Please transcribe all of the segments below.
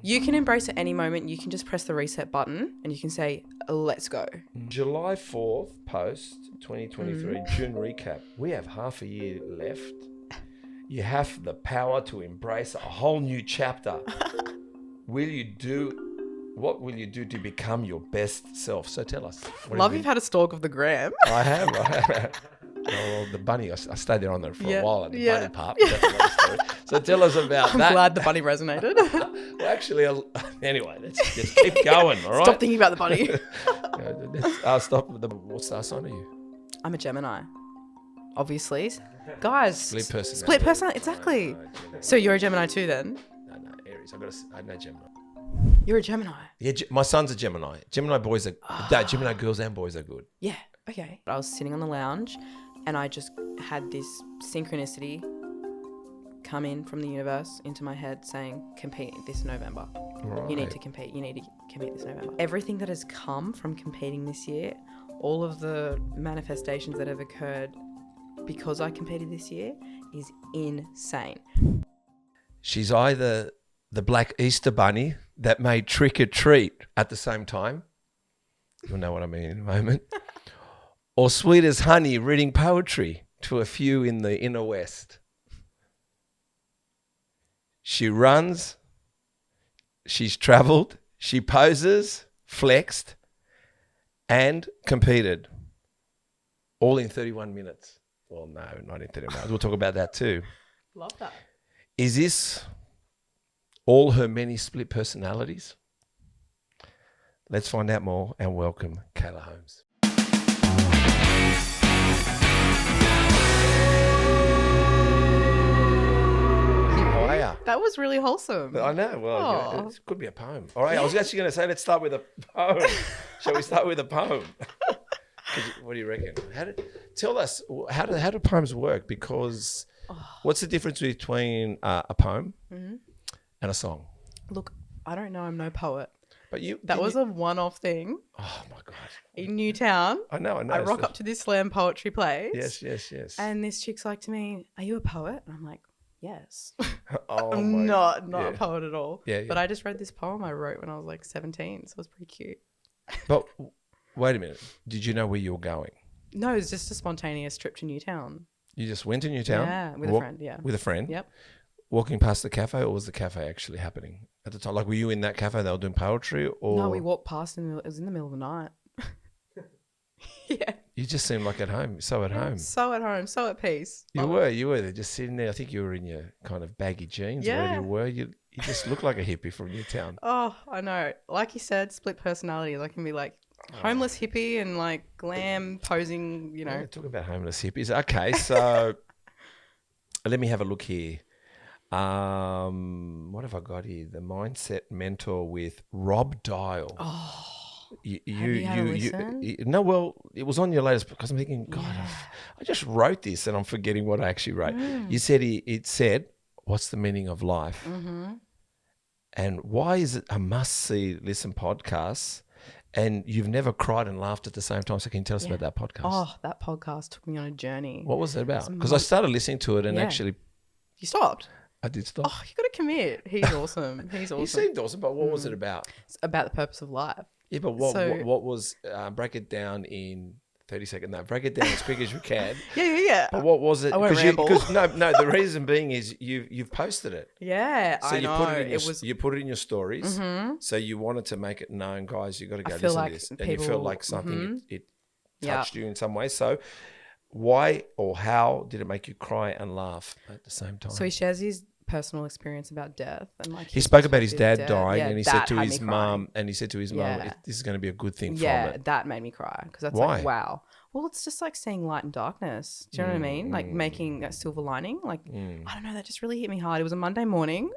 You can embrace at any moment. You can just press the reset button and you can say, let's go. July 4th, post 2023, June recap. We have half a year left. You have the power to embrace a whole new chapter. What will you do to become your best self? So tell us. Love you've had a stalk of the gram. I have. Well, the bunny, I stayed there on there for a while at the bunny part. But that's another story. So tell us about that. I'm glad the bunny resonated. Well, actually, anyway, let's keep going, all right? Stop thinking about the bunny. Stop. What star sign are you? I'm a Gemini. Obviously. Guys. Split personality. Split personality, exactly. No, so you're a Gemini too then? No, Aries. I know Gemini. You're a Gemini? Yeah, my son's a Gemini. Gemini boys are... Gemini girls and boys are good. Yeah, okay. I was sitting on the lounge and I just had this synchronicity come in from the universe into my head saying, compete this November. Right. You need to compete. You need to compete this November. Everything that has come from competing this year, all of the manifestations that have occurred because I competed this year is insane. She's either the black Easter bunny that made trick or treat at the same time. You'll know what I mean in a moment. Or sweet as honey reading poetry to a few in the inner west. She runs, she's travelled, she poses, flexed, and competed. All in 31 minutes. Well, no, not in 31 minutes. We'll talk about that too. Love that. Is this all her many split personalities? Let's find out more and welcome Kaylah Holmes. How are ya? That was really wholesome. I know. Well, it could be a poem. All right, I was actually going to say let's start with a poem. Shall we start with a poem? What do you reckon? Tell us, how do poems work? Because what's the difference between a poem and a song? Look, I don't know. I'm no poet. But that was a one-off thing. Oh my God! In Newtown. I know. I rock up to this slam poetry place. Yes. And this chick's like to me, "Are you a poet?" And I'm like, "Yes." I'm not a poet at all. Yeah. But I just read this poem I wrote when I was like 17, so it was pretty cute. But wait a minute. Did you know where you were going? No, it was just a spontaneous trip to Newtown. You just went to Newtown? Yeah, with a friend. Yeah. With a friend? Yep. Walking past the cafe, or was the cafe actually happening at the time? Like, were you in that cafe? They were doing poetry, or no? We walked past and it was in the middle of the night. Yeah. You just seemed like at home. So at home. So at home. So at peace. You were there, just sitting there. I think you were in your kind of baggy jeans. Yeah. Wherever you were, you just looked like a hippie from Newtown. Oh, I know. Like you said, split personalities. I can be like homeless hippie and like glam posing. You know. Yeah, talk about homeless hippies. Okay, so let me have a look here. What have I got here? The Mindset Mentor with Rob Dial. Oh, no, well, it was on your latest because I'm thinking, God, I just wrote this and I'm forgetting what I actually wrote. You said it said, "What's the meaning of life?" And why is it a must-see listen podcast? And you've never cried and laughed at the same time. So can you tell us about that podcast? Oh, that podcast took me on a journey. What was it about? Because I started listening to it and actually, you stopped. I did stop. Oh, you got to commit. He's awesome. He's awesome. He seemed awesome, but what was it about? It's about the purpose of life. Yeah, but what was, break it down in 30 seconds. No, break it down as quick as you can. Yeah. But what was it? I won't ramble. No, the reason being is you've posted it. Yeah, so I know. You put it in your stories. So you wanted to make it known, guys, you got to go listen to this. And you felt like something, it touched you in some way. So why or how did it make you cry and laugh at the same time? So he shares his personal experience about death, and like he spoke about his dad dying, and he said to his mum, this is going to be a good thing from it. Yeah, that made me cry because that's like, wow. Well, it's just like seeing light and darkness. Do you know what I mean? Like making that silver lining. Like I don't know, that just really hit me hard. It was a Monday morning.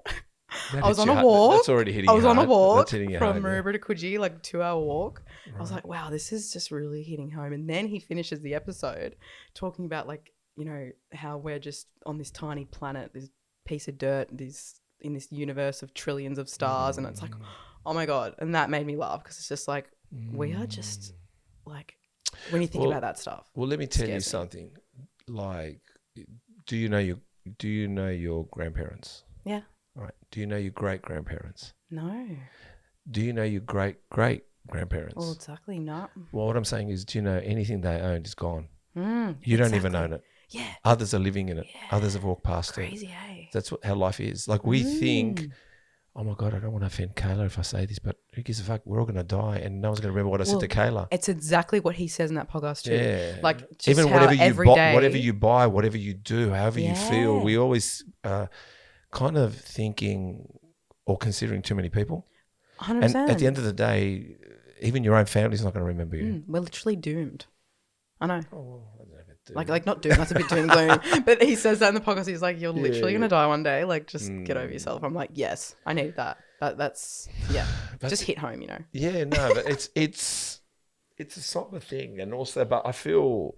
I was on a walk. That's already hitting you hard. I was on a walk from Maroubra to Coogee, like a 2-hour walk. Right. I was like, wow, this is just really hitting home. And then he finishes the episode talking about like, you know, how we're just on this tiny planet, this piece of dirt, in this universe of trillions of stars. And it's like, oh my God. And that made me laugh because it's just like, we are just like, when you think about that stuff. Well, let me tell you something. Like, do you know your grandparents? Yeah. All right. Do you know your great-grandparents? No. Do you know your great-great-grandparents? Well, exactly not. Well, what I'm saying is, do you know anything they owned is gone? You exactly. don't even own it. Yeah. Others are living in it. Yeah. Others have walked past Crazy, it. hey? That's how life is. Like we think, oh my God, I don't want to offend Kaylah if I say this, but who gives a fuck? We're all going to die and no one's going to remember what I said to Kaylah. It's exactly what he says in that podcast too. Yeah. Like just even how whatever you every day, whatever you buy, whatever you do, however you feel, we always kind of thinking or considering too many people. 100%. And at the end of the day, even your own family's not going to remember you. We're literally doomed. I know. Oh, well, I don't know about doomed. Like not doomed. That's a bit doom gloom. But he says that in the podcast. He's like, "You're literally gonna die one day. Like, just get over yourself." I'm like, "Yes, I need that. That's just hit home, you know." Yeah, no, but it's a somber thing, and also, but I feel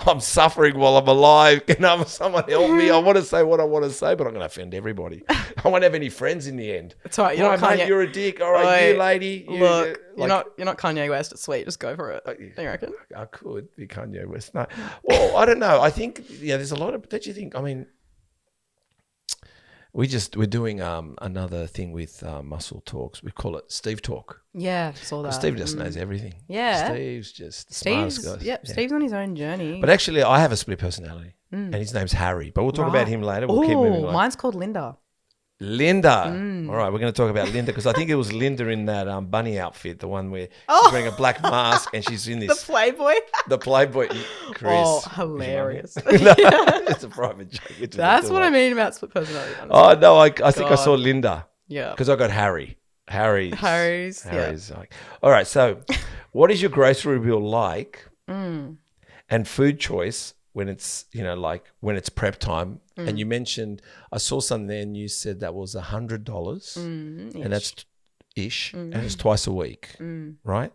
I'm suffering while I'm alive. Someone help me. I want to say what I want to say, but I'm going to offend everybody. I won't have any friends in the end. That's right. You're not Kanye. Mate, you're a dick. All right, you lady. Look, you're not Kanye West. It's sweet. Just go for it. Do you reckon? I could be Kanye West. No, well, I don't know. I think there's a lot of. Don't you think? I mean, we're doing another thing with Muscle Talks. We call it Steve Talk. Yeah, saw that. Steve just knows everything. Yeah, Steve's just the smartest guy. Yep, yeah. Steve's on his own journey. But actually, I have a split personality, and his name's Harry. But we'll talk about him later. We'll keep moving on. Mine's called Lynda. Lynda. All right, we're going to talk about Lynda because I think it was Lynda in that bunny outfit, the one where she's wearing a black mask and she's in this. The Playboy. The Playboy. Chris. Oh, hilarious. No, it's a private joke. That's what I mean about split personality. Honestly. Oh, no, I think I saw Lynda. Yeah. Because I got Harry. Harry's. Yeah. Like, all right, so what is your grocery bill like and food choice when it's, when it's prep time? And you mentioned, I saw something there and you said that was $100 and that's ish and it's twice a week, right?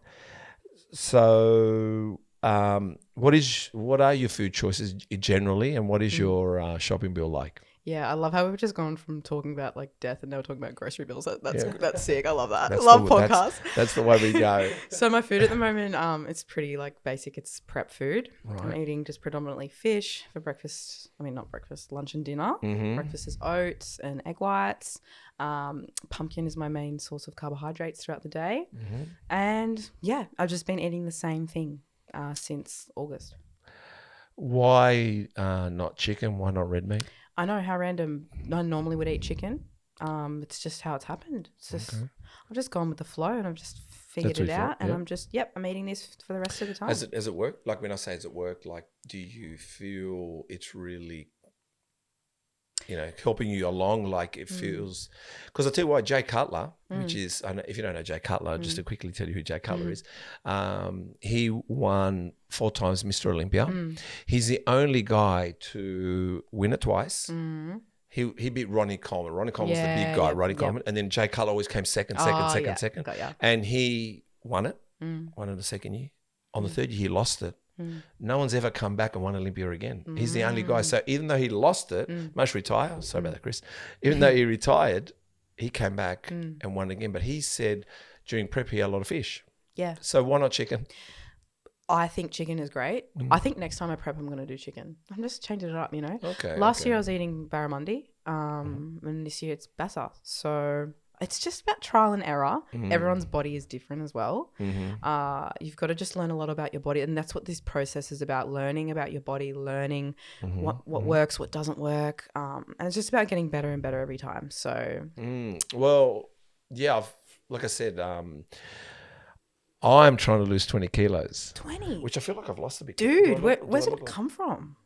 So what are your food choices generally and what is your shopping bill like? Yeah, I love how we've just gone from talking about like death and now we're talking about grocery bills. That's sick. I love that. I love podcasts. That's the way we go. So my food at the moment, it's pretty like basic. It's prep food. Right. I'm eating just predominantly fish for breakfast. I mean, not breakfast, lunch and dinner. Breakfast is oats and egg whites. Pumpkin is my main source of carbohydrates throughout the day. And yeah, I've just been eating the same thing since August. Why not chicken? Why not red meat? I know how random. I normally would eat chicken. It's just how it's happened. It's just I've just gone with the flow and I've just figured it out. And I'm just I'm eating this for the rest of the time. Has it worked? Like when I say has it worked, like do you feel it's really helping you along? Like it feels, because I'll tell you why, Jay Cutler, which is, if you don't know Jay Cutler, just to quickly tell you who Jay Cutler is, he won 4 times Mr. Olympia. He's the only guy to win it twice. He beat Ronnie Coleman. Ronnie Coleman was the big guy, Ronnie Coleman. And then Jay Cutler always came second. And he won it, won it the second year. On the third year, he lost it. No one's ever come back and won Olympia again. He's the only guy. So even though he lost it, must retire. Sorry about that, Chris. Even though he retired, he came back and won again. But he said during prep he had a lot of fish. Yeah. So why not chicken? I think chicken is great. I think next time I prep, I'm going to do chicken. I'm just changing it up, Okay. Last year I was eating barramundi, and this year it's bassa. So it's just about trial and error. Everyone's body is different as well. You've got to just learn a lot about your body, and that's what this process is about: learning about your body, learning what works, what doesn't work, and it's just about getting better and better every time. So, well, yeah, like I said, I'm trying to lose 20 kilos. 20? Which I feel like I've lost a bit. Dude, where's it come from?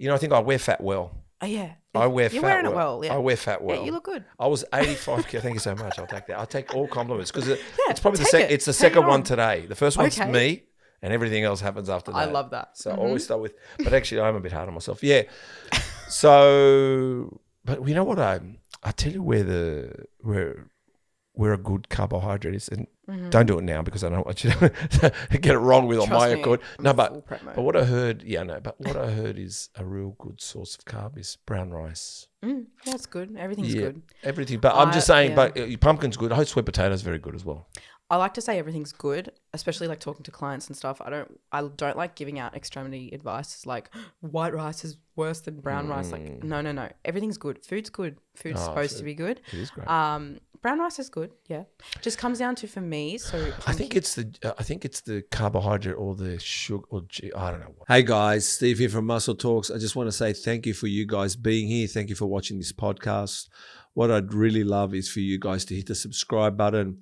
I think I wear fat well. Oh, yeah. I wear You're fat wearing well. it well, yeah. I wear fat well. Yeah, you look good. I was 85 kilos. Thank you so much. I'll take that. I'll take all compliments because it's probably the second one today. The first one's me and everything else happens after that. I love that. So I always start with, but actually I'm a bit hard on myself. Yeah. So, but you know what? I tell you where a good carbohydrate is, and don't do it now because I don't want you to get it wrong with on my accord. No, but what I heard, what I heard is a real good source of carb is brown rice. That's good. Everything's good. Everything. But I'm just saying, but pumpkin's good. I hope sweet potato is very good as well. I like to say everything's good, especially like talking to clients and stuff. I don't like giving out extremity advice. It's like white rice is worse than brown rice. Like no. Everything's good. Food's good. Food's supposed to be good. It is great. Brown rice is good. Yeah. Just comes down to, for me. So I think it's the carbohydrate or the sugar I don't know. Hey guys, Steve here from Muscle Talks. I just want to say thank you for you guys being here. Thank you for watching this podcast. What I'd really love is for you guys to hit the subscribe button.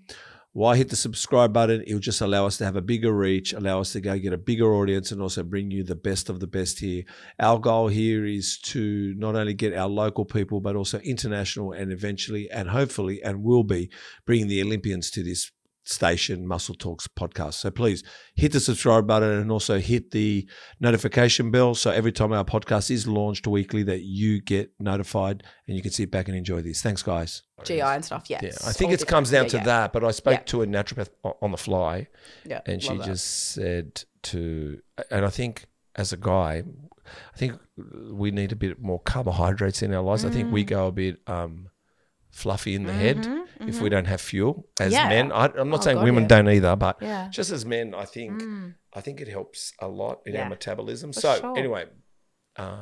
Why hit the subscribe button? It will just allow us to have a bigger reach, allow us to go get a bigger audience, and also bring you the best of the best here. Our goal here is to not only get our local people, but also international, and eventually, and hopefully, and will be bringing the Olympians to this station, Muscle Talks podcast. So please hit the subscribe button and also hit the notification bell. So every time our podcast is launched weekly, that you get notified and you can sit back and enjoy this. Thanks, guys. GI and stuff. Yeah. I think it comes down to that. But I spoke to a naturopath on the fly, and she just said and I think as a guy, I think we need a bit more carbohydrates in our lives. I think we go a bit fluffy in the head if we don't have fuel as men. I'm not saying women don't either, but just as men, I think it helps a lot in our metabolism. Anyway, I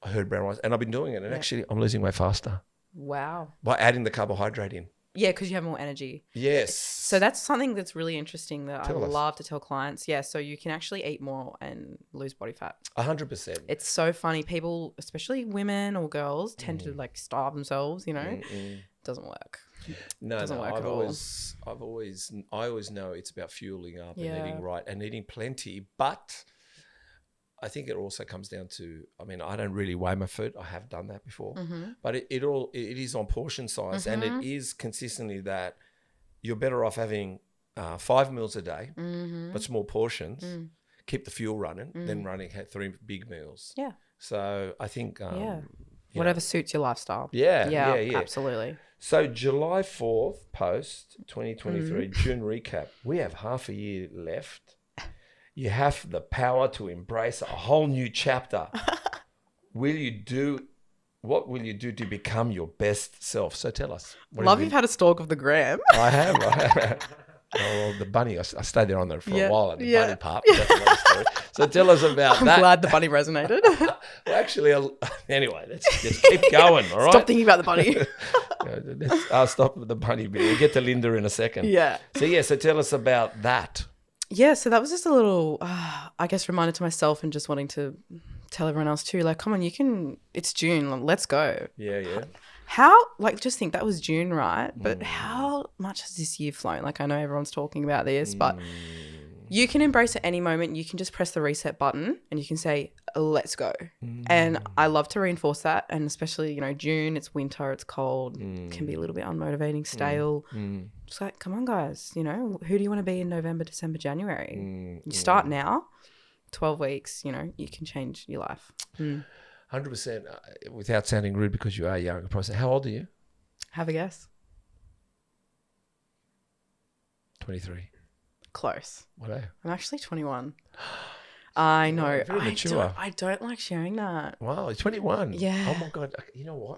heard brown rice and I've been doing it, and actually I'm losing weight faster. Wow. By adding the carbohydrate in. Yeah, because you have more energy. Yes. So that's something that's really interesting that I love to tell clients. Yeah, so you can actually eat more and lose body fat. 100%. It's so funny. People, especially women or girls, tend to like starve themselves, you know. Doesn't work. No, I always know it's about fueling up and eating right and eating plenty, but I think it also comes down to, I mean, I don't really weigh my food. I have done that before, but it is on portion size, and it is consistently that you're better off having 5 meals a day, but small portions, keep the fuel running, than running 3 big meals. Yeah. So I think, whatever suits your lifestyle. Yeah. Absolutely. So July 4th, post 2023, June recap. We have half a year left. You have the power to embrace a whole new chapter. What will you do to become your best self? So tell us. You've had a stalk of the gram. I have. Well, the bunny, I stayed there on there for a while at the bunny part. That's another story. So tell us about that. I'm glad the bunny resonated. Well, actually, anyway, let's keep going, all right? Stop thinking about the bunny. I'll stop with the bunny bit. We'll get to Lynda in a second. Yeah. So tell us about that. Yeah, so that was just a little, I guess, reminder to myself and just wanting to tell everyone else too, like, come on, it's June, let's go. Yeah. Just think that was June, right? But how much has this year flown? Like, I know everyone's talking about this, but you can embrace at any moment. You can just press the reset button and you can say, let's go. And I love to reinforce that. And especially, June, it's winter, it's cold, can be a little bit unmotivating, stale. Just like, come on, guys, who do you want to be in November, December, January? You start now, 12 weeks, you can change your life. 100%, without sounding rude, because you are young. How old are you? Have a guess. 23. Close. What are you? I'm actually 21. I know. Very mature. I don't like sharing that. Wow, you're 21. Yeah. Oh my God. You know what?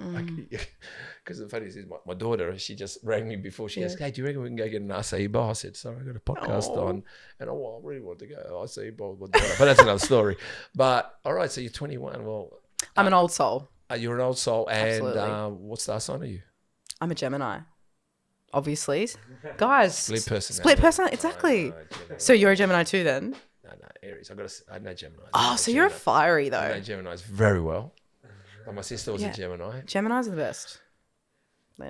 Because the funny is, my daughter, she just rang me before. She asked, "Hey, do you reckon we can go get an acai bowl?" I said, "Sorry, I got a podcast on." And I really want to go acai bowl with my daughter. But that's another story. But all right, so you're 21. Well, I'm an old soul. You're an old soul. And Absolutely. What star sign are you? I'm a Gemini. Obviously. Guys. Split personality. Split personality. Exactly. No, so you're a Gemini too then? No, Aries. I know Gemini. Oh, so you're a fiery though. I know Geminis very well. My sister was a Gemini. Geminis are the best.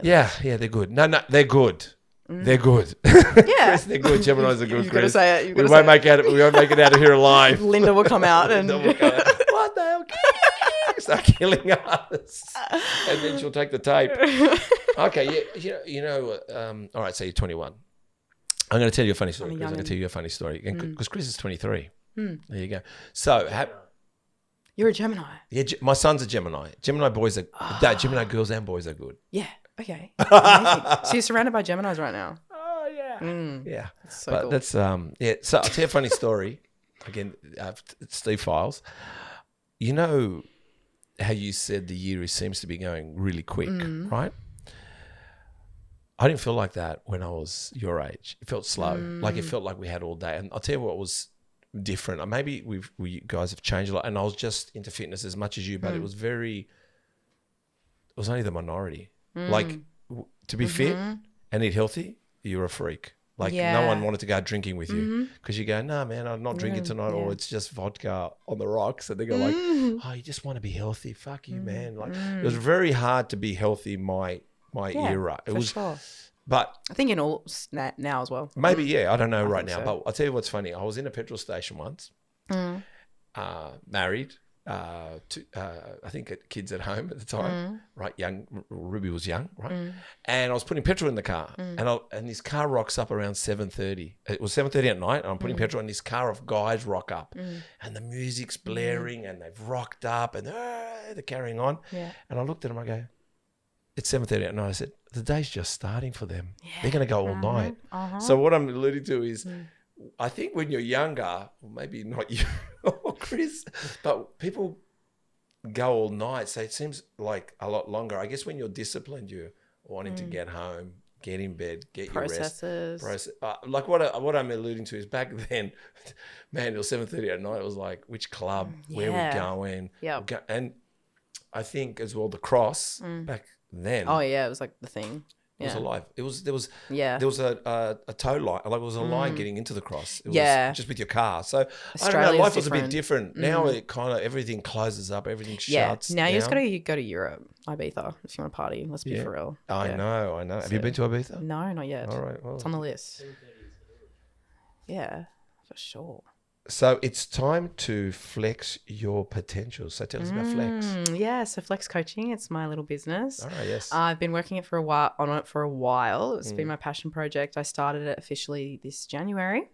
Yeah, they're good. No, they're good. They're good. Yeah. Chris, they're good. Geminis are good. You've got to say it. We won't make it out of here alive. Lynda will come out and what the hell? Start killing us, and then she'll take the tape. Okay, all right. So you're 21. I'm going to tell you a funny story. Because Chris is 23. There you go. So you're a Gemini. Yeah, my son's a Gemini. Gemini boys are Gemini girls and boys are good. Yeah. Okay. Amazing. So you're surrounded by Geminis right now. Oh yeah. Yeah. That's so cool. That's So I'll tell you a funny story. Again, Steve Files. You know how you said the year seems to be going really quick, right? I didn't feel like that when I was your age. It felt slow. Like it felt like we had all day. And I'll tell you what was different. Maybe we guys have changed a lot. And I was just into fitness as much as you, but it was only the minority. Like to be fit and eat healthy, you're a freak. Like no one wanted to go drinking with you because you go, nah, man, I'm not drinking tonight, or it's just vodka on the rocks. And they go like, oh, you just want to be healthy. Fuck you, man. Like it was very hard to be healthy in my era. It was, sure. But I think in all now as well. Maybe, I don't know right now. so. But I'll tell you what's funny. I was in a petrol station once, married. I think had kids at home at the time, right? Young, Ruby was young, right? And I was putting petrol in the car, and this car rocks up around 7:30. It was 7:30 at night, and I'm putting petrol, and this car of guys rock up, and the music's blaring, and they've rocked up, and they're carrying on. Yeah. And I looked at them, I go, it's 7:30 at night. I said, the day's just starting for them. Yeah. They're going to go all night. So what I'm alluding to is, I think when you're younger, or maybe not you or Chris, but people go all night. So it seems like a lot longer. I guess when you're disciplined, you're wanting to get home, get in bed, get your rest. Like what I'm alluding to is back then, man, it was 7:30 at night. It was like, which club, where we're going. Yeah. And I think as well, the cross back then. Oh yeah, it was like the thing. It was alive. There was a tow line. Like it was a line getting into the cross. It was just with your car. So I don't know. Life was a bit different. Now it kind of everything closes up. Everything shuts. Now you just got to go to Europe, Ibiza, if you want to party. Let's be for real. I know. Have you been to Ibiza? No, not yet. All right. Well, it's on the list. Yeah, for sure. So it's time to flex your potential. So tell us about Flex. Yeah, so Flex Coaching, it's my little business. All right, yes. I've been working on it for a while. It's been my passion project. I started it officially this January.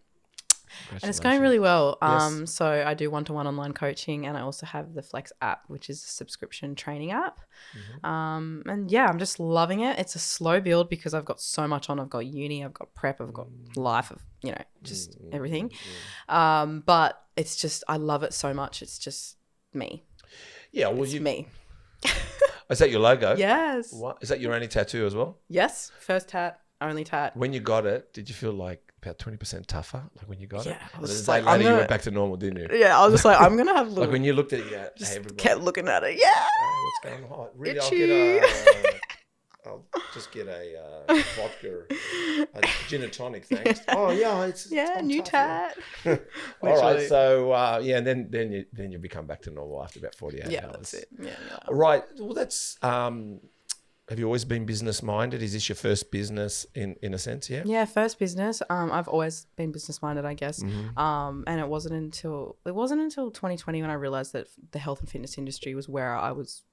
And it's going really well. Yes. So I do one-to-one online coaching, and I also have the Flex app, which is a subscription training app. And yeah, I'm just loving it. It's a slow build because I've got so much on. I've got uni, I've got prep, I've got life, just everything. But it's just, I love it so much. It's just me. Yeah, well, it's me. Is that your logo? Yes. What? Is that your only tattoo as well? Yes. First tat, only tat. When you got it, did you feel like about 20% tougher? Like when you got it? Yeah. I was the just day like, later, you went back to normal, didn't you? Yeah. I was just like, I'm going to have a little. Like when you looked at it, just hey, everybody. kept looking at it. Yeah. Hey, what's going on? Really, Itchy. I'll just get a vodka, a gin and tonic, thanks. Oh yeah, it's new tat. All right, so and then you become back to normal after about 48 hours. Yeah, that's it. Yeah. Right. Well, that's. Have you always been business minded? Is this your first business in a sense? Yeah. Yeah, first business. I've always been business minded, I guess. And it wasn't until 2020 when I realized that the health and fitness industry was where I was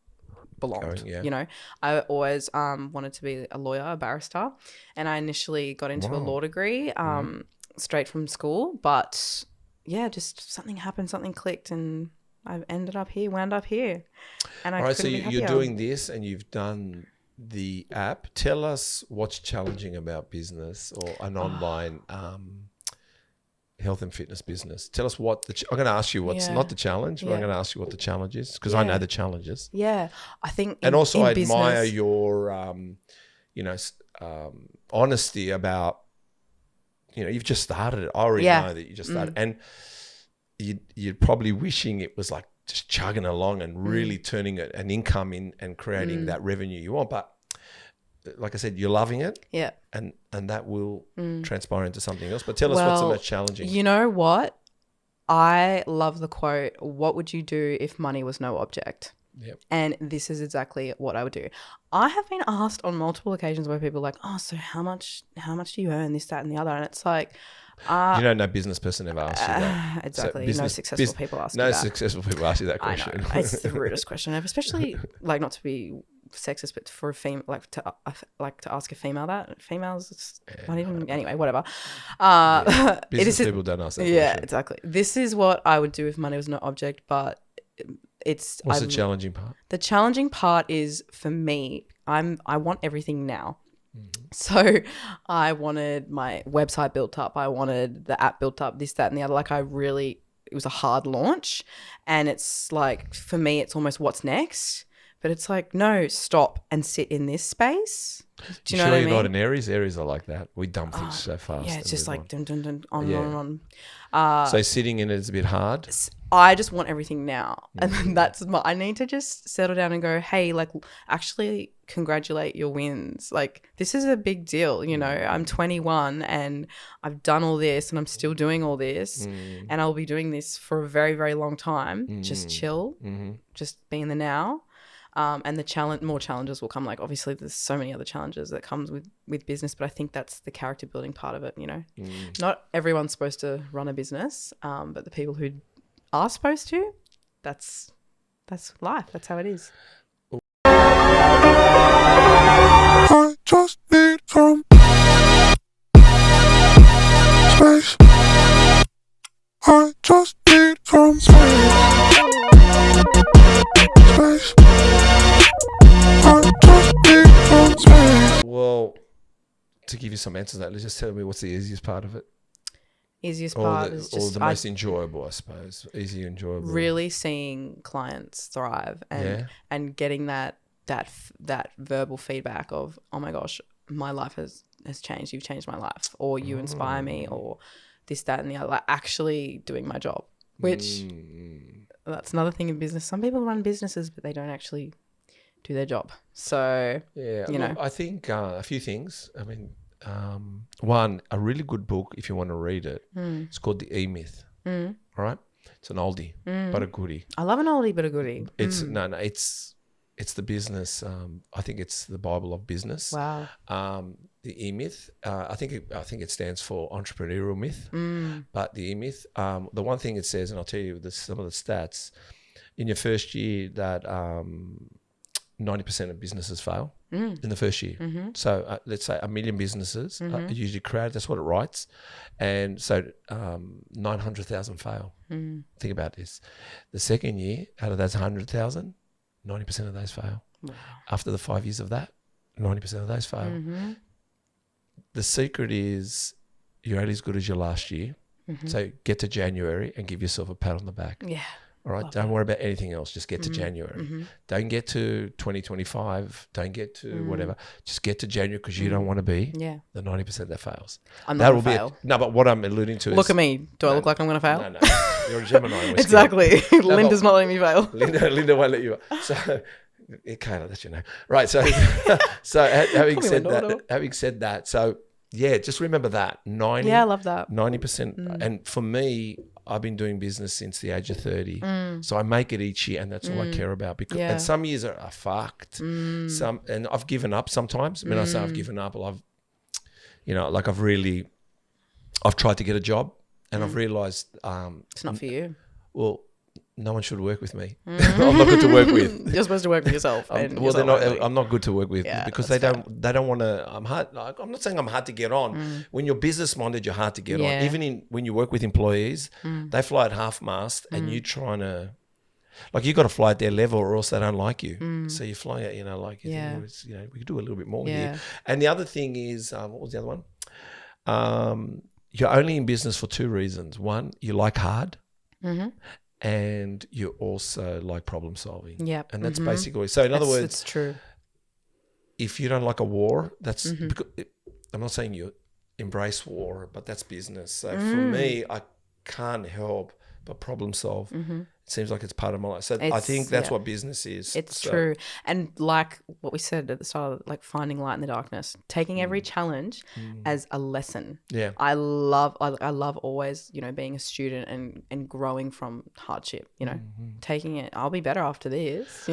belonged. I always wanted to be a lawyer, a barrister, and I initially got into a law degree straight from school, but yeah, just something happened, something clicked, and I wound up here. And I so you're doing this, and you've done the app. Tell us what's challenging about business or an online health and fitness business. Tell us what I'm going to ask you what's not the challenge, but I'm going to ask you what the challenge is, because I know the challenges. Yeah, I think. And also, I admire your, honesty about, you've just started it. I already know that you just started, and you're probably wishing it was like just chugging along and really turning an income in and creating that revenue you want. But like I said, you're loving it. Yeah. And that will transpire into something else. But tell us what's the most challenging. You know what? I love the quote, what would you do if money was no object? Yep. And this is exactly what I would do. I have been asked on multiple occasions where people are like, oh, so how much do you earn, this, that, and the other? And it's like, no business person ever asks you that. Exactly. No successful people ask you that. No successful people ask you that question. I know. It's the rudest question ever, especially like not to be sexist, but for a female, to ask a female that. Females, not even, anyway, whatever. Business people don't ask that question. Yeah, exactly. This is what I would do if money was no object, but it's... What's the challenging part? The challenging part is, for me, I want everything now. So I wanted my website built up. I wanted the app built up, this, that, and the other. It was a hard launch. And it's like, for me, it's almost what's next. But it's like, no, stop and sit in this space Do you know what I mean? You're not an Aries? Aries are like that. We dump things so fast. Yeah, it's just like dun, dun, dun, on Yeah. and on and on. So sitting in it is a bit hard. I just want everything now. And then I need to just settle down and go, hey, like actually congratulate your wins. Like this is a big deal, you know. I'm 21 and I've done all this and I'm still doing all this and I'll be doing this for a very, very long time. Just chill, just be in the now. And more challenges will come. Like obviously there's so many other challenges that comes with business, but I think that's the character building part of it, you know. Not everyone's supposed to run a business, but the people who are supposed to, that's life. That's how it is. I just need some space. I just need some space. Space. I just need some space. Well, to give you some answers to that, let's just tell me what's the easiest part of it. Easiest part is or just the most enjoyable, I suppose. Easy, enjoyable. really seeing clients thrive and getting that verbal feedback of, oh my gosh, my life has changed. You've changed my life, or you inspire me, or this, that, and the other. Like actually doing my job, which that's another thing in business. Some people run businesses, but they don't actually do their job. So Yeah, you know, I think a few things. I mean, one, a really good book if you want to read it. It's called The E-Myth. All right, it's an oldie but a goodie. I love an oldie but a goodie. It's it's the business. I think it's the Bible of business. Wow. The E-Myth. I think it stands for entrepreneurial myth. But the E-Myth. The one thing it says, and I'll tell you some of the stats. In your first year, that 90% of businesses fail in the first year. So let's say 1 million businesses are usually created. That's what it writes. And so 900,000 fail. Think about this. The second year, out of those 100,000, 90% of those fail. Wow. After the 5 years of that, 90% of those fail. The secret is you're only as good as your last year. So get to January and give yourself a pat on the back. Yeah. All right. Don't worry about anything else. Just get to January. Don't get to 2025. Don't get to whatever. Just get to January because you don't want to be the 90% that fails. I'm not going to fail. No, but what I'm alluding to is... Look at me. Do I look like I'm going to fail? No. You're a Gemini. Exactly. Lynda's not letting me fail. Linda won't let you. So, Kaylah, that's your name. Right. So, having said that, so yeah, just remember that 90. Yeah, I love that. 90%. And for me, I've been doing business since the age of 30. So I make it each year and that's all I care about. Because and some years are fucked. Some, and I've given up sometimes. When I say I've given up, well, I've tried to get a job and I've realised it's not for you. Well, no one should work with me. I'm not good to work with. You're supposed to work with yourself. I'm not good to work with because they don't want to. I'm hard. I'm not saying I'm hard to get on. When you're business minded, you're hard to get on. Even when you work with employees, they fly at half mast, and you trying to, like, you got to fly at their level, or else they don't like you. So you're flying at, we could do a little bit more here. And the other thing is, what was the other one? You're only in business for two reasons. One, you like hard. And you also like problem solving. Yeah. And that's basically, so in other words, it's true. If you don't like a war, that's because, I'm not saying you embrace war, but that's business. So for me, I can't help but problem solve. It seems like it's part of my life. So I think that's what business is. It's true. And like what we said at the start, like finding light in the darkness, taking every challenge as a lesson. Yeah. I love always, being a student and growing from hardship, taking it. I'll be better after this,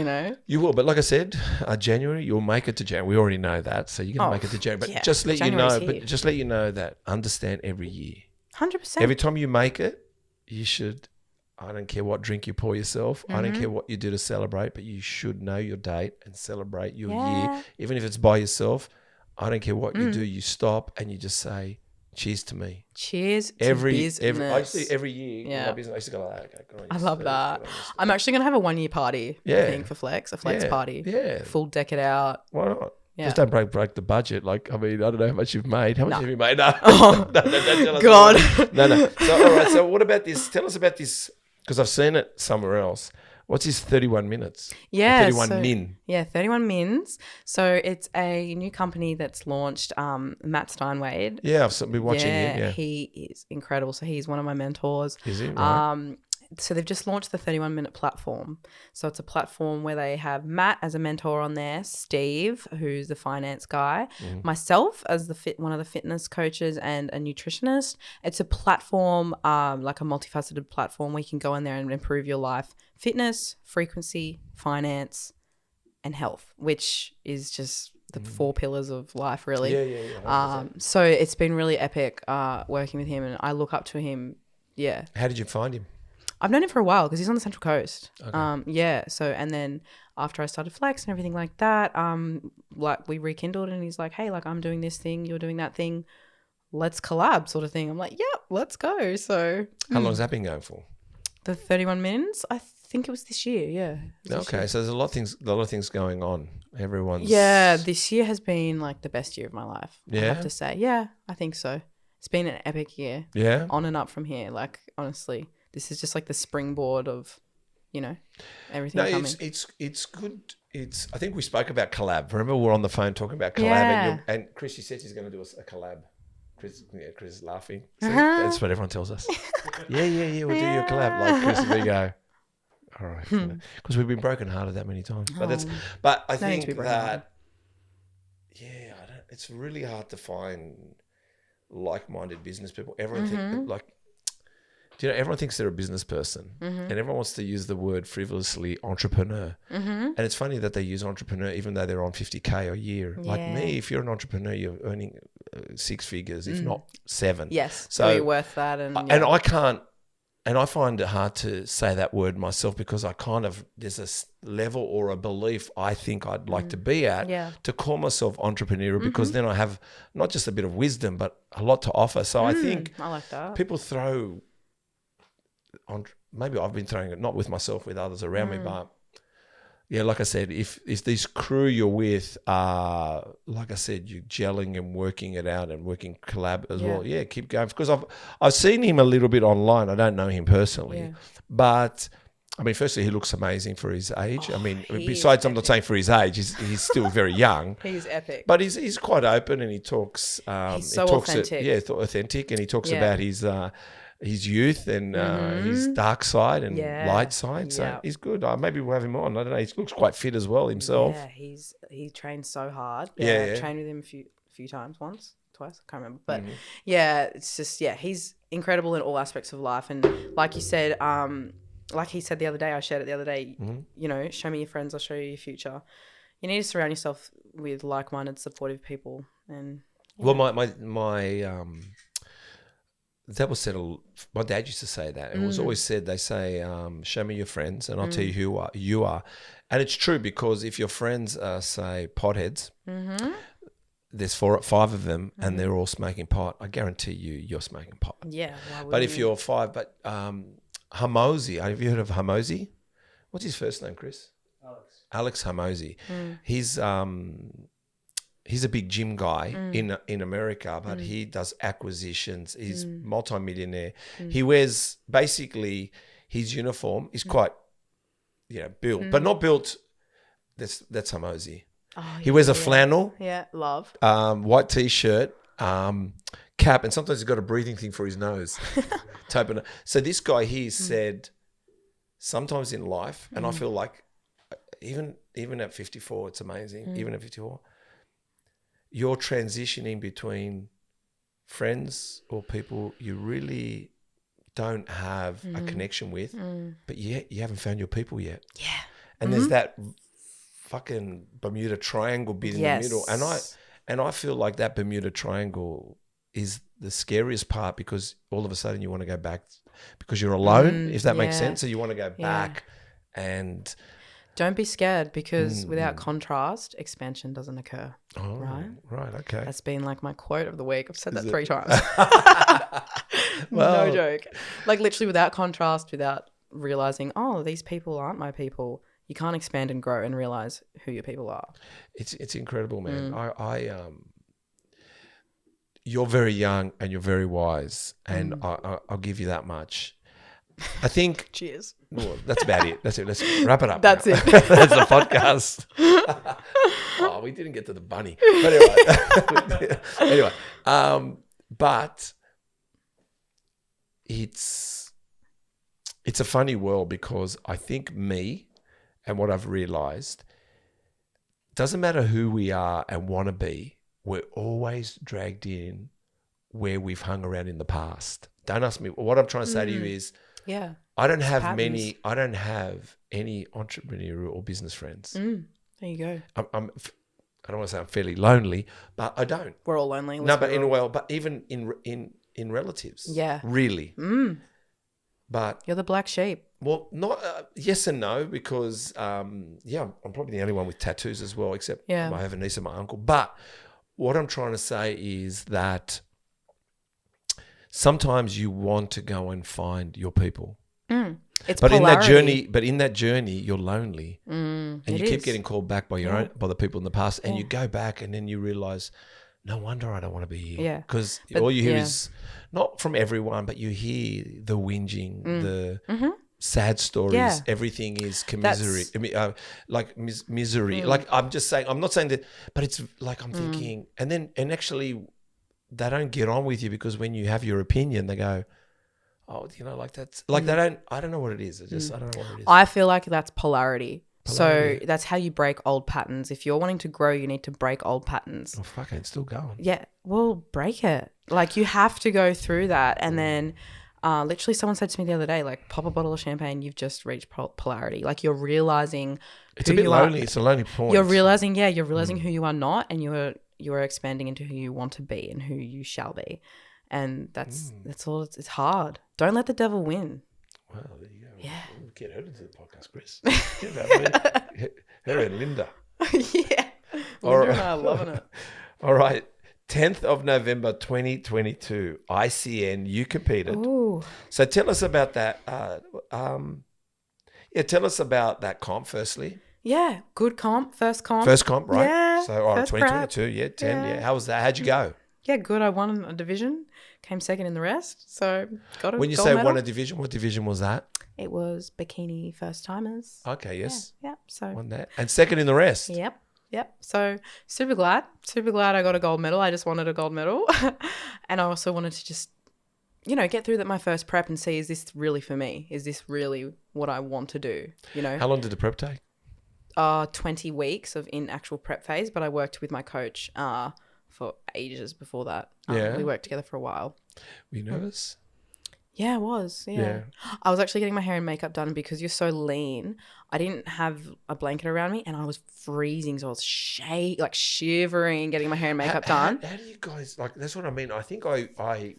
You will. But like I said, January, you'll make it to January. We already know that. So you're going to make it to January. But just let you know that understand every year. 100%. Every time you make it, you should... I don't care what drink you pour yourself. I don't care what you do to celebrate, but you should know your date and celebrate your year. Even if it's by yourself, I don't care what you do. You stop and you just say, cheers to me. Cheers to business. I used to every year, my business, I used to go like, okay, good on you. I love that. I'm actually going to have a 1 year party thing for Flex, a Flex party. Yeah. Full deck it out. Why not? Yeah. Just don't break the budget. Like, I mean, I don't know how much you've made. How much have you made? No. No, God. No. So, all right. So what about this? Tell us about this. Because I've seen it somewhere else. What's his 31 minutes? Yeah. 31 min. Yeah, 31 Mins. So it's a new company that's launched, Matt Steinwade. Yeah, I've been watching him. Yeah. He is incredible. So he's one of my mentors. Is he? Right. So they've just launched the 31-minute platform. So it's a platform where they have Matt as a mentor on there, Steve, who's the finance guy, myself as one of the fitness coaches and a nutritionist. It's a platform, like a multifaceted platform where you can go in there and improve your life, fitness, frequency, finance, and health, which is just the 4 pillars of life, really. Yeah. So it's been really epic working with him, and I look up to him. Yeah. How did you find him? I've known him for a while because he's on the Central Coast. Okay. So and then after I started Flex and everything like that, like we rekindled, and he's like, hey, like I'm doing this thing, you're doing that thing, let's collab, sort of thing. I'm like, yep, let's go. So How long has that been going for? the 31 minutes, I think it was this year. Yeah. Okay, so there's a lot of things going on. Everyone's This year has been like the best year of my life. I Yeah? have to say. Yeah, I think so. It's been an epic year. Yeah. On and up from here. Like honestly, this is just like the springboard of, everything No, coming. it's good. I think we spoke about collab. Remember, we were on the phone talking about collab, Yeah. and Chris, she said she's going to do a collab. Chris is laughing. See, that's what everyone tells us. Yeah, we'll do you a collab. Like Chris, we go. All right, because we've been broken hearted that many times. But I No need to be think broken hearted. that it's really hard to find like-minded business people. Everyone everyone thinks they're a business person, and everyone wants to use the word frivolously entrepreneur. And it's funny that they use entrepreneur even though they're on 50K a year. Like me, if you're an entrepreneur, you're earning 6 figures, if not 7. Yes. So So worth that. And I can't, and I find it hard to say that word myself because there's a level or a belief I think I'd like to be at to call myself entrepreneurial because then I have not just a bit of wisdom, but a lot to offer. So I think I like that. people throw on, maybe I've been throwing it, not with myself, with others around me, but yeah, like I said, if this crew you're with are, like I said, you're gelling and working it out and working collab as well, keep going. Because I've seen him a little bit online. I don't know him personally, but I mean, firstly, he looks amazing for his age. I mean, besides, I'm not saying for his age, he's still very young. He's epic. But he's quite open and he talks. He's so authentic. Authentic, and he talks about his youth and his dark side and light side. So he's good. Maybe we'll have him on. I don't know. He looks quite fit as well himself. Yeah, he trains so hard. Yeah. I've trained with him a few times, twice, I can't remember. But it's just he's incredible in all aspects of life. And like you said, like he said the other day, I shared it the other day. Show me your friends, I'll show you your future. You need to surround yourself with like-minded, supportive people. And well, my that was said. My dad used to say that. It was always said. They say, "Show me your friends, and I'll tell you who you are." And it's true because if your friends are, say, potheads, there's 4 or 5 of them, and they're all smoking pot. I guarantee you're smoking pot. Yeah. But if you're 5, Hamosi, have you heard of Hamosi? What's his first name, Chris? Alex Hamosi. He's a big gym guy in America, but he does acquisitions. He's multi-millionaire. He wears basically his uniform is quite, built, but not built. That's Hamosi. Oh, he wears a flannel. Yeah, love. White t-shirt, cap, and sometimes he's got a breathing thing for his nose. So this guy here said, sometimes in life, and I feel like even at 54, it's amazing. Even at 54. You're transitioning between friends or people you really don't have a connection with, but yet you haven't found your people yet. Yeah. And there's that fucking Bermuda Triangle bit in the middle. And I feel like that Bermuda Triangle is the scariest part because all of a sudden you want to go back because you're alone, if that makes sense. So you want to go back and... Don't be scared because without contrast, expansion doesn't occur. Oh, right, okay. That's been like my quote of the week. I've said that 3 times. Well, no joke. Like literally without contrast, without realizing, these people aren't my people, you can't expand and grow and realize who your people are. It's incredible, man. You're very young and you're very wise, and I'll give you that much. I think Cheers. well, that's about it. That's it. Let's wrap it up. That's now. it. That's the podcast. Oh, we didn't get to the bunny. But anyway, but it's a funny world because I think me and what I've realized, doesn't matter who we are and want to be, we're always dragged in where we've hung around in the past. Don't ask me. What I'm trying to say to you is, Yeah. I don't have patterns. I don't have any entrepreneurial or business friends. There you go. I don't want to say I'm fairly lonely, but I don't. We're all lonely. No, but but even in relatives. Yeah. Really. But You're the black sheep. well, not yes and no because I'm probably the only one with tattoos as well, except Yeah. I have a niece and my uncle. But what I'm trying to say is that sometimes you want to go and find your people. It's But polarity. in that journey, you're lonely, and you keep getting called back by by the people in the past, and you go back, and then you realize, no wonder I don't want to be here. Yeah. Because But- all you hear yeah. is not from everyone, but you hear the whinging, the sad stories. Yeah. Everything is commiserate, misery. Like I'm just saying, I'm not saying that, but it's like I'm thinking, and actually, they don't get on with you because when you have your opinion, they go, oh, that's like they don't. I don't know what it is. I don't know what it is. I feel like that's polarity. Polarity. So that's how you break old patterns. If you're wanting to grow, you need to break old patterns. Oh fuck, it's still going. Yeah, well, break it. Like you have to go through that, and then literally someone said to me the other day, like, pop a bottle of champagne, you've just reached polarity. Like you're realizing It's a who bit you lonely. are. It's a lonely point. You're realizing who you are not, and you are expanding into who you want to be and who you shall be, and that's all. It's hard. Don't let the devil win. Well, there you go. Yeah. We'll get her into the podcast, Chris. Her and Lynda. Yeah, All Lynda right. and I are loving it. All right. 10th of November 2022, ICN, you competed. Ooh. So tell us about that. Tell us about that comp firstly. Yeah, good comp, first comp. First comp, right? Yeah, So, all right, first 2022, 10. Yeah. How was that? How'd you go? Yeah, good. I won a division, came second in the rest, so got a When you gold say medal. won a division, what division was that? It was bikini first timers. Okay, yes. Yeah, so Won that. And second in the rest. yep. So super glad I got a gold medal. I just wanted a gold medal, and I also wanted to just, get through my first prep and see, is this really for me? Is this really what I want to do? How long did the prep take? 20 weeks of in actual prep phase, but I worked with my coach for ages before that. Yeah. We worked together for a while. Were you nervous? Yeah, I was. Yeah. I was actually getting my hair and makeup done because you're so lean. I didn't have a blanket around me and I was freezing. So I was shivering, getting my hair and makeup done. How do you guys, that's what I mean. I think I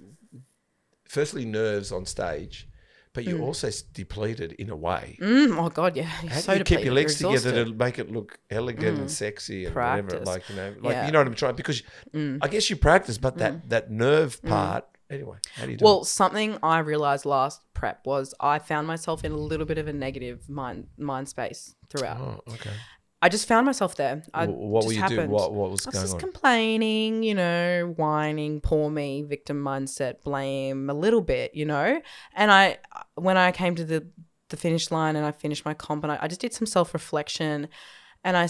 firstly nerves on stage, but you're also depleted in a way. Oh God, yeah. You're How so do you keep depleted. your legs You're together exhausted. to make it look elegant and sexy and whatever? Practice. You know what I'm trying, because I guess you practice, but that nerve part, anyway, how do you do Well, it? something I realized last prep was I found myself in a little bit of a negative mind space throughout. Oh, okay. I just found myself there. What were you doing? What was I was going just on? complaining, whining, poor me, victim mindset, blame a little bit, And when I came to the finish line and I finished my comp and I just did some self-reflection and I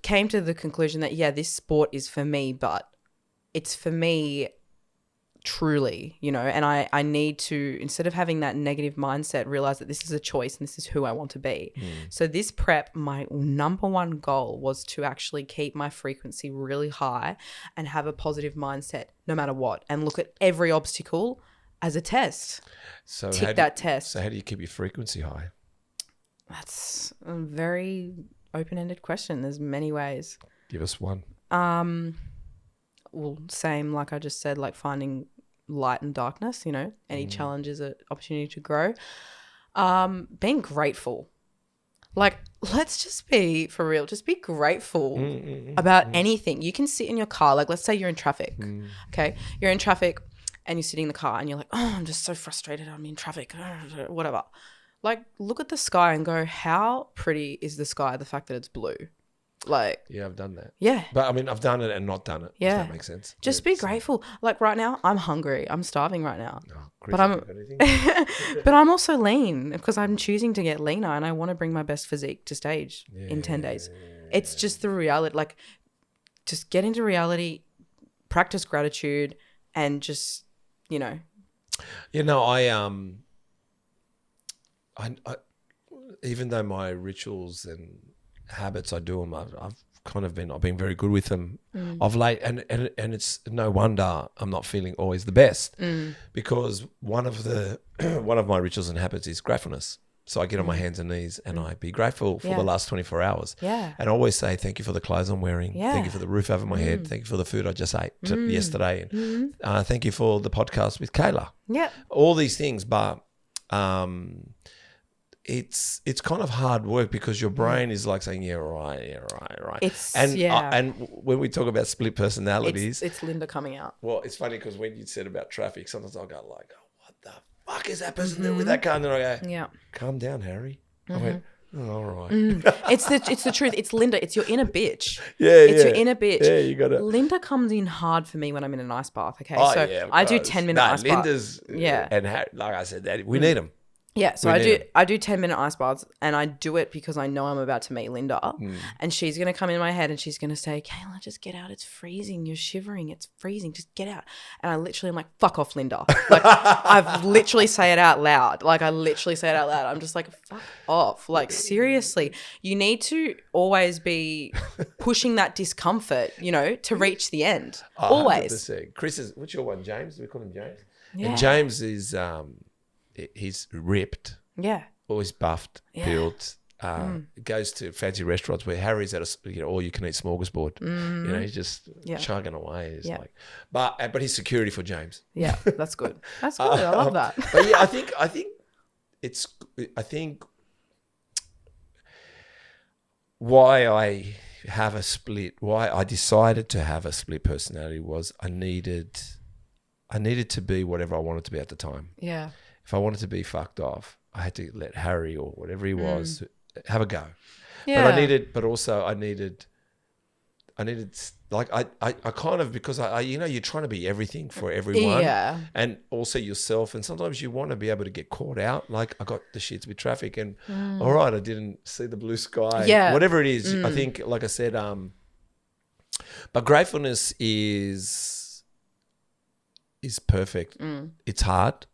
came to the conclusion that, yeah, this sport is for me, but it's for me truly, and I need to, instead of having that negative mindset, realize that this is a choice and this is who I want to be. So this prep, my number one goal was to actually keep my frequency really high and have a positive mindset no matter what, and look at every obstacle as a test. So Tick that test. So how do you keep your frequency high? That's a very open-ended question. There's many ways. Give us one. Well, same like I just said, like finding light and darkness, any challenge is an opportunity to grow. Being grateful. Like, let's just be for real. Just be grateful about anything. You can sit in your car. Like, let's say you're in traffic. Okay. You're in traffic and you're sitting in the car and you're like, oh, I'm just so frustrated. I'm in traffic, whatever. Like, look at the sky and go, how pretty is the sky? The fact that it's blue. Like, Yeah, I've done that. yeah. But I mean, I've done it and not done it. Yeah. Does that make sense? Just be grateful. Like right now, I'm hungry. I'm starving right now. Chris, But I'm have you got anything? but I'm also lean because I'm choosing to get leaner and I want to bring my best physique to stage in 10 days. It's just the reality. Like, just get into reality, practice gratitude, and just, you know. You know, I even though my rituals and habits, I do them. I've been very good with them of late, and it's no wonder I'm not feeling always the best because one of my rituals and habits is gratefulness. So I get on my hands and knees and I be grateful for the last 24 hours. Yeah. And I always say thank you for the clothes I'm wearing. Yeah. Thank you for the roof over my head. Thank you for the food I just ate yesterday. And thank you for the podcast with Kaylah. Yeah. All these things, but it's kind of hard work because your brain is like saying, yeah, right. And when we talk about split personalities, It's Lynda coming out. well, it's funny because when you said about traffic, sometimes I'll go like, oh, what the fuck is that person doing with that car? And then I go, Yeah. calm down, Harry. I went, oh, all right. It's the truth. It's Lynda. It's your inner bitch. Yeah, It's yeah. your inner bitch. Yeah, you got to. Lynda comes in hard for me when I'm in an ice bath. Okay, Oh, so yeah, of I do course. 10-minute ice bath. Linda's, Yeah. And Harry, like I said, that we need them. Yeah, so We need I do 10-minute ice baths, and I do it because I know I'm about to meet Lynda, and she's gonna come in my head and she's gonna say, "Kaylah, just get out. It's freezing. You're shivering. It's freezing. Just get out." And I literally am like, "Fuck off, Lynda." Like I've literally say it out loud. I'm just like, "Fuck off." Like seriously, you need to always be pushing that discomfort, you know, to reach the end. Oh, Always. 100%. Chris is, what's your one, James? Do we call him James? Yeah. And James is, he's ripped, Yeah. always buffed, built. Goes to fancy restaurants where Harry's at a all you can eat smorgasbord. You know, he's just chugging away. It's like, but he's security for James. Yeah, that's good. That's good. I love that. But yeah, I think why I decided to have a split personality was I needed to be whatever I wanted to be at the time. Yeah. If I wanted to be fucked off, I had to let Harry or whatever he was have a go. Yeah. But I needed like I kind of, because I you're trying to be everything for everyone. Yeah. And also yourself. And sometimes you want to be able to get caught out. Like I got the shits with traffic and all right, I didn't see the blue sky. Yeah. Whatever it is. I think, like I said, but gratefulness is perfect. It's hard.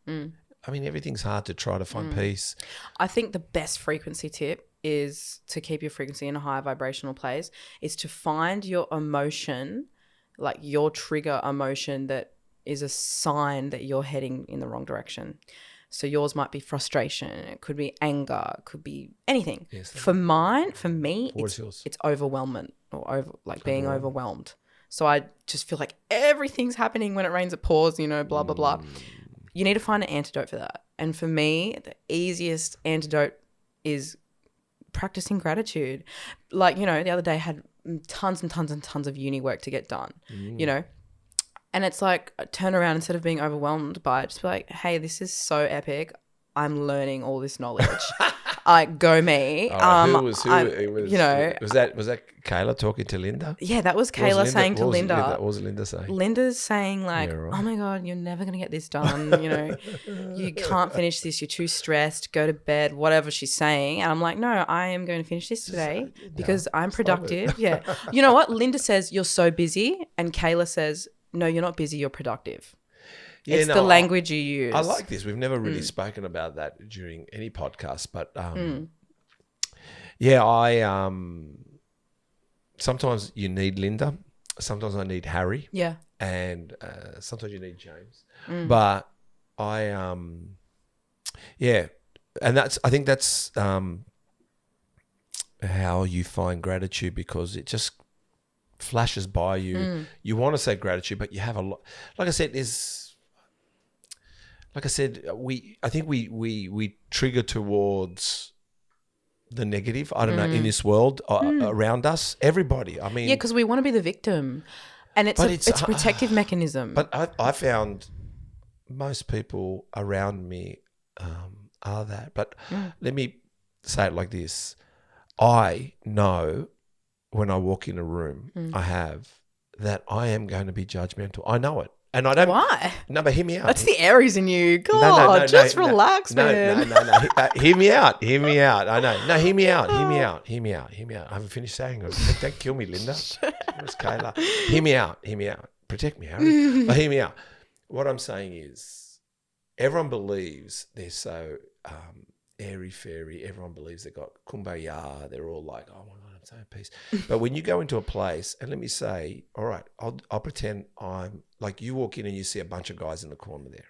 I mean, everything's hard to try to find peace. I think the best frequency tip is to keep your frequency in a high vibrational place, is to find your emotion, like your trigger emotion that is a sign that you're heading in the wrong direction. So yours might be frustration. It could be anger. It could be anything. Yes, For me, What's yours? it's overwhelmment or being overwhelmed. So I just feel like everything's happening. When it rains, it pours, blah, blah, blah. You need to find an antidote for that. And for me, the easiest antidote is practicing gratitude. Like, the other day I had tons and tons and tons of uni work to get done, and it's like, turn around, instead of being overwhelmed by it, just be like, hey, this is so epic. I'm learning all this knowledge. Like, go me. Was that Kaylah talking to Lynda? Yeah, that was Kaylah saying to Lynda. What was Lynda saying? Linda's saying like, Yeah, right. oh my God, you're never going to get this done. You can't finish this. You're too stressed. Go to bed, whatever she's saying. And I'm like, no, I am going to finish this today because I'm productive. Yeah. You know what? Lynda says, you're so busy. And Kaylah says, no, you're not busy. You're productive. Yeah, It's the language you use. I like this. We've never really spoken about that during any podcast, but I sometimes you need Lynda, sometimes I need Harry, Yeah. and sometimes you need James. But I and I think that's how you find gratitude, because it just flashes by you. You want to say gratitude, but you have a lot. Like I said, I think we trigger towards the negative. I don't know, in this world around us, everybody. I mean, Yeah, because we want to be the victim. And it's a protective mechanism. But I found most people around me are that. But let me say it like this. I know when I walk in a room, I have that I am going to be judgmental. I know it. And I don't. Why? No, but hear me out. That's the Aries in you. God, just relax, man. No. Hear me out. Hear me out. I know. No, hear me out. Hear me out. Hear me out. Hear me out. I haven't finished saying it. Don't kill me, Lynda. It was Kaylah. Hear me out. Hear me out. Protect me, Harry. But hear me out. What I'm saying is, everyone believes they're so airy-fairy. Everyone believes they've got kumbaya. They're all like, oh my God, I'm so at peace. But when you go into a place, and let me say, all right, I'll pretend I'm like, you walk in and you see a bunch of guys in the corner there,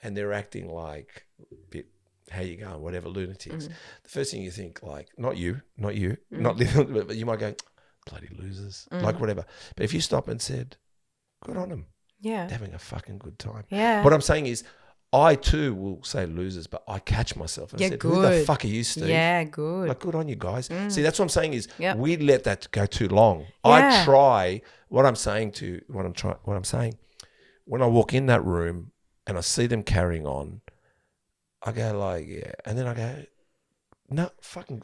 and they're acting like a bit, how you going, whatever, lunatics. The first thing you think, like, not you, not little, but you might go, bloody losers, like whatever. But if you stop and said, good on them. Yeah. They're having a fucking good time. Yeah. What I'm saying is, I too will say losers, but I catch myself and I said, who the fuck are you, Steve? Yeah, good. Like, good on you guys. See, that's what I'm saying is we let that go too long. I try what I'm saying, when I walk in that room and I see them carrying on, I go like, yeah. And then I go, no, fucking,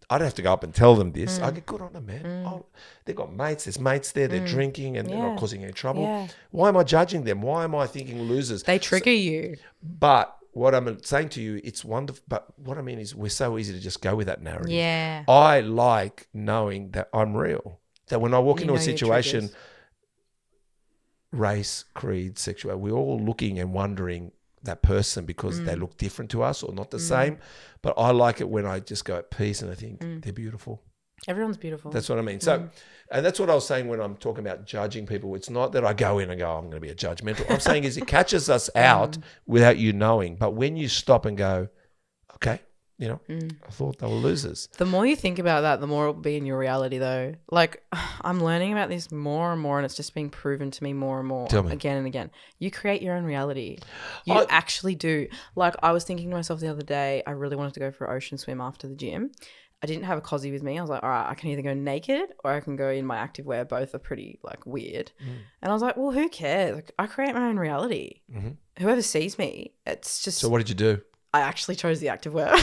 I don't have to go up and tell them this. I get good on them, man. Oh, they've got mates. There's mates there. They're drinking and they're not causing any trouble. Yeah. Why am I judging them? Why am I thinking losers? They trigger you. But what I'm saying to you, it's wonderful. But what I mean is, we're so easy to just go with that narrative. Yeah. I like knowing that I'm real. That when I walk into a situation, race, creed, sexuality, we're all looking and wondering that person because they look different to us or not the same. But I like it when I just go at peace and I think they're beautiful. Everyone's beautiful. That's what I mean. So, and that's what I was saying when I'm talking about judging people. It's not that I go in and go, I'm going to be a judgmental. I'm saying is it catches us out without you knowing. But when you stop and go, okay, you know, I thought they were losers. The more you think about that, the more it'll be in your reality though. Like, I'm learning about this more and more and it's just being proven to me more and more again and again. You create your own reality. You actually do. Like, I was thinking to myself the other day, I really wanted to go for an ocean swim after the gym. I didn't have a cozy with me. I was like, all right, I can either go naked or I can go in my activewear. Both are pretty like weird. And I was like, well, who cares? Like, I create my own reality. Whoever sees me, it's just. So what did you do? I actually chose the activewear.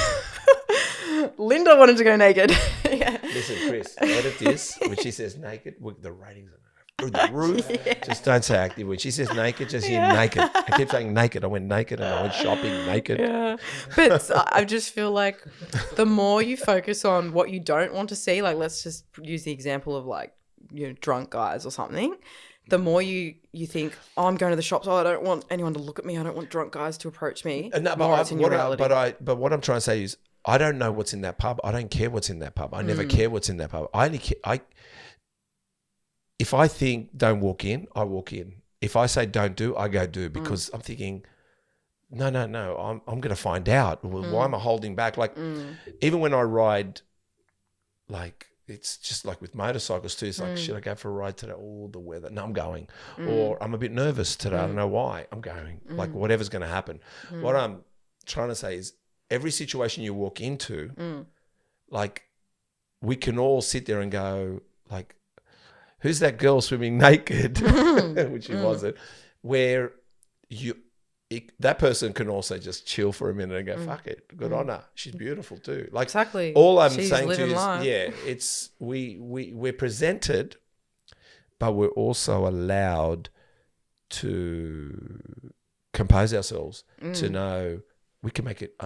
Lynda wanted to go naked. Listen, Chris, edit this. When she says naked, the ratings are through the roof. Just don't say active. When she says naked, just hear naked. I keep saying naked. I went naked and I went shopping naked. Yeah. But I just feel like the more you focus on what you don't want to see, like let's just use the example of like, you know, drunk guys or something. The more you think, oh, I'm going to the shops. Oh, I don't want anyone to look at me. I don't want drunk guys to approach me. No, but what I'm trying to say is, I don't know what's in that pub. I don't care what's in that pub. I never care what's in that pub. I only care. If I think don't walk in, I walk in. If I say don't do, I go do because I'm thinking, no. I'm going to find out. Why am I holding back? Like even when I ride, like. It's just like with motorcycles too. It's like, should I go for a ride today? Oh, the weather. No, I'm going. Or I'm a bit nervous today. I don't know why. I'm going. Like whatever's going to happen. What I'm trying to say is every situation you walk into, like we can all sit there and go like, who's that girl swimming naked? Which she wasn't. Where that person can also just chill for a minute and go, fuck it, good on her. She's beautiful too. Like exactly. All I'm saying to you is, it's we're presented, but we're also allowed to compose ourselves to know we can make it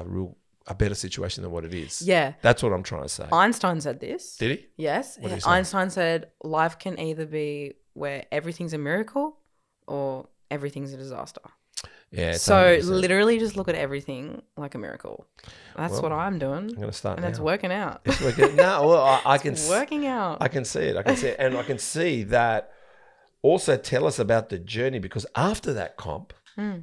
a better situation than what it is. Yeah. That's what I'm trying to say. Einstein said this. Did he? Yes. What did he say? Einstein said life can either be where everything's a miracle or everything's a disaster. Yeah. So 100%. literally just look at everything like a miracle. That's what I'm doing. I'm going to start and now. it's working out. It's working. No, well, I can. It's working out. I can see it. And I can see that. Also, tell us about the journey because after that comp, you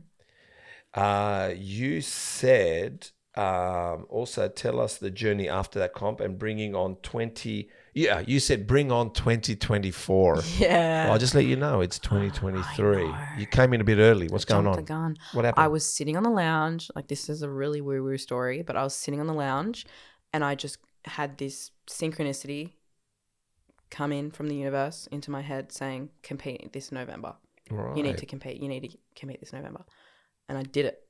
said. Also, tell us the journey after that comp and bringing on 20. Yeah, you said bring on 2024. Yeah. Well, I'll just let you know it's 2023. You came in a bit early. What's going on? The gun. What happened? I was sitting on the lounge. Like this is a really woo-woo story, but I was sitting on the lounge and I just had this synchronicity come in from the universe into my head saying, compete this November. Right. You need to compete. You need to compete this November. And I did it.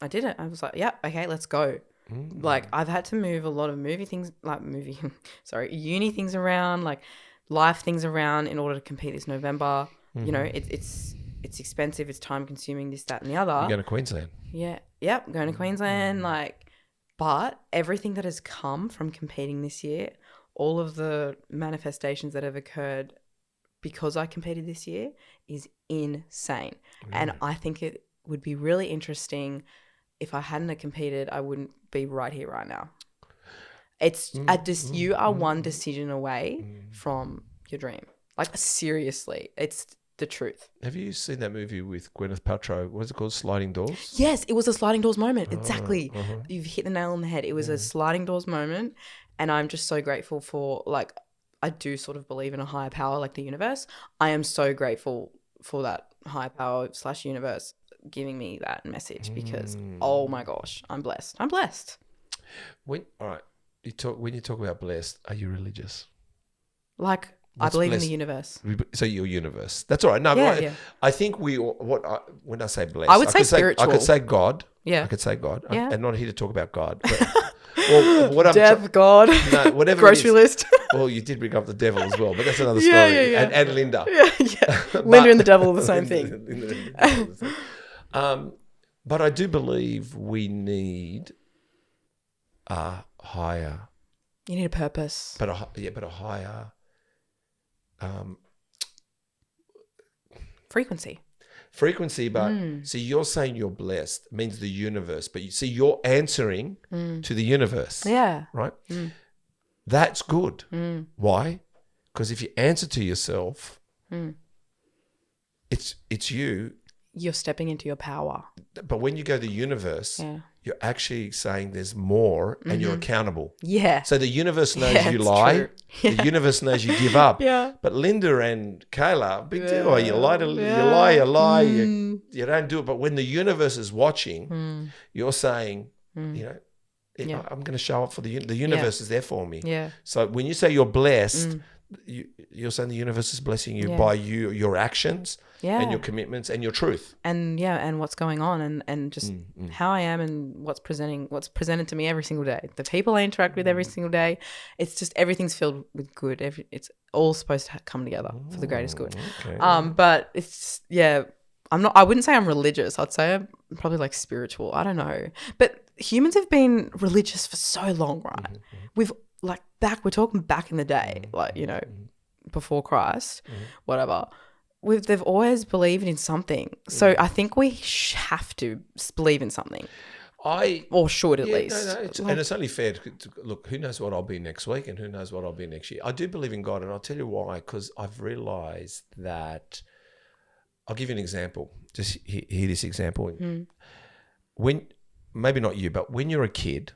I was like, yeah, okay, let's go. Like I've had to move a lot of uni things around, like life things around in order to compete this November. You know, it's expensive, it's time consuming, this, that, and the other. You're going to Queensland. Yeah. Yep. Going to Queensland. But everything that has come from competing this year, all of the manifestations that have occurred because I competed this year is insane. And I think it would be really interesting if I hadn't have competed, I wouldn't be right here right now. It's you are one decision away from your dream. Like, seriously, it's the truth. Have you seen that movie with Gwyneth Paltrow? What is it called? Sliding Doors? Yes, it was a sliding doors moment. Exactly. You've hit the nail on the head. It was a sliding doors moment. And I'm just so grateful for, like, I do sort of believe in a higher power like the universe. I am so grateful for that higher power / universe giving me that message because, oh my gosh, I'm blessed. I'm blessed. All right. When you talk about blessed, are you religious? Like, What's I believe blessed? in the universe. So your universe. That's all right. No, Yeah. I think when I say blessed, I would say spiritual. I could say God. Yeah. I could say God. Yeah. I'm not here to talk about God. Well, what I'm Death, God. no, whatever. Grocery list. Well, you did bring up the devil as well, but that's another story. Yeah. And Lynda. Yeah. Lynda and the devil are the same thing. But I do believe we need a higher. You need a purpose. But a higher Frequency. But see, you're saying you're blessed means the universe, but you see, you're answering to the universe. Yeah. Right? That's good. Why? Because if you answer to yourself, it's you. You're stepping into your power. But when you go to the universe, you're actually saying there's more and you're accountable. Yeah. So the universe knows you it's lie. true. The universe knows you give up. Yeah. But Lynda and Kaylah, big deal. You lie, you don't do it. But when the universe is watching, you're saying, you know, I'm going to show up for the universe is there for me. Yeah. So when you say you're blessed, you're saying the universe is blessing you by your actions and your commitments and your truth. And and what's going on and just how I am and what's presented to me every single day. The people I interact with every single day, it's just everything's filled with good. It's all supposed to come together for the greatest good. Okay. But it's I wouldn't say I'm religious. I'd say I'm probably like spiritual. I don't know. But humans have been religious for so long, right? We're talking back in the day, like, you know, before Christ, whatever. They've always believed in something. So I think we have to believe in something. Or should at least. No, and it's only fair to look, who knows what I'll be next week and who knows what I'll be next year. I do believe in God, and I'll tell you why, because I've realised that. I'll give you an example. Just hear this example. When, maybe not you, but when you're a kid,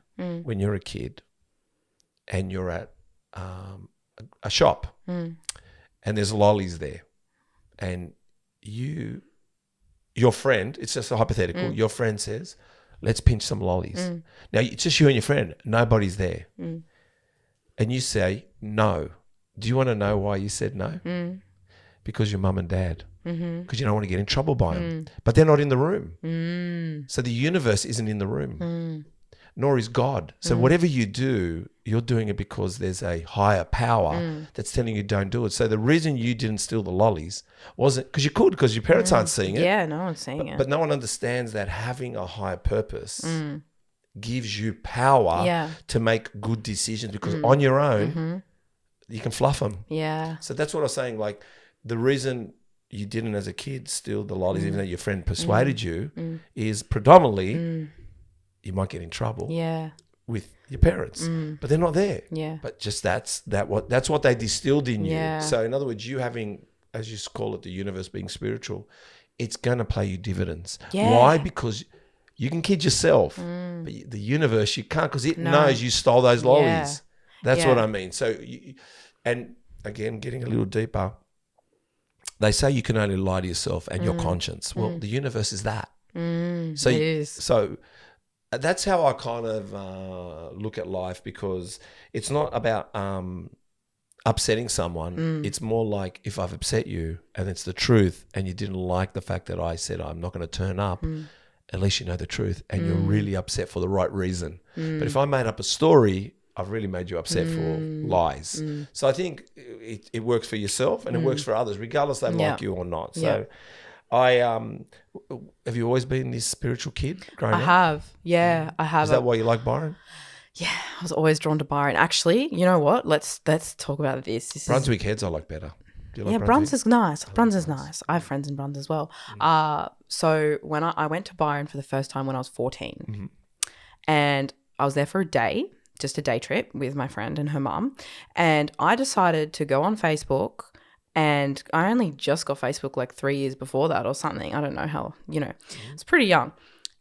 and you're at a shop and there's lollies there, and your friend, it's just a hypothetical, your friend says, let's pinch some lollies. Now, it's just you and your friend. Nobody's there. And you say, no. Do you want to know why you said no? Because your mum and dad. Because you don't want to get in trouble by them. But they're not in the room. So the universe isn't in the room. Nor is God. So whatever you do, you're doing it because there's a higher power that's telling you don't do it. So the reason you didn't steal the lollies wasn't because you could, because your parents aren't seeing it. Yeah, no one's seeing it. But no one understands that having a higher purpose gives you power to make good decisions, because on your own, you can fluff them. Yeah. So that's what I was saying. Like, the reason you didn't as a kid steal the lollies, even though your friend persuaded you, is predominantly you might get in trouble with your parents, but they're not there. Yeah. But just that's what they distilled in you. Yeah. So in other words, you having, as you call it, the universe being spiritual, it's going to pay you dividends. Yeah. Why? Because you can kid yourself, but the universe you can't, because it knows you stole those lollies. Yeah. That's what I mean. So, and again, getting a little deeper, they say you can only lie to yourself and your conscience. Well, the universe is that. So, it is. So that's how I kind of look at life, because it's not about upsetting someone. It's more like, if I've upset you and it's the truth and you didn't like the fact that I said I'm not going to turn up, at least you know the truth and you're really upset for the right reason. But if I made up a story I've really made you upset for lies. So I think it works for yourself and it works for others, regardless they like you or not. So I have you always been this spiritual kid growing up? I have. Yeah, I have. Is that why you like Byron? Yeah, I was always drawn to Byron. Actually, you know what? Let's talk about this. Brunswick heads I like better. Do you like Yeah, Bruns is nice. Bruns is nice. I have friends in Bruns as well. So when I went to Byron for the first time when I was 14, and I was there for a day, just a day trip with my friend and her mum, and I decided to go on Facebook, and I only just got Facebook like 3 years before that or something. I don't know how, it's pretty young.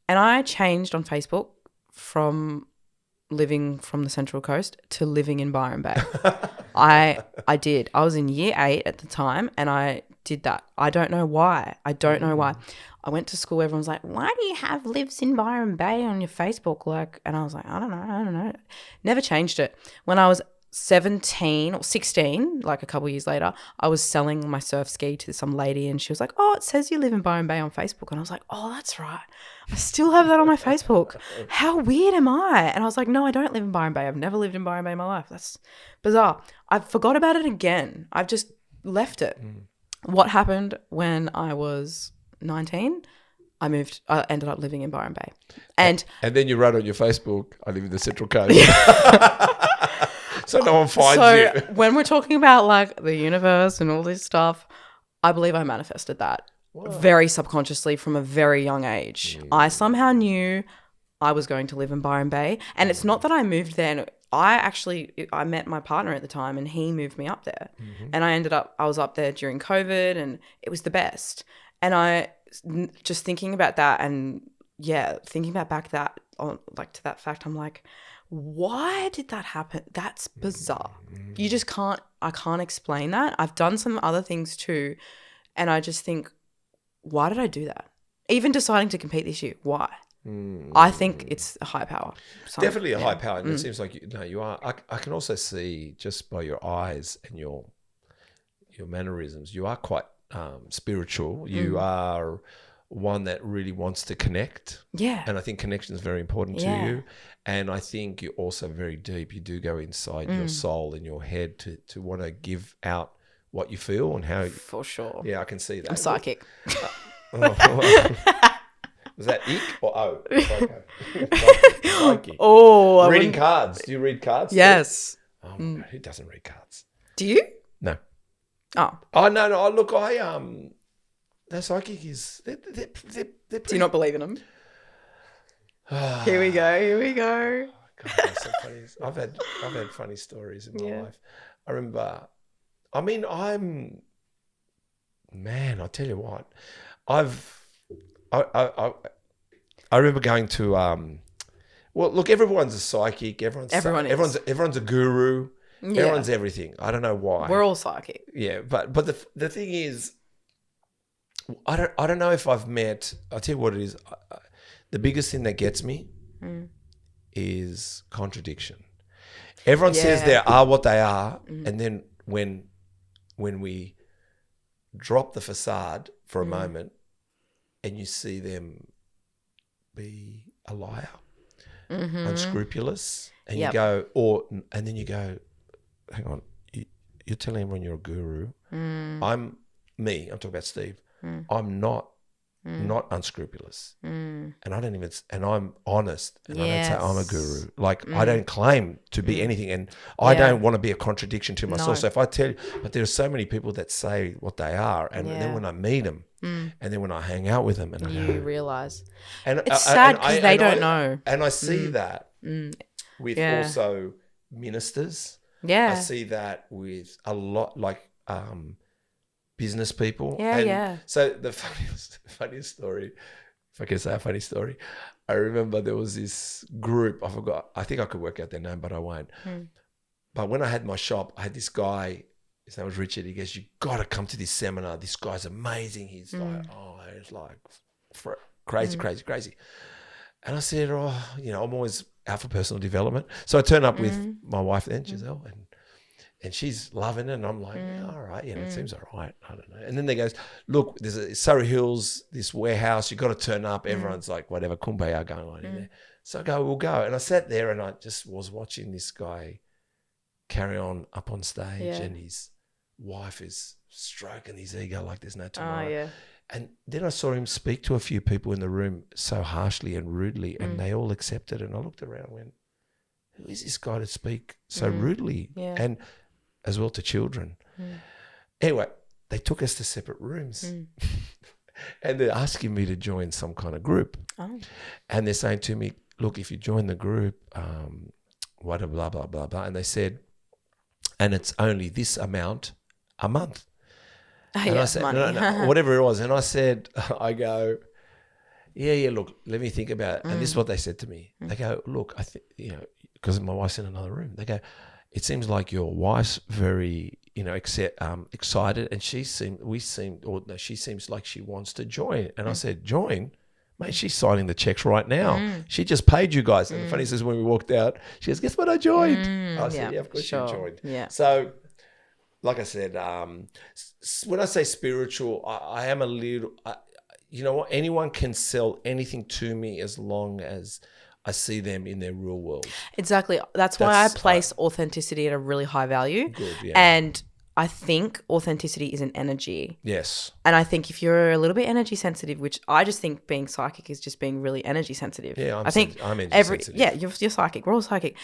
And I changed on Facebook from living from the Central Coast to living in Byron Bay. I did. I was in year 8 at the time and I did that. I don't know why. I went to school. Everyone's like, why do you have lives in Byron Bay on your Facebook? And I was like, I don't know. Never changed it. When I was 17 or 16, like a couple of years later, I was selling my surf ski to some lady and she was like, oh, it says you live in Byron Bay on Facebook. And I was like, oh, that's right. I still have that on my Facebook. How weird am I? And I was like, no, I don't live in Byron Bay. I've never lived in Byron Bay in my life. That's bizarre. I forgot about it again. I've just left it. What happened when I was 19? I ended up living in Byron Bay. And then you wrote on your Facebook, I live in the Central Coast. So no one finds you. So when we're talking about like the universe and all this stuff, I believe I manifested that very subconsciously from a very young age. I somehow knew I was going to live in Byron Bay. And it's not that I moved there. And I met my partner at the time and he moved me up there. And I was up there during COVID and it was the best. And I just thinking about that and thinking about back that on like to that fact, I'm like, why did that happen? That's bizarre. You just I can't explain that. I've done some other things too. And I just think, why did I do that? Even deciding to compete this year, why? I think it's a high power. Definitely a high power. And it seems like, you are. I can also see just by your eyes and your mannerisms, you are quite spiritual. You are one that really wants to connect. Yeah. And I think connection is very important to you. And I think you're also very deep. You do go inside your soul and your head to want to give out what you feel and how. For sure. Yeah, I can see that. I'm psychic. Was that ick or O? Psychic. Oh. Reading cards. Do you read cards? Yes. Oh my God, who doesn't read cards? Do you? No. Oh. Oh, no. Look, that psychic is. They're Do you not believe in them? Here we go. God, that's so funny. I've had funny stories in my life. I remember. I mean, I'll tell you what. I remember going to. Well, look, everyone's a psychic. Everyone's a guru. Yeah. Everyone's everything. I don't know why. We're all psychic. Yeah, but the thing is, I don't know if I've met. I'll tell you what it is. The biggest thing that gets me is contradiction. Everyone says they are what they are, and then when we drop the facade for a moment, and you see them be a liar, unscrupulous, and you go, and then you go, hang on, you're telling everyone you're a guru. I'm talking about Steve. I'm not unscrupulous, and I'm honest, and I don't say I'm a guru. Like I don't claim to be anything, and I don't want to be a contradiction to myself. No. So if I tell you, but there are so many people that say what they are, and then when I meet them, and then when I hang out with them, and you realize, and it's sad because they don't know, and I see that with also ministers. Yeah, I see that with a lot like. Business people. So the funniest story, if I can say a funny story, I remember there was this group, I forgot, I think I could work out their name, but I won't. But when I had my shop, I had this guy, his name was Richard, he goes, you got to come to this seminar. This guy's amazing. He's like, it's like crazy. And I said, I'm always out for personal development. So I turn up with my wife then, Giselle, and she's loving it, and I'm like, all right, it seems all right. I don't know. And then they goes, look, there's a Surrey Hills, this warehouse, you got to turn up. Everyone's like, whatever, kumbaya going on in there. So I go, we'll go. And I sat there and I just was watching this guy carry on up on stage and his wife is stroking his ego like there's no tomorrow. Oh, yeah. And then I saw him speak to a few people in the room so harshly and rudely, and they all accepted. And I looked around and went, who is this guy to speak so rudely? Yeah. And as well to children. Anyway, they took us to separate rooms. And they're asking me to join some kind of group. Oh. And they're saying to me, look, if you join the group, blah, blah, blah, blah, blah. And they said, and it's only this amount a month. And I said, money. no, whatever it was. And I said, I go, yeah, look, let me think about it. And this is what they said to me. They go, look, I think, because my wife's in another room. They go, it seems like your wife's very, excited, and she seems like she wants to join. And I said, join? Mate, she's signing the checks right now. She just paid you guys. And the funny thing is, when we walked out, she goes, guess what, I joined. I said, yeah, of course you joined. Yeah. So, like I said, when I say spiritual, I am a little, you know what, anyone can sell anything to me as long as I see them in their real world. Exactly. That's why I place authenticity at a really high value. Good, yeah. And I think authenticity is an energy. Yes. And I think if you're a little bit energy sensitive, which I just think being psychic is just being really energy sensitive. Yeah, I'm energy sensitive. Yeah, you're psychic. We're all psychic.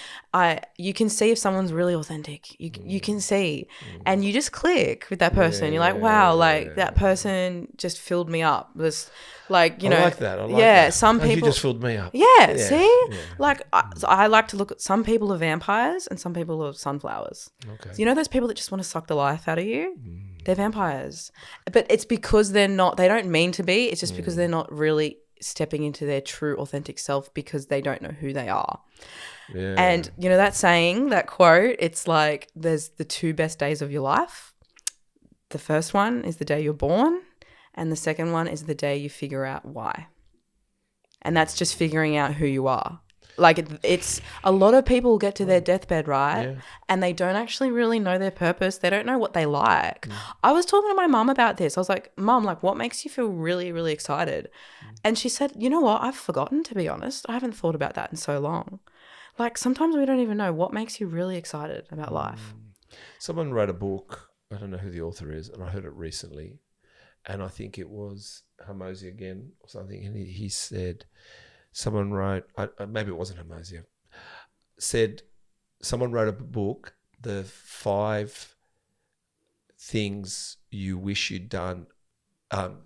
You can see if someone's really authentic. You can see, and you just click with that person. You're like, wow, that person just filled me up. This, I like that. I like that. that. Some people you just filled me up. Yeah, see? Yeah. I like to look at some people are vampires and some people are sunflowers. Okay. So those people that just want to suck the life out of you? They're vampires. But it's because they don't mean to be. It's just because they're not really stepping into their true authentic self because they don't know who they are. Yeah. And that saying, that quote, it's like there's the 2 best days of your life. The first one is the day you're born, and the second one is the day you figure out why. And that's just figuring out who you are. It's a lot of people get to their deathbed, right? Yeah. And they don't actually really know their purpose. They don't know what they like. I was talking to my mum about this. I was like, Mum, what makes you feel really, really excited? And she said, you know what? I've forgotten, to be honest. I haven't thought about that in so long. Sometimes we don't even know what makes you really excited about life. Someone wrote a book. I don't know who the author is, and I heard it recently. And I think it was Hermosi again or something. And he said, someone wrote, maybe it wasn't Hermosi, said someone wrote a book, the 5 things you wish you'd done.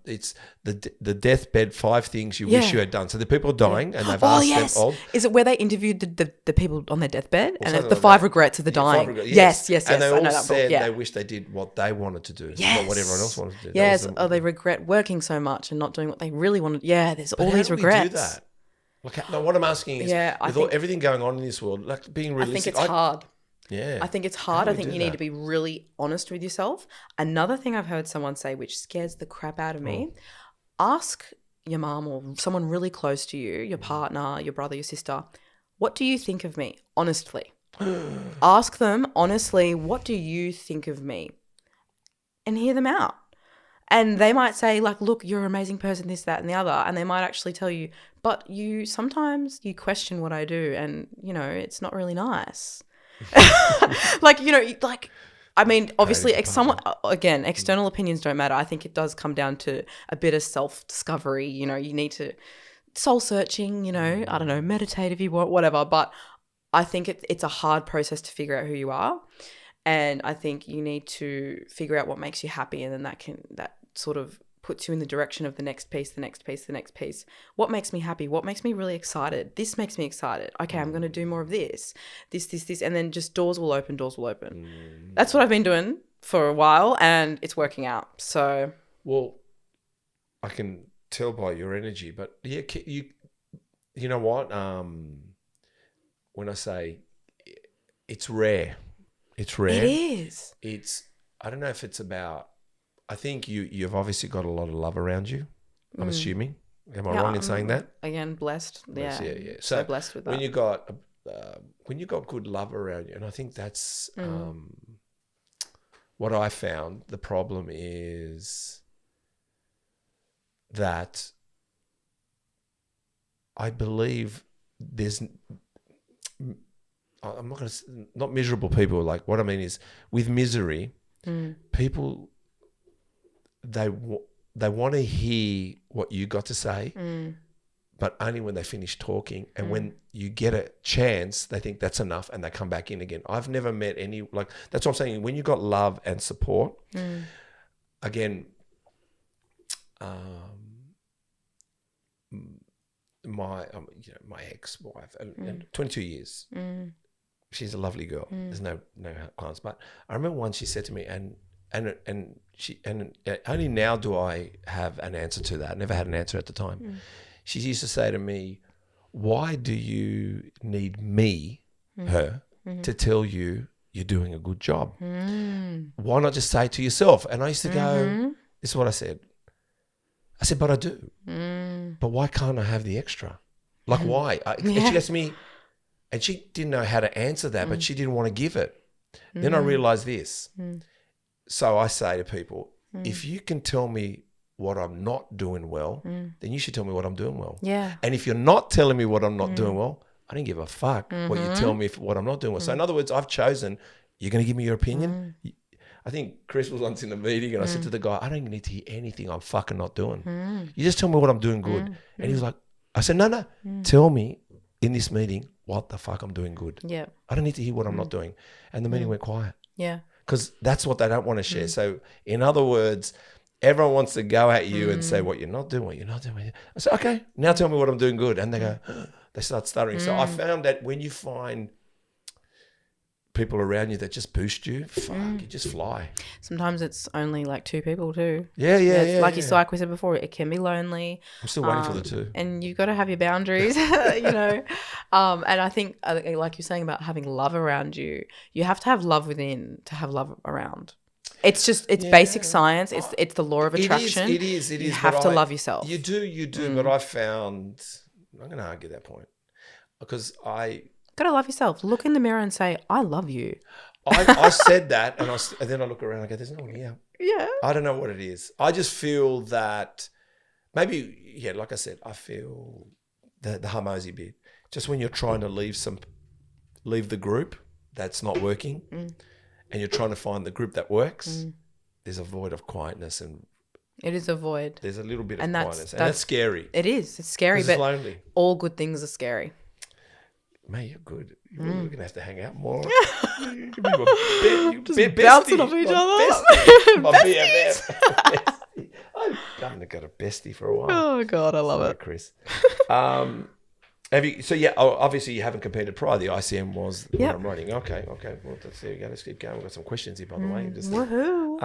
It's the deathbed 5 things you wish you had done. So the people dying and they've asked them all. Is it where they interviewed the people on their deathbed and the 5 regrets of the dying? Yes. And they all said they wish they did what they wanted to do, not what everyone else wanted to do. Yes. They regret working so much and not doing what they really wanted. Yeah, there's all these regrets. How do we do that? What I'm asking is, with everything going on in this world, being realistic. I think it's hard. Yeah. I think it's hard. I think you need to be really honest with yourself. Another thing I've heard someone say, which scares the crap out of me, ask your mum or someone really close to you, your partner, your brother, your sister, what do you think of me? Honestly. Ask them, honestly, what do you think of me? And hear them out. And they might say, look, you're an amazing person, this, that, and the other. And they might actually tell you, but sometimes you question what I do and, it's not really nice. Obviously, external opinions don't matter. I think it does come down to a bit of self-discovery. You need to soul-searching, I don't know, meditate if you want, whatever. But I think it's a hard process to figure out who you are. And I think you need to figure out what makes you happy, and then that sort of puts you in the direction of the next piece, the next piece, the next piece. What makes me happy? What makes me really excited? This makes me excited. Okay, I'm going to do more of this, and then just doors will open. That's what I've been doing for a while, and it's working out. So, well, I can tell by your energy, but yeah, you know what? When I say it's rare. It is. I don't know if it's about. I think you've obviously got a lot of love around you. I'm assuming. Am I wrong in saying that? Again, blessed. Yeah. So blessed with that. When you got good love around you, and I think that's what I found. The problem is that I believe there's, I'm not going to, not miserable people. Like what I mean is with misery, people, they want to hear what you got to say, but only when they finish talking. And when you get a chance, they think that's enough and they come back in again. I've never met any, like, that's what I'm saying. When you got love and support, again, my ex-wife, and 22 years, she's a lovely girl. There's no qualms. But I remember once she said to me, and only now do I have an answer to that. I never had an answer at the time. She used to say to me, why do you need me, her, to tell you you're doing a good job? Why not just say it to yourself? And I used to go, this is what I said. I said, but I do. But why can't I have the extra? Like, why? And she asked me, and she didn't know how to answer that, but she didn't want to give it. Then I realized this. So I say to people, if you can tell me what I'm not doing well, then you should tell me what I'm doing well. Yeah. And if you're not telling me what I'm not doing well, I don't give a fuck what you tell me what I'm not doing well. So in other words, I've chosen, you're going to give me your opinion? I think Chris was once in a meeting and I said to the guy, I don't even need to hear anything I'm fucking not doing. You just tell me what I'm doing good. And he was like, I said, no, tell me in this meeting what the fuck I'm doing good. Yeah. I don't need to hear what I'm not doing. And the meeting went quiet. Yeah. Because that's what they don't want to share. So in other words, everyone wants to go at you and say what you're not doing, what you're not doing. I said, okay, now tell me what I'm doing good. And they go, they start stuttering. So I found that when you find people around you that just boost you, you just fly. Sometimes it's only like two people too. Yeah. Like we said before, it can be lonely. I'm still waiting for the two. And you've got to have your boundaries, you know. And I think, like you're saying about having love around you, you have to have love within to have love around. It's basic science. It's the law of attraction. It is. You have to love yourself. You do. But I found, I'm going to argue that point because Got to love yourself. Look in the mirror and say, I love you. I said that and then I look around and I go, there's no one here. Yeah. I don't know what it is. I just feel that maybe, like I said, I feel the Harmozy bit. Just when you're trying to leave the group that's not working and you're trying to find the group that works, there's a void of quietness and it is a void. There's a little bit of quietness. And that's scary. It is. It's scary, but it's lonely. All good things are scary. Mate, you're good. We're going to have to hang out more. You can be Just bouncing off each other. My BFF. I haven't got a bestie for a while. Oh, God, I love it. Chris. Have you? So, obviously you haven't competed prior. The ICM was what I'm writing. Okay. Well, there you go. Let's keep going. We've got some questions here, by the way. Woohoo.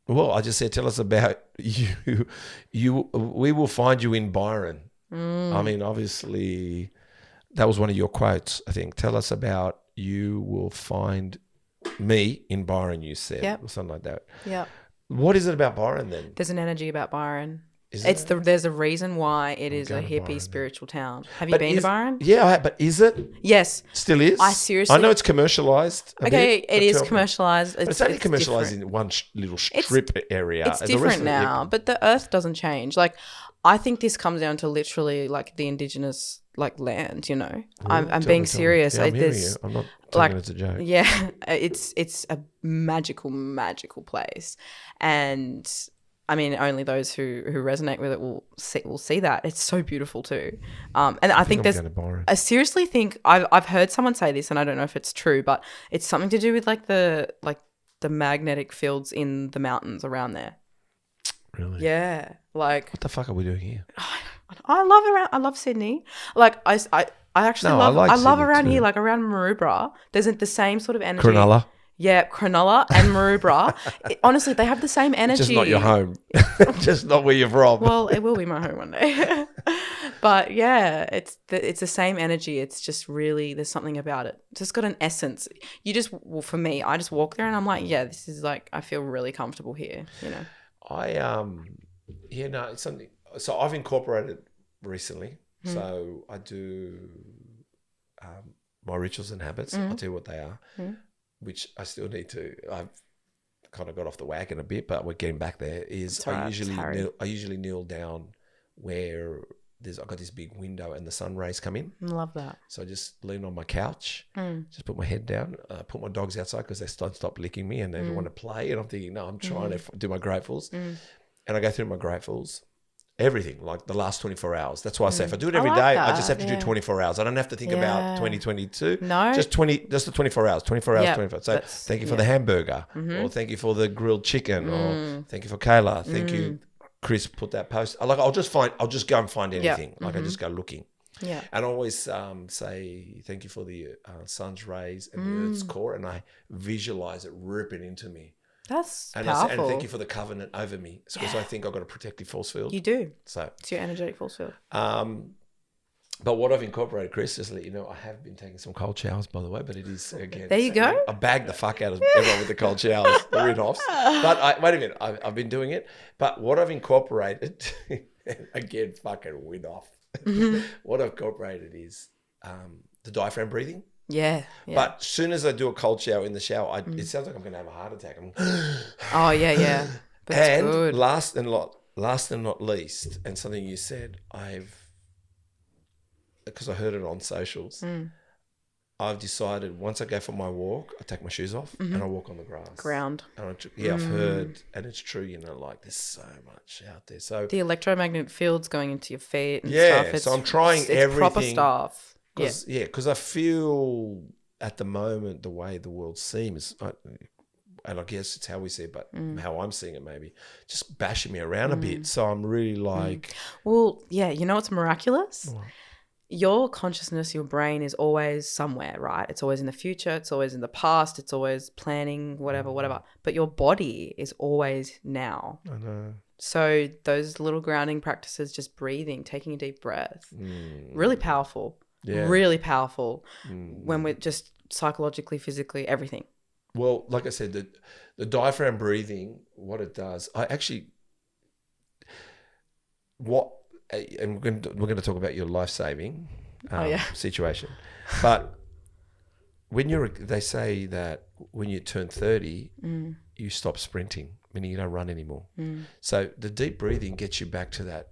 Well, I just said, tell us about you. We will find you in Byron. I mean, obviously, that was one of your quotes, I think. Tell us about you will find me in Byron, you said, or something like that. Yeah. What is it about Byron then? There's an energy about Byron. There's a reason why it is a hippie spiritual town. Have you been to Byron? Yeah, but is it? Yes. Still is? I know it's commercialised. It is commercialised. But it's only commercialised in one little strip area. It's different now, but the earth doesn't change. Like, I think this comes down to literally like the indigenous like land, you know. I'm being serious. Yeah, I'm hearing you. I'm not taking it as a joke. Yeah, it's a magical place. And I mean, only those who resonate with it will see that. It's so beautiful too. And I think I seriously think I've heard someone say this, and I don't know if it's true, but it's something to do with like the magnetic fields in the mountains around there. Really? Yeah. Like, what the fuck are we doing here? I love Sydney. Like I love around here, like around Maroubra. There's the same sort of energy. Cronulla. Yeah, Cronulla and Maroubra. Honestly, they have the same energy. Just not your home. Just not where you're from. Well, it will be my home one day. But yeah, it's the same energy. It's just really, there's something about it. It's just got an essence. For me, I just walk there and I'm like, yeah, this is like, I feel really comfortable here, you know. It's something. So I've incorporated recently. So I do my rituals and habits. I'll tell you what they are, which I still need to. I've kind of got off the wagon a bit, but we're getting back there. I usually kneel down where I got this big window and the sun rays come in. Love that. So I just lean on my couch, just put my head down, put my dogs outside because they don't stop licking me and they don't want to play. And I'm thinking, no, I'm trying to do my gratefuls. And I go through my gratefuls, everything, like the last 24 hours. That's why I say if I do it every day, I just have to do 24 hours. I don't have to think about 2022. No. Just the 24 hours, 24 hours, 24. So thank you for the hamburger or thank you for the grilled chicken or thank you for Kaylah. Thank you, Chris, put that post. I'll just go and find anything. Like I just go looking. Yeah. And I always say thank you for the sun's rays and the earth's core, and I visualize it ripping into me. That's and powerful. And thank you for the covenant over me, because I think I've got a protective force field. You do. So it's your energetic force field. But what I've incorporated, Chris, just to let you know, I have been taking some cold showers, by the way, but it is, again... There you go. I bagged the fuck out of everyone with the cold showers, the rid-offs. But wait a minute, I've been doing it. But what I've incorporated, again, fucking win-off. What I've incorporated is the diaphragm breathing. Yeah. But as soon as I do a cold shower in the shower, it sounds like I'm going to have a heart attack. Oh, yeah. But and it's good. last and not least, and something you said, because I heard it on socials, I've decided once I go for my walk, I take my shoes off and I walk on the grass. Ground. And I've heard, and it's true, like there's so much out there. So the electromagnetic field's going into your feet and yeah, stuff. so I'm trying everything. Proper stuff. Because I feel at the moment the way the world seems, and I guess it's how we see it, but how I'm seeing it maybe, just bashing me around a bit. So I'm really like... Well, yeah, you know what's miraculous? What? Your consciousness, your brain is always somewhere, right? It's always in the future. It's always in the past. It's always planning, whatever. But your body is always now. I know. So those little grounding practices, just breathing, taking a deep breath, really powerful. Yeah. Really powerful when we're just psychologically, physically, everything. Well, like I said, the diaphragm breathing, what it does, and we're going to talk about your life-saving situation. But they say that when you turn 30, you stop sprinting, meaning you don't run anymore. So the deep breathing gets you back to that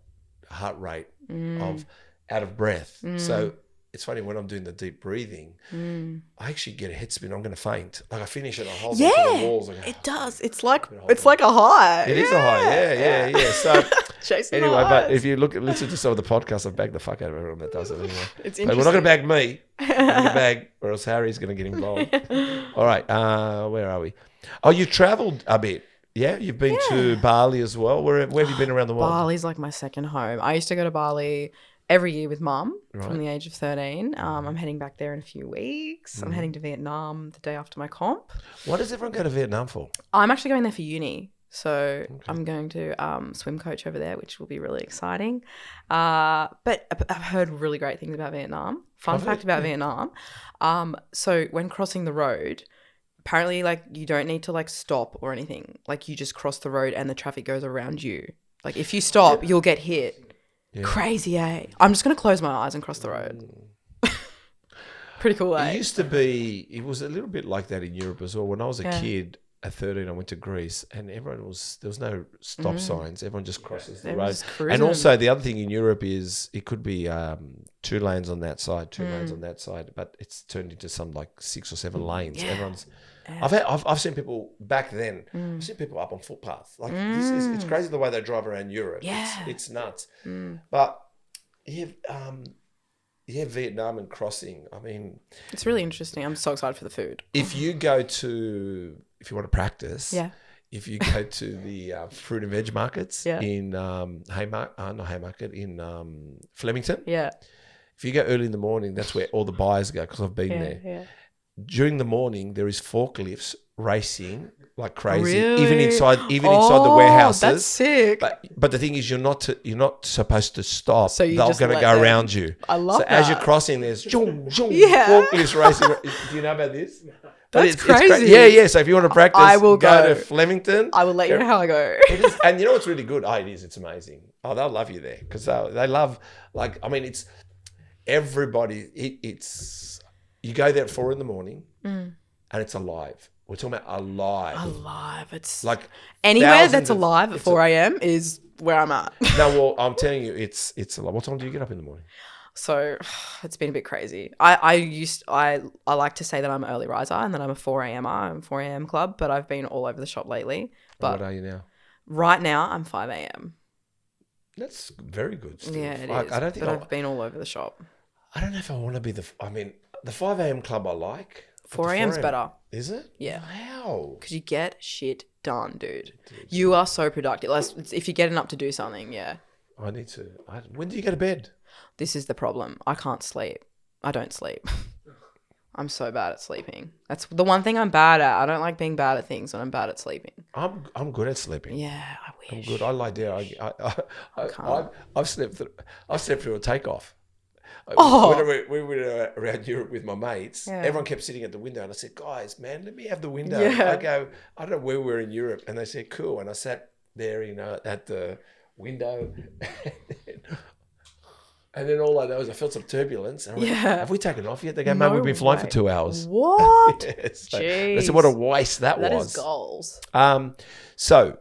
heart rate of out of breath. So it's funny, when I'm doing the deep breathing, I actually get a head spin. I'm going to faint. Like I finish it, I hold on to the walls. It does. It's like a high. It is a high. Yeah. So anyway, but if you listen to some of the podcasts, I've bagged the fuck out of everyone that does it anyway. It's interesting. But we're not going to bag me. We're going to bag, or else Harry's going to get involved. All right. Where are we? Oh, you travelled a bit. Yeah, you've been to Bali as well. Where have you been around the world? Bali's like my second home. I used to go to Bali every year with mum from the age of 13. I'm heading back there in a few weeks. I'm heading to Vietnam the day after my comp. What does everyone go to Vietnam for? I'm actually going there for uni. So I'm going to swim coach over there, which will be really exciting. But I've heard really great things about Vietnam. Fun fact about Vietnam. So when crossing the road, apparently like you don't need to like stop or anything. Like you just cross the road and the traffic goes around you. Like if you stop, you'll get hit. Yeah. Crazy, eh? I'm just going to close my eyes and cross the road. Pretty cool, eh? It was a little bit like that in Europe as well. When I was a kid at 13, I went to Greece and there was no stop signs. Everyone just crosses the road. And also the other thing in Europe is it could be 2 lanes on that side, 2 lanes on that side, but it's turned into some like 6 or 7 lanes. Yeah. I've seen people back then. I've seen people up on footpaths. Like it's crazy the way they drive around Europe. Yeah. It's nuts. But Vietnam and crossing. I mean, it's really interesting. I'm so excited for the food. If you want to practice, if you go to the fruit and veg markets in Flemington, if you go early in the morning, that's where all the buyers go because I've been there. Yeah. During the morning, there is forklifts racing like crazy, even inside the warehouses. That's sick. But the thing is, you're not supposed to stop. So they're going to go around you. I love that. So as you're crossing, there's forklifts racing. Do you know about this? That's crazy. Yeah. So if you want to practice, I will go to Flemington. I will let you know how I go. And you know what's really good? It's amazing. Oh, they'll love you there because they love, like, I mean, it's everybody. It's you go there at 4 a.m. and it's alive. We're talking about alive. Alive. It's like anywhere that's alive at 4 a.m. is where I'm at. No, well, I'm telling you, it's a lot. What time do you get up in the morning? So it's been a bit crazy. I like to say that I'm an early riser and that I'm a 4 a.m.er. I'm 4 a.m. club, but I've been all over the shop lately. But What are you now? right now I'm 5 a.m. That's very good. Still. Yeah, it Like, is. I don't think But I've been all over the shop. I don't know if I want to be the 5 a.m. club I like. but 4 the a.m.'s better. Is it? Yeah. How? Because you get shit done, dude. You are so productive. Like, if you're getting up to do something, yeah. I need to. When do you go to bed? This is the problem. I can't sleep. I don't sleep. I'm so bad at sleeping. That's the one thing I'm bad at. I don't like being bad at things, and I'm bad at sleeping. I'm good at sleeping. Yeah, I wish. I'm good. I lie down. I've slept through a takeoff. Oh. When we were around Europe with my mates, Yeah. everyone kept sitting at the window, and I said, "Guys, man, let me have the window." Yeah. I go, I don't know where we were in Europe, and they said, "Cool," and I sat there, at the window. And then all I know is I felt some turbulence. And I went, Yeah. have we taken off yet? They go, mate, we've been flying for 2 hours. What? Yeah, so I Jeez. said, what a waste that That was. is goals. So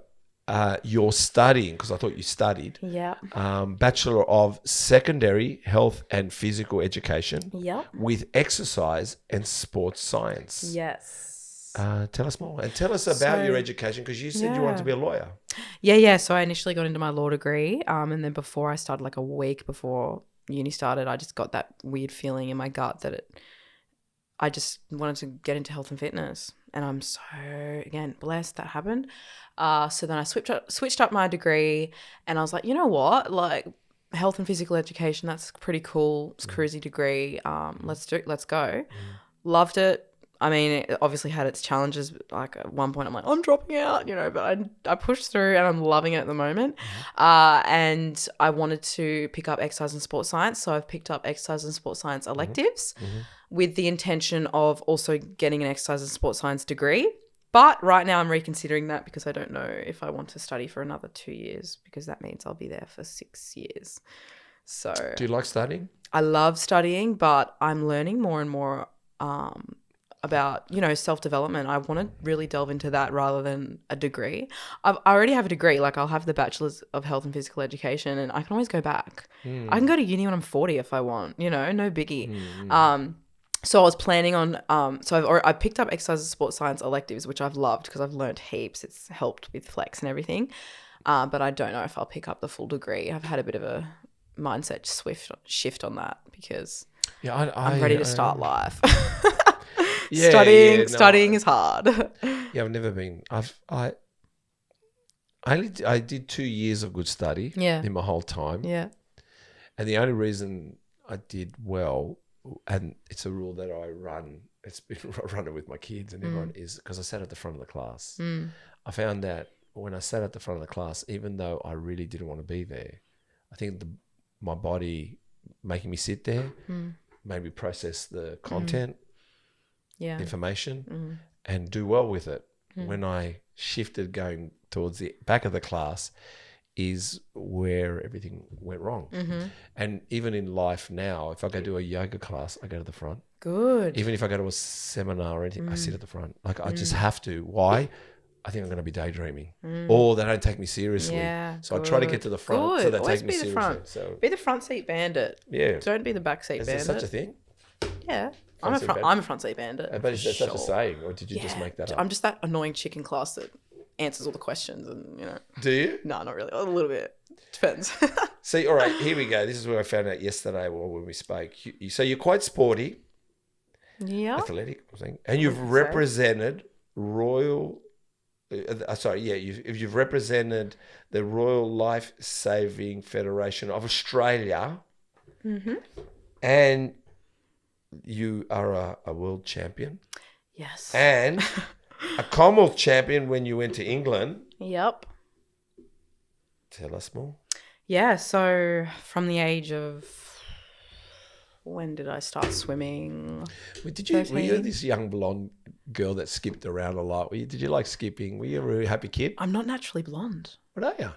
you're studying, because I thought you studied, Yeah. Bachelor of Secondary Health and Physical Education Yep. with Exercise and Sports Science. Yes. Tell us more. And tell us about So- your education, because you said you wanted to be a lawyer. Yeah. So I initially got into my law degree, and then before I started, like a week before uni started, I just got that weird feeling in my gut that I just wanted to get into health and fitness, and I'm so, again, blessed that happened. So then I switched up my degree, and I was like, you know what, like health and physical education, that's pretty cool. It's a cruisy degree. Let's go. Loved it. I mean, it obviously had its challenges. Like at one point I'm like, I'm dropping out, but I pushed through and I'm loving it at the moment. And I wanted to pick up exercise and sports science. So I've picked up exercise and sports science electives with the intention of also getting an exercise and sports science degree. But right now I'm reconsidering that because I don't know if I want to study for another 2 years, because that means I'll be there for 6 years. So Do you like studying? I love studying, but I'm learning more and more about, self-development. I want to really delve into that rather than a degree. I already have a degree. Like, I'll have the Bachelor's of Health and Physical Education, and I can always go back. I can go to uni when I'm 40 if I want, no biggie. So I was planning on, I picked up exercise and sports science electives, which I've loved because I've learned heaps. It's helped with flex and everything. But I don't know if I'll pick up the full degree. I've had a bit of a mindset shift on that because I'm ready to start life. Studying is hard. Yeah, I've never been. I did 2 years of good study in my whole time. Yeah. And the only reason I did well, and it's a rule that I run, I run it with my kids and everyone, is because I sat at the front of the class. I found that when I sat at the front of the class, even though I really didn't want to be there, I think my body making me sit there made me process the content, information, and do well with it. When I shifted going towards the back of the class is where everything went wrong. And even in life now, if I go to a yoga class, I go to the front. Good. Even if I go to a seminar or anything, I sit at the front. Like I just have to. Why? I think I'm going to be daydreaming, or they don't take me seriously. Yeah, so I try to get to the front so they Always take me be the seriously. front. So Be the front seat bandit. yeah, Don't be the back seat is there bandit. such a thing? Yeah. Front seat bandit? I'm a front seat bandit. But is for that such a sure. saying, or did you just make that up? I'm just that annoying chick in class that answers all the questions and, Do you? No, not really. A little bit. Depends. See, all right, here we go. This is where I found out yesterday when we spoke. So you're quite sporty, Yeah. athletic, I think, and you've represented you've represented the Royal Life Saving Federation of Australia, and you are a world champion. Yes. And a Commonwealth champion when you went to England. Yep. Tell us more. Yeah. So from the age of, when did I start swimming? Were you 13? this young blonde girl that skipped around a lot? Did you like skipping? Were you a really happy kid? I'm not naturally blonde. What are you?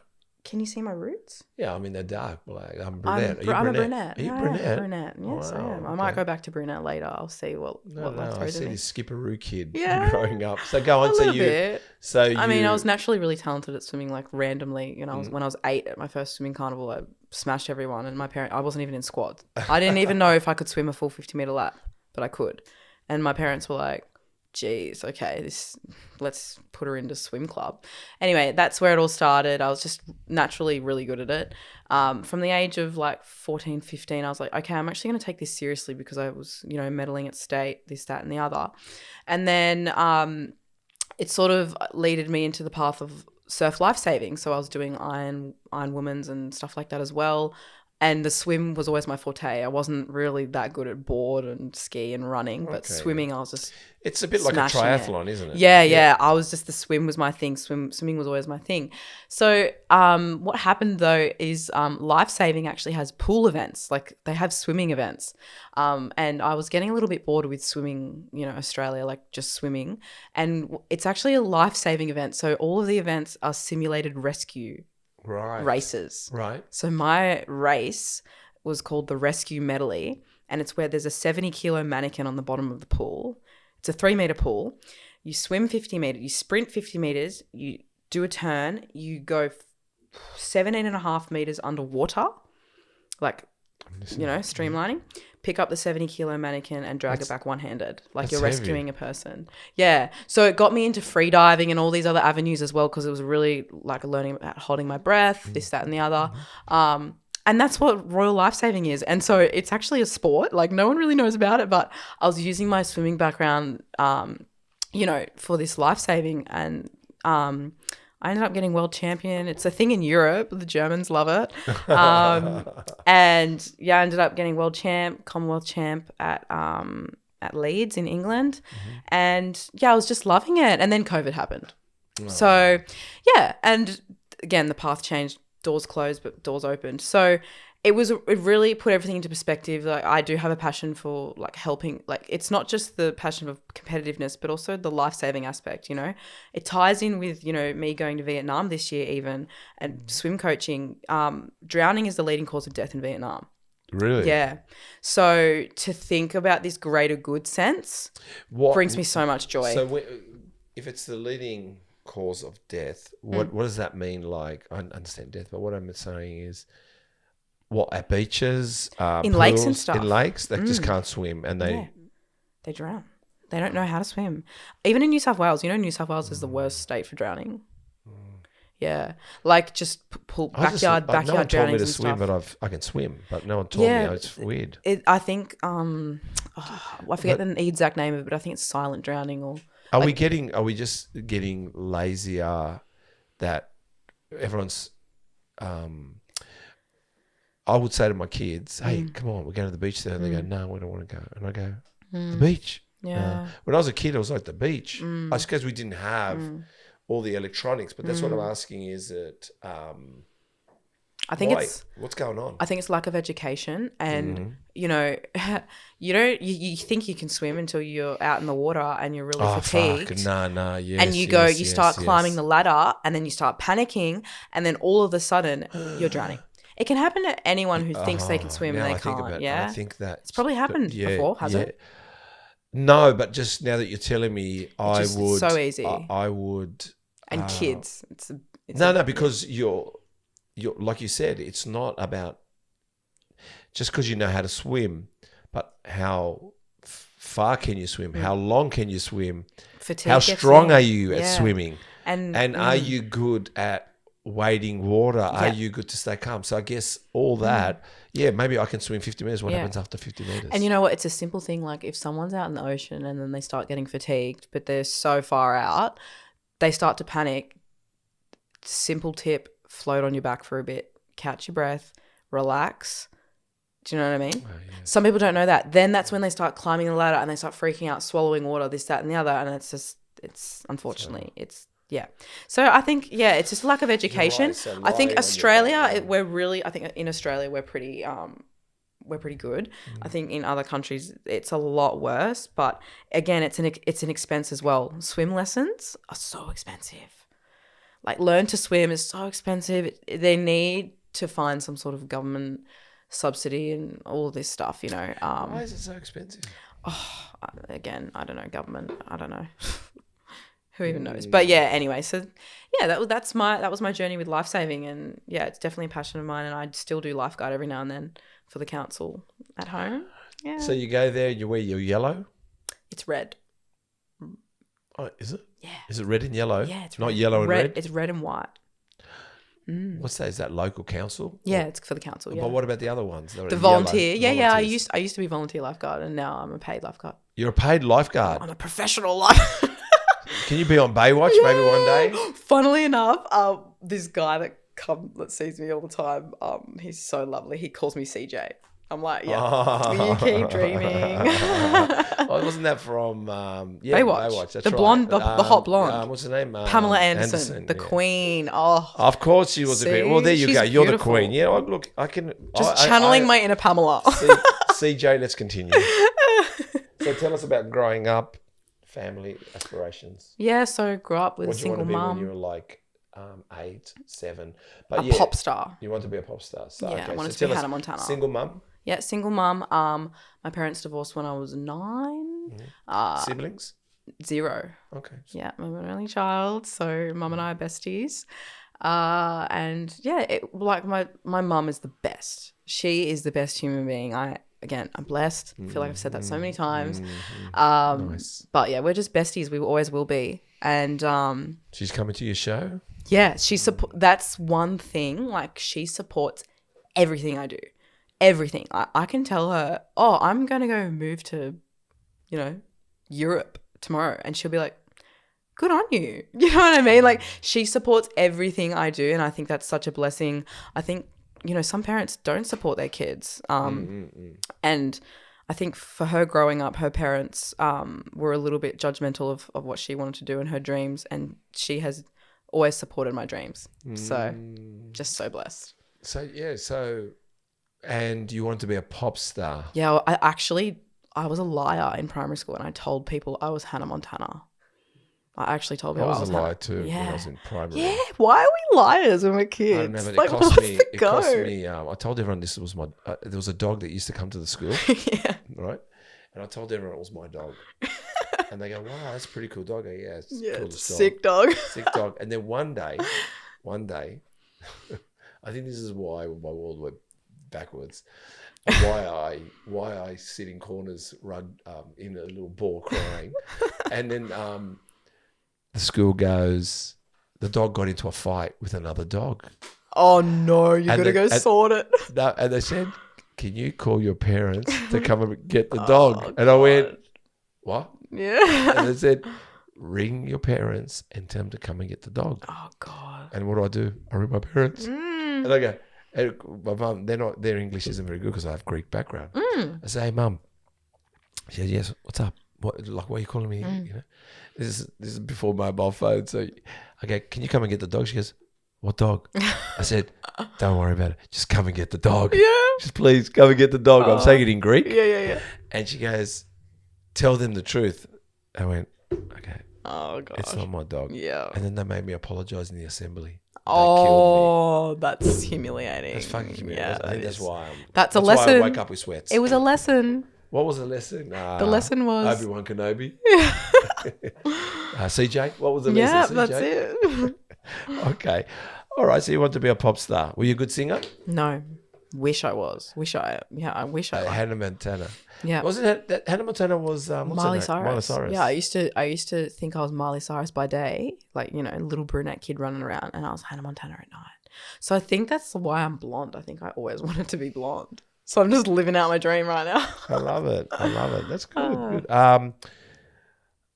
Can you see my roots? Yeah, I mean they're dark black. I'm brunette. I'm a brunette. Are you Yeah, brunette? brunette. Yes, I Wow, am. I might okay. go back to brunette later. I'll see what life I throws see at me. this skipperoo kid Yeah. growing up. So go on. A little bit. I mean, I was naturally really talented at swimming, like randomly. You know, when I was 8 at my first swimming carnival, I smashed everyone. And I wasn't even in squad. I didn't even know if I could swim a full 50-meter lap, but I could. And my parents were like, geez, okay, let's put her into swim club. Anyway, that's where it all started. I was just naturally really good at it. From the age of like 14, 15, I was like, okay, I'm actually going to take this seriously because I was, you know, medaling at state, this, that, and the other. And then it sort of leaded me into the path of surf lifesaving. So I was doing Iron Women's and stuff like that as well. And the swim was always my forte. I wasn't really that good at board and ski and running, but swimming, I was just It's a bit like a triathlon, isn't it? Yeah. I was just, the swim was my thing. Swimming was always my thing. So what happened though is lifesaving actually has pool events. Like they have swimming events. And I was getting a little bit bored with swimming, you know, Australia, like just swimming. And it's actually a lifesaving event. So all of the events are simulated rescue races. Right. So my race was called the Rescue Medley, and it's where there's a 70-kilo mannequin on the bottom of the pool. It's a 3-meter pool. You swim 50 meters, you sprint 50 meters, you do a turn, you go 17.5 meters underwater, like, you know, streamlining. Pick up the 70-kilo mannequin and drag it back one-handed, like you're rescuing a person. Yeah. So it got me into free diving and all these other avenues as well, because it was really like learning about holding my breath, this, that, and the other. And that's what Royal Lifesaving is. And so it's actually a sport. Like no one really knows about it, but I was using my swimming background, you know, for this lifesaving, and I ended up getting world champion. It's a thing in Europe. The Germans love it. And yeah, I ended up getting world champ, Commonwealth champ at Leeds in England. And yeah, I was just loving it. And then COVID happened. So yeah, and again, the path changed. Doors closed, but doors opened. So it really put everything into perspective. Like I do have a passion for like helping, like it's not just the passion of competitiveness, but also the life-saving aspect, you know. It ties in with, you know, me going to Vietnam this year even, and swim coaching. Drowning is the leading cause of death in Vietnam. Really? Yeah. So to think about this greater good sense brings me so much joy. So if it's the leading cause of death, what does that mean? Like, I understand death, but what I'm saying is, what, at beaches, in pools, lakes and stuff, in lakes, they just can't swim, and they drown. They don't know how to swim. Even in New South Wales, you know, New South Wales is the worst state for drowning. Yeah, like just backyard no one told me drownings to and swim, stuff. but I can swim. But no one told me. It's weird. I think I forget the exact name of it, but I think it's silent drowning or. Are we just getting lazier that everyone's I would say to my kids, hey, come on, we're going to the beach there. And they go, no, we don't want to go. And I go, the beach. Yeah. When I was a kid, I was like, the beach. I suppose we didn't have all the electronics, but that's what I'm asking, is it I think what's going on? I think it's lack of education, and you know, you think you can swim until you're out in the water and you're really fatigued. Yes, and you start climbing the ladder, and then you start panicking, and then all of a sudden you're drowning. It can happen to anyone who thinks they can swim and they can't. I think that it's probably happened before, has it? No, but just now that you're telling me, I would. So easy. I would. And kids, because you're like you said, it's not about just because you know how to swim, but how far can you swim? How long can you swim? Fatigue how strong are you at swimming? And are you good at wading water? Are you good to stay calm? So I guess all that, maybe I can swim 50 meters. What happens after 50 meters? And you know what? It's a simple thing. Like if someone's out in the ocean and then they start getting fatigued, but they're so far out, they start to panic. Simple tip, float on your back for a bit, catch your breath, relax. Do you know what I mean? Some people don't know that. Then that's when they start climbing the ladder and they start freaking out, swallowing water, this, that, and the other. And it's unfortunately, So I think, it's just lack of education. Right, so I think Australia, I think in Australia, we're pretty good. I think in other countries, it's a lot worse. But again, it's an expense as well. Swim lessons are so expensive. like learn to swim is so expensive. They need to find some sort of government subsidy and all this stuff, you know. Why is it so expensive? Again, I don't know, government. I don't know. Who even knows? But yeah, anyway, so yeah, that was my journey with lifesaving, and yeah, it's definitely a passion of mine, and I still do lifeguard every now and then for the council at home. Yeah. So you go there and you wear your yellow? It's red. Oh, is it? Yeah. Is it red and yellow? Yeah, it's not red. yellow and red. It's red and white. What's that? Is that local council? Yeah, it's for the council. Yeah. But what about the other ones? The volunteer. Yellow, yeah. I volunteers. used to be volunteer lifeguard, and now I'm a paid lifeguard. You're a paid lifeguard. I'm a professional lifeguard. Can you be on Baywatch maybe one day? Funnily enough, this guy that sees me all the time, he's so lovely. He calls me CJ. I'm like, yeah, you keep dreaming. Oh, wasn't that from Baywatch? That's the right. blonde, the hot blonde. What's her name? Pamela Anderson, the queen. Oh, of course she was. See? Well, there you She's go. You're beautiful. the queen. Yeah, look, I can just channeling my inner Pamela. CJ, let's continue. So tell us about growing up, family aspirations. Yeah, so grew up with What a did you want single to be mum. when you were like 8, 7? But A pop star. You want to be a pop star. So, Yeah, okay. I wanted so to be tell us, Hannah Montana. Single mum? Yeah, single mum. My parents divorced when I was 9. Siblings? 0. Okay. Yeah, I'm an only child, so mum and I are besties. And yeah, like my mum is the best. She is the best human being. I'm blessed. I feel like I've said that so many times. Nice. But yeah, we're just besties. We always will be. And She's coming to your show? yeah, that's one thing. Like, she supports everything I do. Everything. I can tell her, oh, I'm going to go move to, Europe tomorrow. And she'll be like, good on you. You know what I mean? Like, she supports everything I do. And I think that's such a blessing. I think, some parents don't support their kids. And I think for her growing up, her parents were a little bit judgmental of what she wanted to do and her dreams. And she has always supported my dreams. So just so blessed. And you want to be a pop star? Yeah, well, I was a liar in primary school, and I told people I was Hannah Montana. I actually told people I was a liar too Yeah. when I was in primary. Yeah, why are we liars when we're kids? I don't know, but Like, it cost what's me. the It go? cost me. I told everyone this was my. There was a dog that used to come to the school, Yeah. right? And I told everyone it was my dog, and they go, "Wow, that's a pretty cool dog." I go, yeah, it's the Yeah, coolest sick dog. sick dog. And then one day, I think this is why my world went backwards. And why I sit in corners, rugged in a little ball crying, and then the school goes. The dog got into a fight with another dog. Oh no, you gotta go sort it. No, and they said, "Can you call your parents to come and get the dog?" And I went, "What?" Yeah. And they said, "Ring your parents and tell them to come and get the dog." Oh God. And what do? I ring my parents, and I go, hey, "My mum, their English isn't very good because I have Greek background." I say, "Hey, mum." She says, "Yes, what's up? Why are you calling me?" This is before mobile phone, so I go, "Can you come and get the dog?" She goes, "What dog?" I said, "Don't worry about it. Just come and get the dog. Yeah. Just please come and get the dog." I'm saying it in Greek. Yeah. And she goes, "Tell them the truth." I went, "Okay, Oh gosh. it's not my dog." Yeah. And then they made me apologize in the assembly. Oh, that's humiliating. That's fucking humiliating. Yeah, I think that that's is. why. That's a why lesson. I wake up with sweats. It was a lesson. What was the lesson? The lesson was Obi-Wan Kenobi. CJ, what was the lesson? yeah, CJ? that's it. Okay. All right. So you want to be a pop star. Were you a good singer? No, wish I was. I wish I was. Hannah Montana. Yeah. Wasn't it that Hannah Montana was what's her Miley name? Cyrus. Miley Cyrus. Yeah, I used to think I was Miley Cyrus by day, like, little brunette kid running around, and I was Hannah Montana at night. So I think that's why I'm blonde. I think I always wanted to be blonde. So I'm just living out my dream right now. I love it. That's good. Good.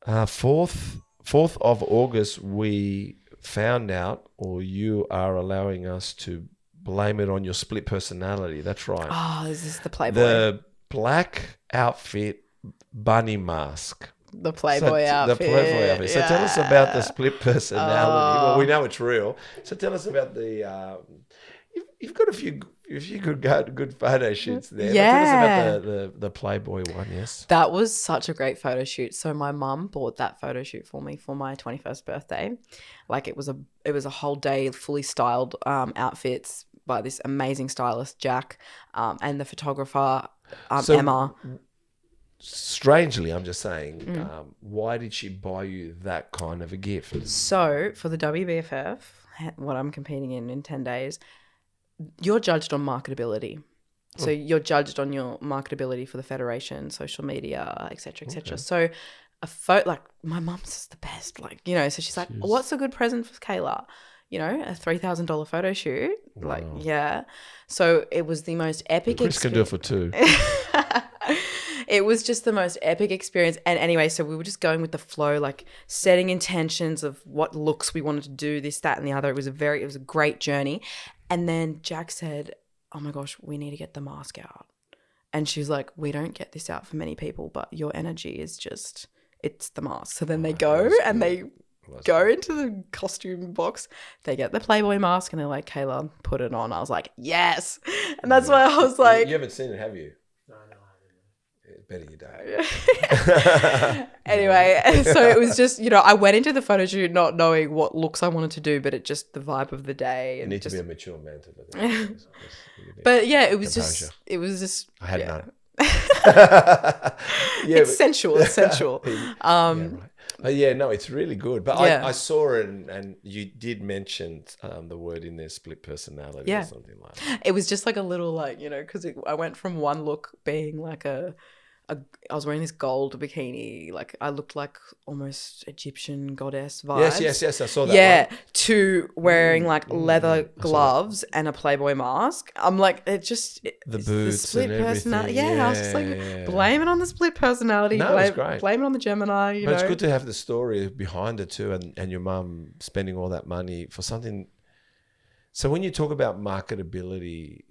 4th of August, we found out, or you are allowing us to blame it on your split personality. That's right. Oh, this is the Playboy. The black outfit bunny mask. The Playboy outfit. The Playboy outfit. So tell us about the split personality. Well, we know it's real. So tell us about the. you've got a few good photo shoots there. Yeah. Tell us about the Playboy one, yes. That was such a great photo shoot. So my mum bought that photo shoot for me for my 21st birthday. Like it was a whole day fully styled outfits by this amazing stylist, Jack, and the photographer, So, Emma. Strangely, I'm just saying, why did she buy you that kind of a gift? So for the WBFF, what I'm competing in 10 days, you're judged on marketability. So you're judged on your marketability for the federation, social media, et cetera, et cetera. So like my mum's just the best, like, you know, so she's like, what's a good present for Kaylah? You know, a $3,000 photo shoot. Wow. Like, yeah. So it was the most epic Chris can do it for two. It was just the most epic experience. And anyway, so we were just going with the flow, like setting intentions of what looks we wanted to do, this, that, and the other. It was a great journey. And then Jack said, oh my gosh, we need to get the mask out. And she's like, we don't get this out for many people, but your energy is just, it's the mask. So then they go and they go into the costume box. They get the Playboy mask and they're like, Kaylah, put it on. I was like, yes. And that's why I was like. You haven't seen it, have you? No, I haven't. Better you don't. Anyway, so it was just, you know, I went into the photo shoot not knowing what looks I wanted to do, but it just the vibe of the day. You And need just, to be a mature man to do that. but yeah, it was Composure. just. I had yeah. none. It's sensual. It's sensual. Yeah, right. But yeah, no, it's really good. But Yeah. I saw it and you did mention the word in there, split personality or something like that. It was just like a little, like, you know, because I went from one look being like I was wearing this gold bikini, like I looked like almost Egyptian goddess vibes. Yes, I saw that one. To wearing like leather gloves and a Playboy mask. I'm like, the boots the split and everything. personality. Yeah, I was just like, blame it on the split personality. No, it's great. Blame it on the Gemini. You But know, it's good to have the story behind it too, and your mum spending all that money for something. So when you talk about marketability,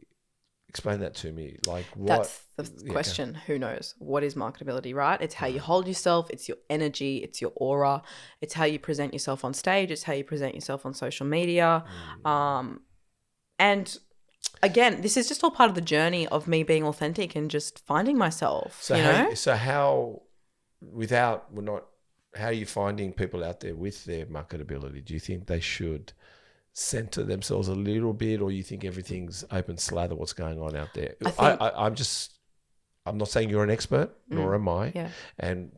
explain that to me. Like what? That's the question. Who knows? What is marketability, right? It's how you hold yourself. It's your energy. It's your aura. It's how you present yourself on stage. It's how you present yourself on social media. And again, this is just all part of the journey of me being authentic and just finding myself. So how are you finding people out there with their marketability? Do you think they should center themselves a little bit, or you think everything's open slather what's going on out there? I'm not saying you're an expert, nor am I. Yeah. And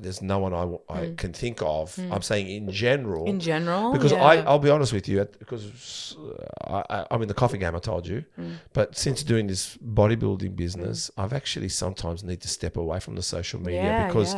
there's no one I can think of. I'm saying in general. In general, because yeah. I'll be honest with you, because I'm in the coffee game, I told you. But since doing this bodybuilding business, I've actually sometimes need to step away from the social media because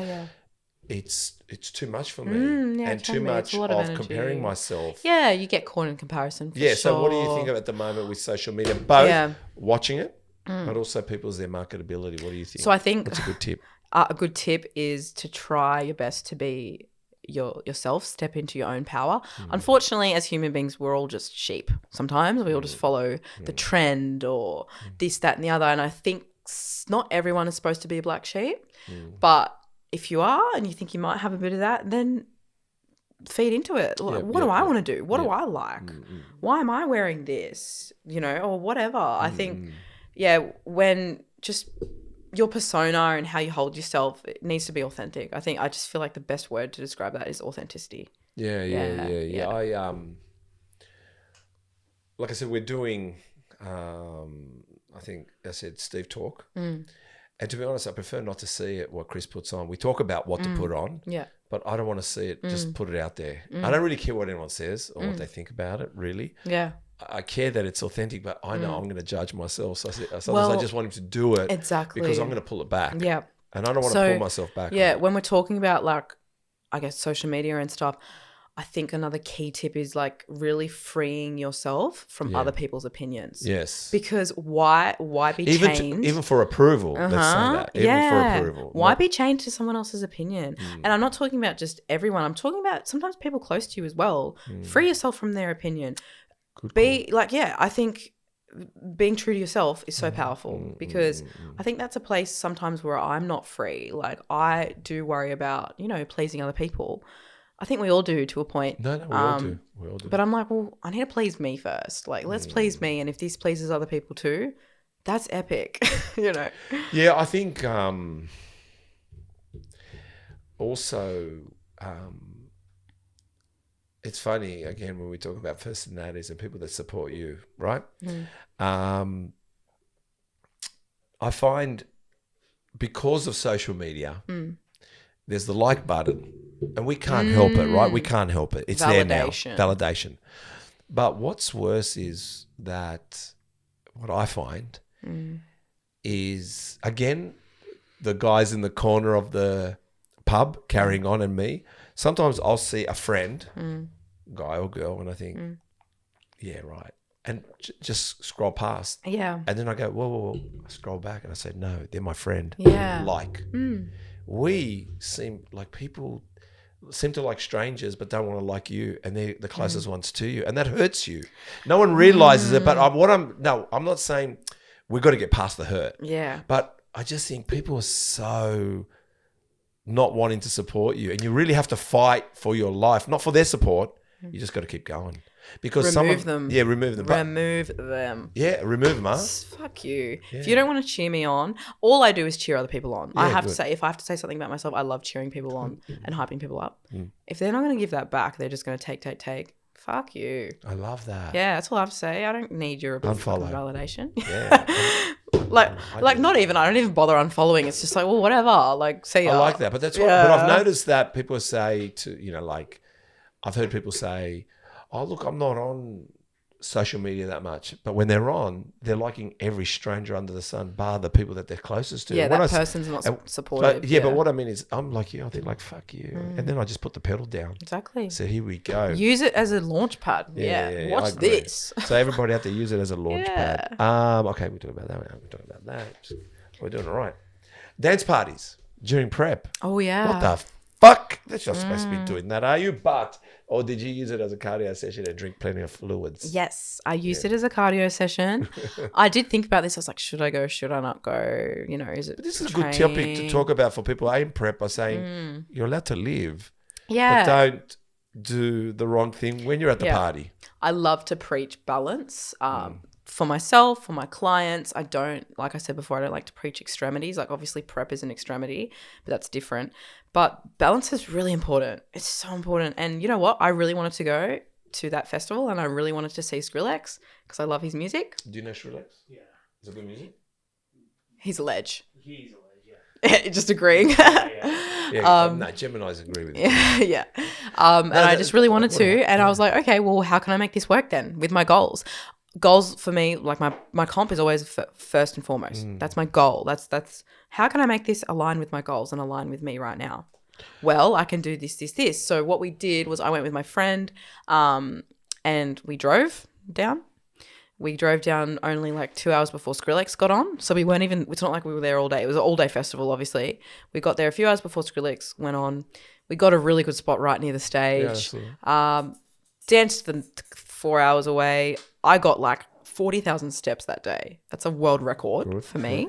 it's too much for me, and too much of comparing myself. Yeah, you get caught in comparison. For So what do you think of at the moment with social media? Both watching it, but also people's their marketability. What do you think? So I think what's a good tip? A good tip is to try your best to be yourself, step into your own power. Unfortunately, as human beings, we're all just sheep. Sometimes we all just follow the trend or this, that, and the other. And I think not everyone is supposed to be a black sheep, but if you are and you think you might have a bit of that, then feed into it. Like, what do I want to do? What do I like? Why am I wearing this? You know, or whatever. I think, when just your persona and how you hold yourself, it needs to be authentic. I just feel like the best word to describe that is authenticity. Yeah. I like I said, we're doing I think I said Steve Talk. And to be honest, I prefer not to see it, what Chris puts on. We talk about what to put on, but I don't want to see it. Just put it out there. I don't really care what anyone says or what they think about it, really. Yeah. I care that it's authentic, but I know I'm going to judge myself. So sometimes I just want him to do it. Exactly. Because I'm going to pull it back. Yeah. And I don't want to pull myself back. Yeah. When we're talking about, like, I guess, social media and stuff, I think another key tip is like really freeing yourself from other people's opinions. Yes. Because why be chained? Even for approval, let's say that. Even for approval. Why be chained to someone else's opinion? And I'm not talking about just everyone. I'm talking about sometimes people close to you as well. Free yourself from their opinion. I think being true to yourself is so powerful because I think that's a place sometimes where I'm not free. Like I do worry about, pleasing other people. I think we all do to a point. No, we all do. We all do. But I'm like, well, I need to please me first. Like, let's please me. And if this pleases other people too, that's epic, you know? Yeah, I think also it's funny, again, when we talk about personalities and people that support you, right? I find because of social media, there's the like button and we can't help it, right? We can't help it. It's there now. Validation. But what's worse is that what I find is, again, the guys in the corner of the pub carrying on and me. Sometimes I'll see a friend, guy or girl, and I think, yeah, right. And just scroll past. Yeah. And then I go, whoa. I scroll back and I say, no, they're my friend. Yeah. Like. We seem like people seem to like strangers but don't want to like you, and they're the closest ones to you. And that hurts you. No one realizes it, but I'm not saying we've got to get past the hurt. Yeah. But I just think people are so not wanting to support you, and you really have to fight for your life, not for their support. You just got to keep going. Because remove them. Yeah, remove them. Remove them. Yeah, remove them, huh? Fuck you. Yeah. If you don't want to cheer me on, all I do is cheer other people on. Yeah, I have good. to say, if I have to say something about myself, I love cheering people on and hyping people up. If they're not going to give that back, they're just going to take. Fuck you. I love that. Yeah, that's all I have to say. I don't need your Unfollow. validation. Yeah. like not even. I don't even bother unfollowing. It's just like, well, whatever. Like, see ya. I like that. But that's what, but I've noticed that people say to, you know, like, I've heard people say, oh, look, I'm not on social media that much. But when they're on, they're liking every stranger under the sun, bar the people that they're closest to. Yeah, When that person's not supportive. But what I mean is, I'm like you. I think like, fuck you. And then I just put the pedal down. Exactly. So here we go. Use it as a launch pad. Yeah. Watch this. So everybody out there, use it as a launch pad. Okay, we're talking about that. We're talking about that. We're doing all right. Dance parties during prep. Oh, yeah. What the fuck? That's not supposed to be doing that, are you? Or did you use it as a cardio session and drink plenty of fluids? Yes, I used it as a cardio session. I did think about this. I was like, should I go? Should I not go? You know, is it? But this is a good topic to talk about for people in prep by saying you're allowed to live. Yeah. But don't do the wrong thing when you're at the party. I love to preach balance. For myself, for my clients, I don't, like I said before, I don't like to preach extremities. Like obviously prep is an extremity, but that's different. But balance is really important. It's so important. And you know what? I really wanted to go to that festival and I really wanted to see Skrillex because I love his music. Do you know Skrillex? Yeah. Is it good music? He's a ledge. He's a ledge, yeah. Just agreeing. Yeah, no, Geminis agree with you. Yeah. And I just really wanted to. And I was like, okay, well, how can I make this work then with my goals? Goals for me, like my comp is always first and foremost. That's my goal. That's how can I make this align with my goals and align with me right now? Well, I can do this. So what we did was I went with my friend and we drove down. We drove down only like 2 hours before Skrillex got on. So we weren't even, it's not like we were there all day. It was an all day festival, obviously. We got there a few hours before Skrillex went on. We got a really good spot right near the stage. Danced 4 hours away. I got like 40,000 steps that day. That's a world record for me.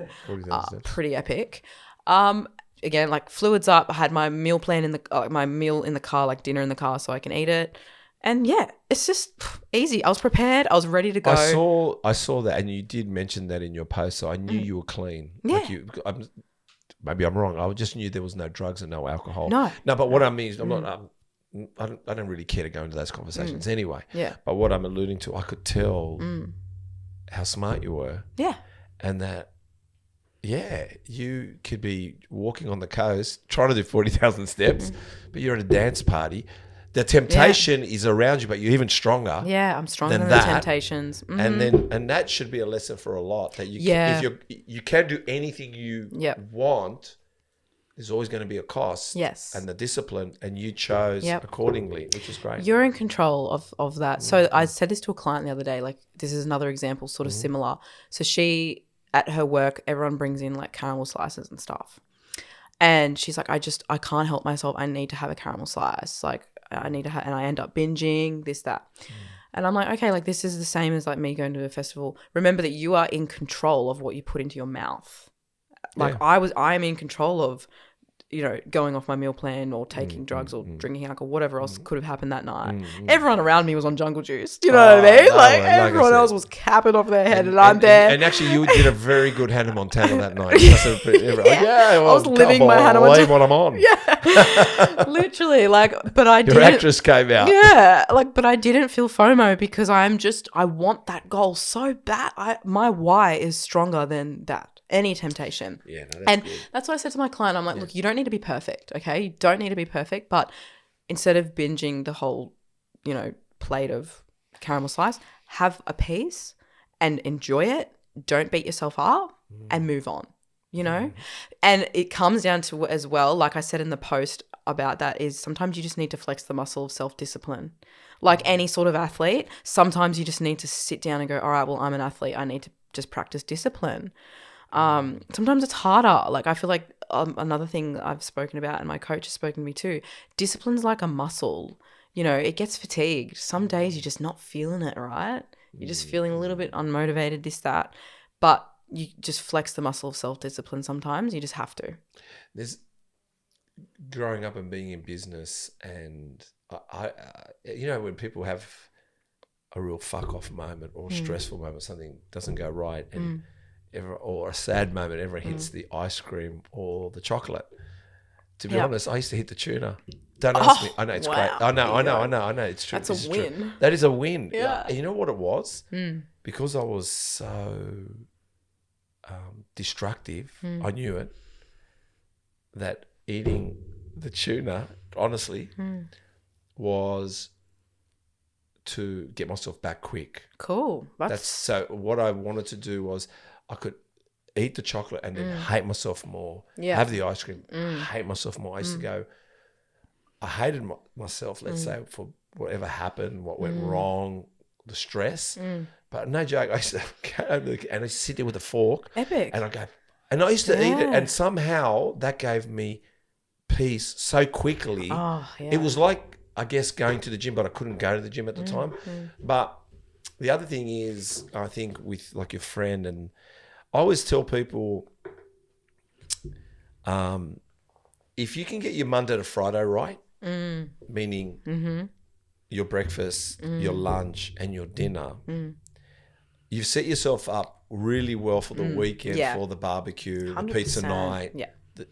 Pretty epic. Again, like fluids up. I had my meal plan in the car, like dinner in the car, so I can eat it. And yeah, it's just easy. I was prepared. I was ready to go. I saw that, and you did mention that in your post, so I knew you were clean. Yeah. Like maybe I'm wrong. I just knew there was no drugs and no alcohol. No. But what I mean is, I'm not. I don't really care to go into those conversations anyway. Yeah. But what I'm alluding to, I could tell how smart you were. Yeah. And that, yeah, you could be walking on the coast trying to do 40,000 steps, but you're at a dance party. The temptation is around you, but you're even stronger. Yeah, I'm stronger than that. the temptations. And that should be a lesson for a lot. That you can do anything you want. There's always going to be a cost. Yes. And the discipline, and you chose accordingly, which is great. You're in control of that. So I said this to a client the other day, like this is another example, sort of similar. So she, at her work, everyone brings in like caramel slices and stuff. And she's like, I can't help myself. I need to have a caramel slice. Like I need to have, and I end up binging this, that. And I'm like, okay, like this is the same as like me going to a festival. Remember that you are in control of what you put into your mouth. Like I am in control of going off my meal plan or taking drugs or drinking alcohol, whatever else could have happened that night. Everyone around me was on jungle juice. You know what I mean? No, Like I everyone said. else was capping off their head, and I'm there. And actually, you did a very good Hannah Montana that night. You must have been- I was living my Hannah Montana. Montana. What I'm on. Yeah, literally. But I Your didn't. actress came out. Yeah, but I didn't feel FOMO because I want that goal so bad. My why is stronger than that. Any temptation. Yeah, no, and that's what I said to my client. I'm like, look, you don't need to be perfect, okay? You don't need to be perfect, but instead of binging the whole, plate of caramel slice, have a piece and enjoy it. Don't beat yourself up and move on, And it comes down to, as well, like I said in the post about that, is sometimes you just need to flex the muscle of self-discipline. Like any sort of athlete, sometimes you just need to sit down and go, all right, well, I'm an athlete. I need to just practice discipline. Sometimes it's harder. Like I feel like another thing I've spoken about, and my coach has spoken to me too, discipline's like a muscle. It gets fatigued. Some days you're just not feeling it, right? You're just feeling a little bit unmotivated, this, that. But you just flex the muscle of self-discipline sometimes. You just have to. There's growing up and being in business, and I when people have a real fuck off moment or a stressful moment, something doesn't go right, and or a sad moment, everyone hits the ice cream or the chocolate. To be honest, I used to hit the tuna. Don't ask me. I know it's great. I know. It's true. That's a win. True. That is a win. Yeah. You know what it was? Because I was so destructive, I knew it, that eating the tuna, honestly, was to get myself back quick. Cool. That's so what I wanted to do was I could eat the chocolate and then hate myself more. Yeah. Have the ice cream, hate myself more. I used to go, I hated myself, let's say, for whatever happened, what went wrong, the stress. But no joke, I used to go over and I used to sit there with a fork. Epic. And I go, and I used to eat it, and somehow that gave me peace so quickly. Oh, yeah. It was like, I guess, going to the gym, but I couldn't go to the gym at the time. But the other thing is, I think with like your friend, and I always tell people, if you can get your Monday to Friday right, meaning your breakfast, your lunch, and your dinner, you've set yourself up really well for the weekend, for the barbecue, the pizza 100%. night,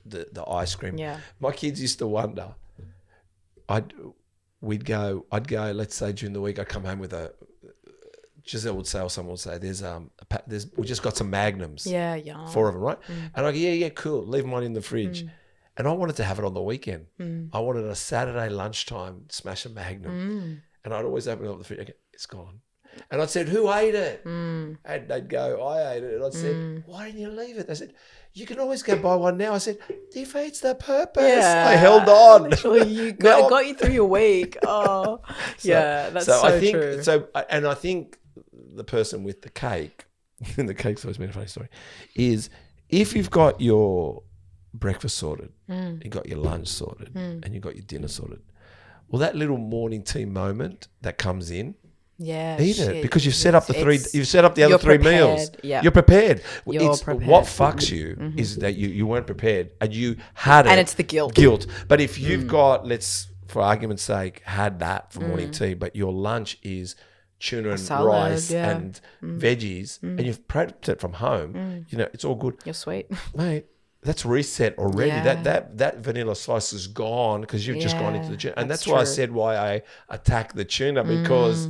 the ice cream. Yeah. My kids used to wonder. I'd go, let's say during the week, I'd come home with Giselle would say, or someone would say, we just got some Magnums. Yeah, yeah. 4 of them, right? And I go, yeah, cool. Leave mine in the fridge. And I wanted to have it on the weekend. I wanted a Saturday lunchtime, smash a Magnum. And I'd always open it up the fridge. I go, it's gone. And I'd said, who ate it? And they'd go, I ate it. And I'd said, why didn't you leave it? They said, you can always go buy one now. I said, defeats the purpose. Yeah, I held on. Literally, got you through your week. Oh, yeah, that's so I think, true. And I think the person with the cake, and the cake's always been a funny story, is if you've got your breakfast sorted, you got your lunch sorted, and you got your dinner sorted, well, that little morning tea moment that comes in, eat it, because you've set up you've set up the other 3 meals. Yeah. You're prepared. Prepared. What fucks you is that you weren't prepared and you had it. And it's the guilt. But if you've got, let's, for argument's sake, had that for morning tea, but your lunch is tuna and salad, rice and veggies, and you've prepped it from home, it's all good. You're sweet. Mate, that's reset already. Yeah. That vanilla slice is gone because you've just gone into the tuna. And that's why I true. said why I attack the tuna, because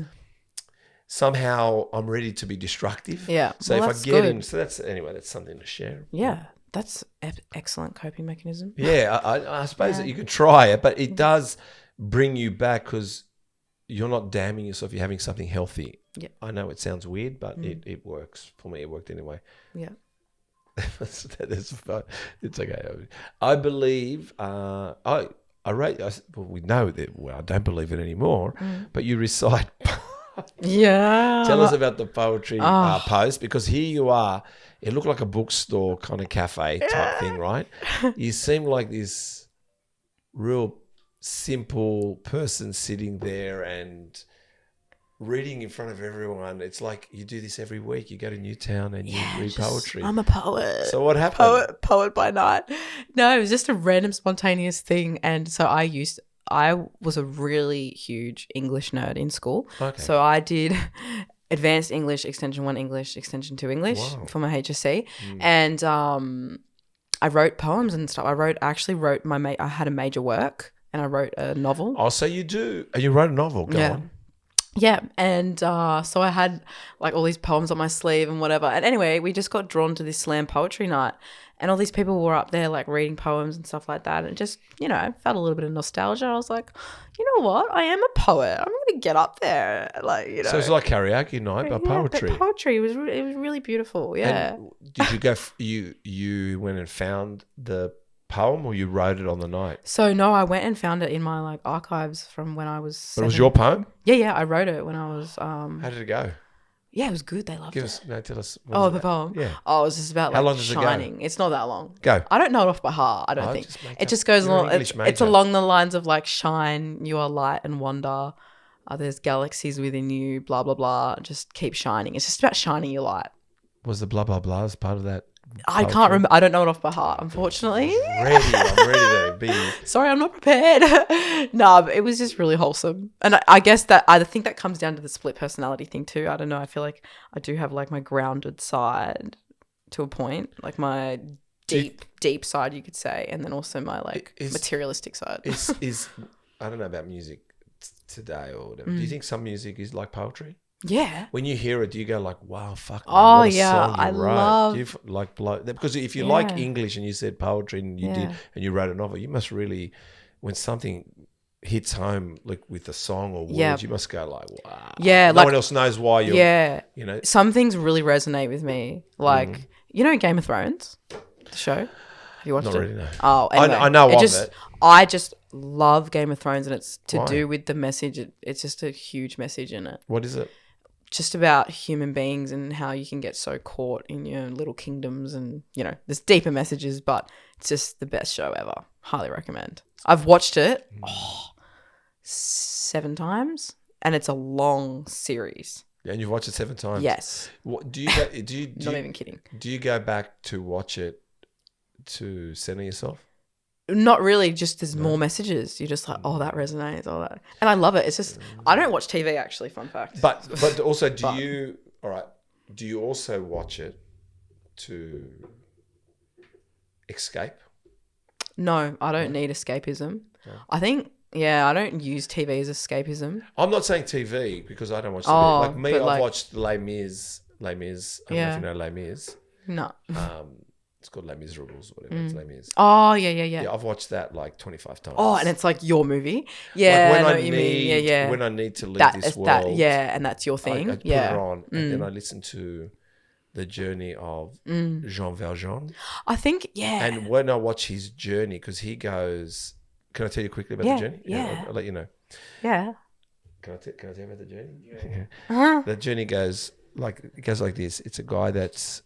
somehow I'm ready to be destructive. Yeah. So well, if I get in, so that's something to share. Yeah. That's excellent coping mechanism. Yeah, I suppose that you could try it, but it does bring you back because you're not damning yourself. You're having something healthy. Yeah. I know it sounds weird, but it works. For me, it worked anyway. Yeah. It's okay. I believe, we know that, well, I don't believe it anymore, but you recite. Yeah. Tell us about the poetry post, because here you are. It looked like a bookstore kind of cafe type thing, right? You seem like this real simple person sitting there, and reading in front of everyone. It's like you do this every week. You go to Newtown and you read poetry. I'm a poet. So what happened? Poet by night. No, it was just a random spontaneous thing. And so I was a really huge English nerd in school. Okay. So I did advanced English, extension 1 English, extension 2 English for my HSC. And I wrote poems and stuff. I had a major work and I wrote a novel. Oh, so you do. You wrote a novel. Go on. Yeah, and so I had like all these poems on my sleeve and whatever. And anyway, we just got drawn to this slam poetry night, and all these people were up there like reading poems and stuff like that. And it just, felt a little bit of nostalgia. I was like, you know what? I am a poet. I'm going to get up there, So it's like karaoke night, but poetry. But poetry, it was really beautiful. Yeah. And did you go? You went and found the poem, or you wrote it on the night? So no, I went and found it in my like archives from when I was 7. But it was your poem? Yeah, I wrote it when I was How did it go? Yeah, it was good. They loved it. Tell us. The poem. Yeah. Oh, it was just about How like long does it go? shining. It's not that long. Go. I don't know it off by heart. I don't think it just goes You're an along. English It's major. along the lines of like shine. You are light and wonder. There's galaxies within you. Blah blah blah. Just keep shining. It's just about shining your light. Was the blah blah blah as part of that? I can't remember. I don't know it off by heart, unfortunately. I'm ready to be. Sorry, I'm not prepared. No, but it was just really wholesome. And I guess that I think that comes down to the split personality thing too. I don't know. I feel like I do have like my grounded side to a point, like my deep side, you could say, and then also my like materialistic side. Is I don't know about music today or whatever. Do you think some music is like poetry? Yeah. When you hear it, do you go like, "Wow, fuck"? Man, Oh what a yeah, song you I wrote. love. Do you like blow? Because if you like English and you said poetry and you did and you wrote a novel, you must really, when something hits home like with a song or words, you must go like, "Wow." Yeah, no one else knows why you're. Yeah. Some things really resonate with me. Like Game of Thrones, the show. Have you watched it? Not really. No. Oh, anyway, I know of it. I just love Game of Thrones, and it's to do with the message. It's just a huge message in it. What is it? Just about human beings and how you can get so caught in your little kingdoms, and there's deeper messages, but it's just the best show ever. Highly recommend. I've watched it 7 times, and it's a long series. Yeah, and you've watched it 7 times. Yes. What do you go, do you Not even kidding. Do you go back to watch it to center yourself? Not really, just there's more messages. You're just like, oh, that resonates, all that. And I love it. It's just, I don't watch TV actually, fun fact. But also, do you also watch it to escape? No, I don't need escapism. Yeah. I think, I don't use TV as escapism. I'm not saying TV because I don't watch TV. Like me, I've watched Les Mis. I don't know if you know Les Mis. No. It's called Les Miserables, whatever it's Les Mis. Oh, yeah. Yeah, I've watched that like 25 times. Oh, and it's like your movie. Yeah, like I know what you mean. Yeah. When I need to leave this world. And that's your thing. I put it on and then I listen to the journey of Jean Valjean. I think, And when I watch his journey, because he goes... Can I tell you quickly about the journey? Yeah. I'll let you know. Yeah. Can I tell you about the journey? Yeah. Uh-huh. The journey goes like this. It's a guy that's...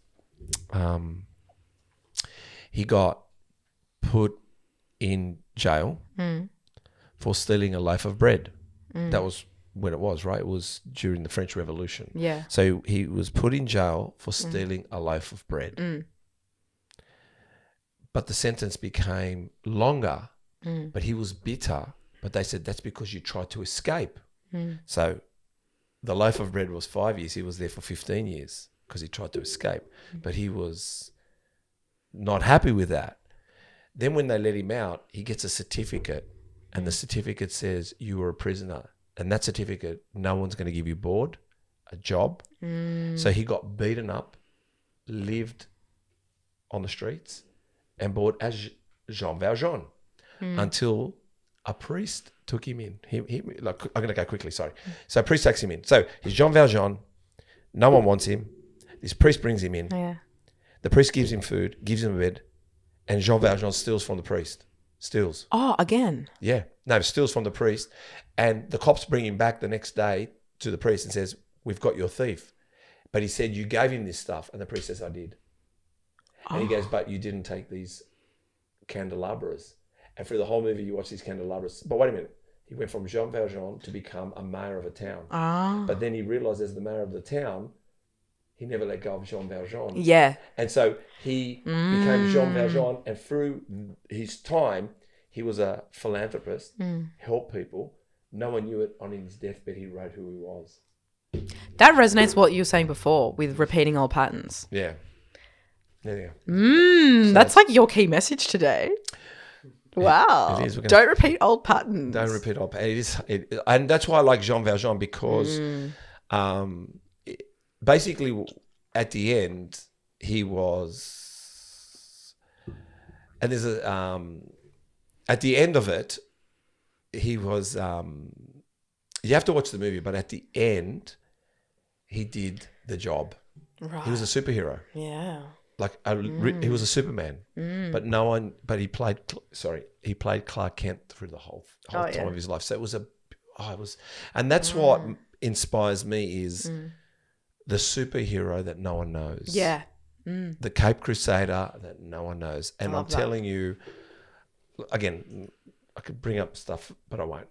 he got put in jail for stealing a loaf of bread. That was when it was, right? It was during the French Revolution. Yeah. So he was put in jail for stealing a loaf of bread. But the sentence became longer, but he was bitter. But they said, that's because you tried to escape. So the loaf of bread was 5 years. He was there for 15 years because he tried to escape. But he was... not happy with that. Then when they let him out, he gets a certificate and the certificate says you were a prisoner. And that certificate, no one's going to give you board, a job. So he got beaten up, lived on the streets and bought as Jean Valjean until a priest took him in. Like, I'm going to go quickly, sorry. So a priest takes him in. So he's Jean Valjean. No one wants him. This priest brings him in. Yeah. The priest gives him food, gives him a bed, and Jean Valjean steals from the priest. Steals. Oh, again? Yeah. No, steals from the priest. And the cops bring him back the next day to the priest and says, we've got your thief. But he said, you gave him this stuff. And the priest says, I did. And he goes, but you didn't take these candelabras. And through the whole movie, you watch these candelabras. But wait a minute. He went from Jean Valjean to become a mayor of a town. Ah. But then he realized as the mayor of the town, he never let go of Jean Valjean. Yeah. And so he became Jean Valjean, and through his time, he was a philanthropist, helped people. No one knew it. On his deathbed, he wrote who he was. That resonates what you were saying before with repeating old patterns. Yeah. Yeah. That's like your key message today. Wow. It is. Don't repeat old patterns. Don't repeat old patterns. And that's why I like Jean Valjean, because basically at the end, he was, and there's a, at the end of it, he was, you have to watch the movie, but at the end, he did the job. Right. He was a superhero. Yeah. Like he was a Superman, but no one. But he played Clark Kent through the whole time of his life. So it was and that's what inspires me is the superhero that no one knows. Yeah. The Cape Crusader that no one knows. And I'm telling you, again, I could bring up stuff, but I won't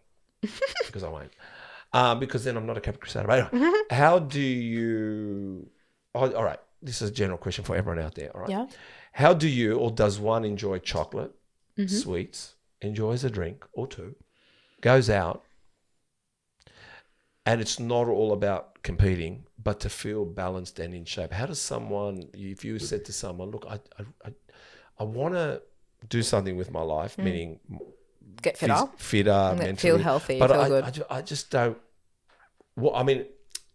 because I won't. Because then I'm not a Cape Crusader. But anyway, how do you? Oh, all right. This is a general question for everyone out there. All right. Yeah. How do you, or does one enjoy chocolate, sweets, enjoys a drink or two, goes out, and it's not all about competing, but to feel balanced and in shape? How does someone, if you said to someone, look, I want to do something with my life, meaning Get fitter, mentally, feel healthy, but feel good. I just don't. Well, I mean,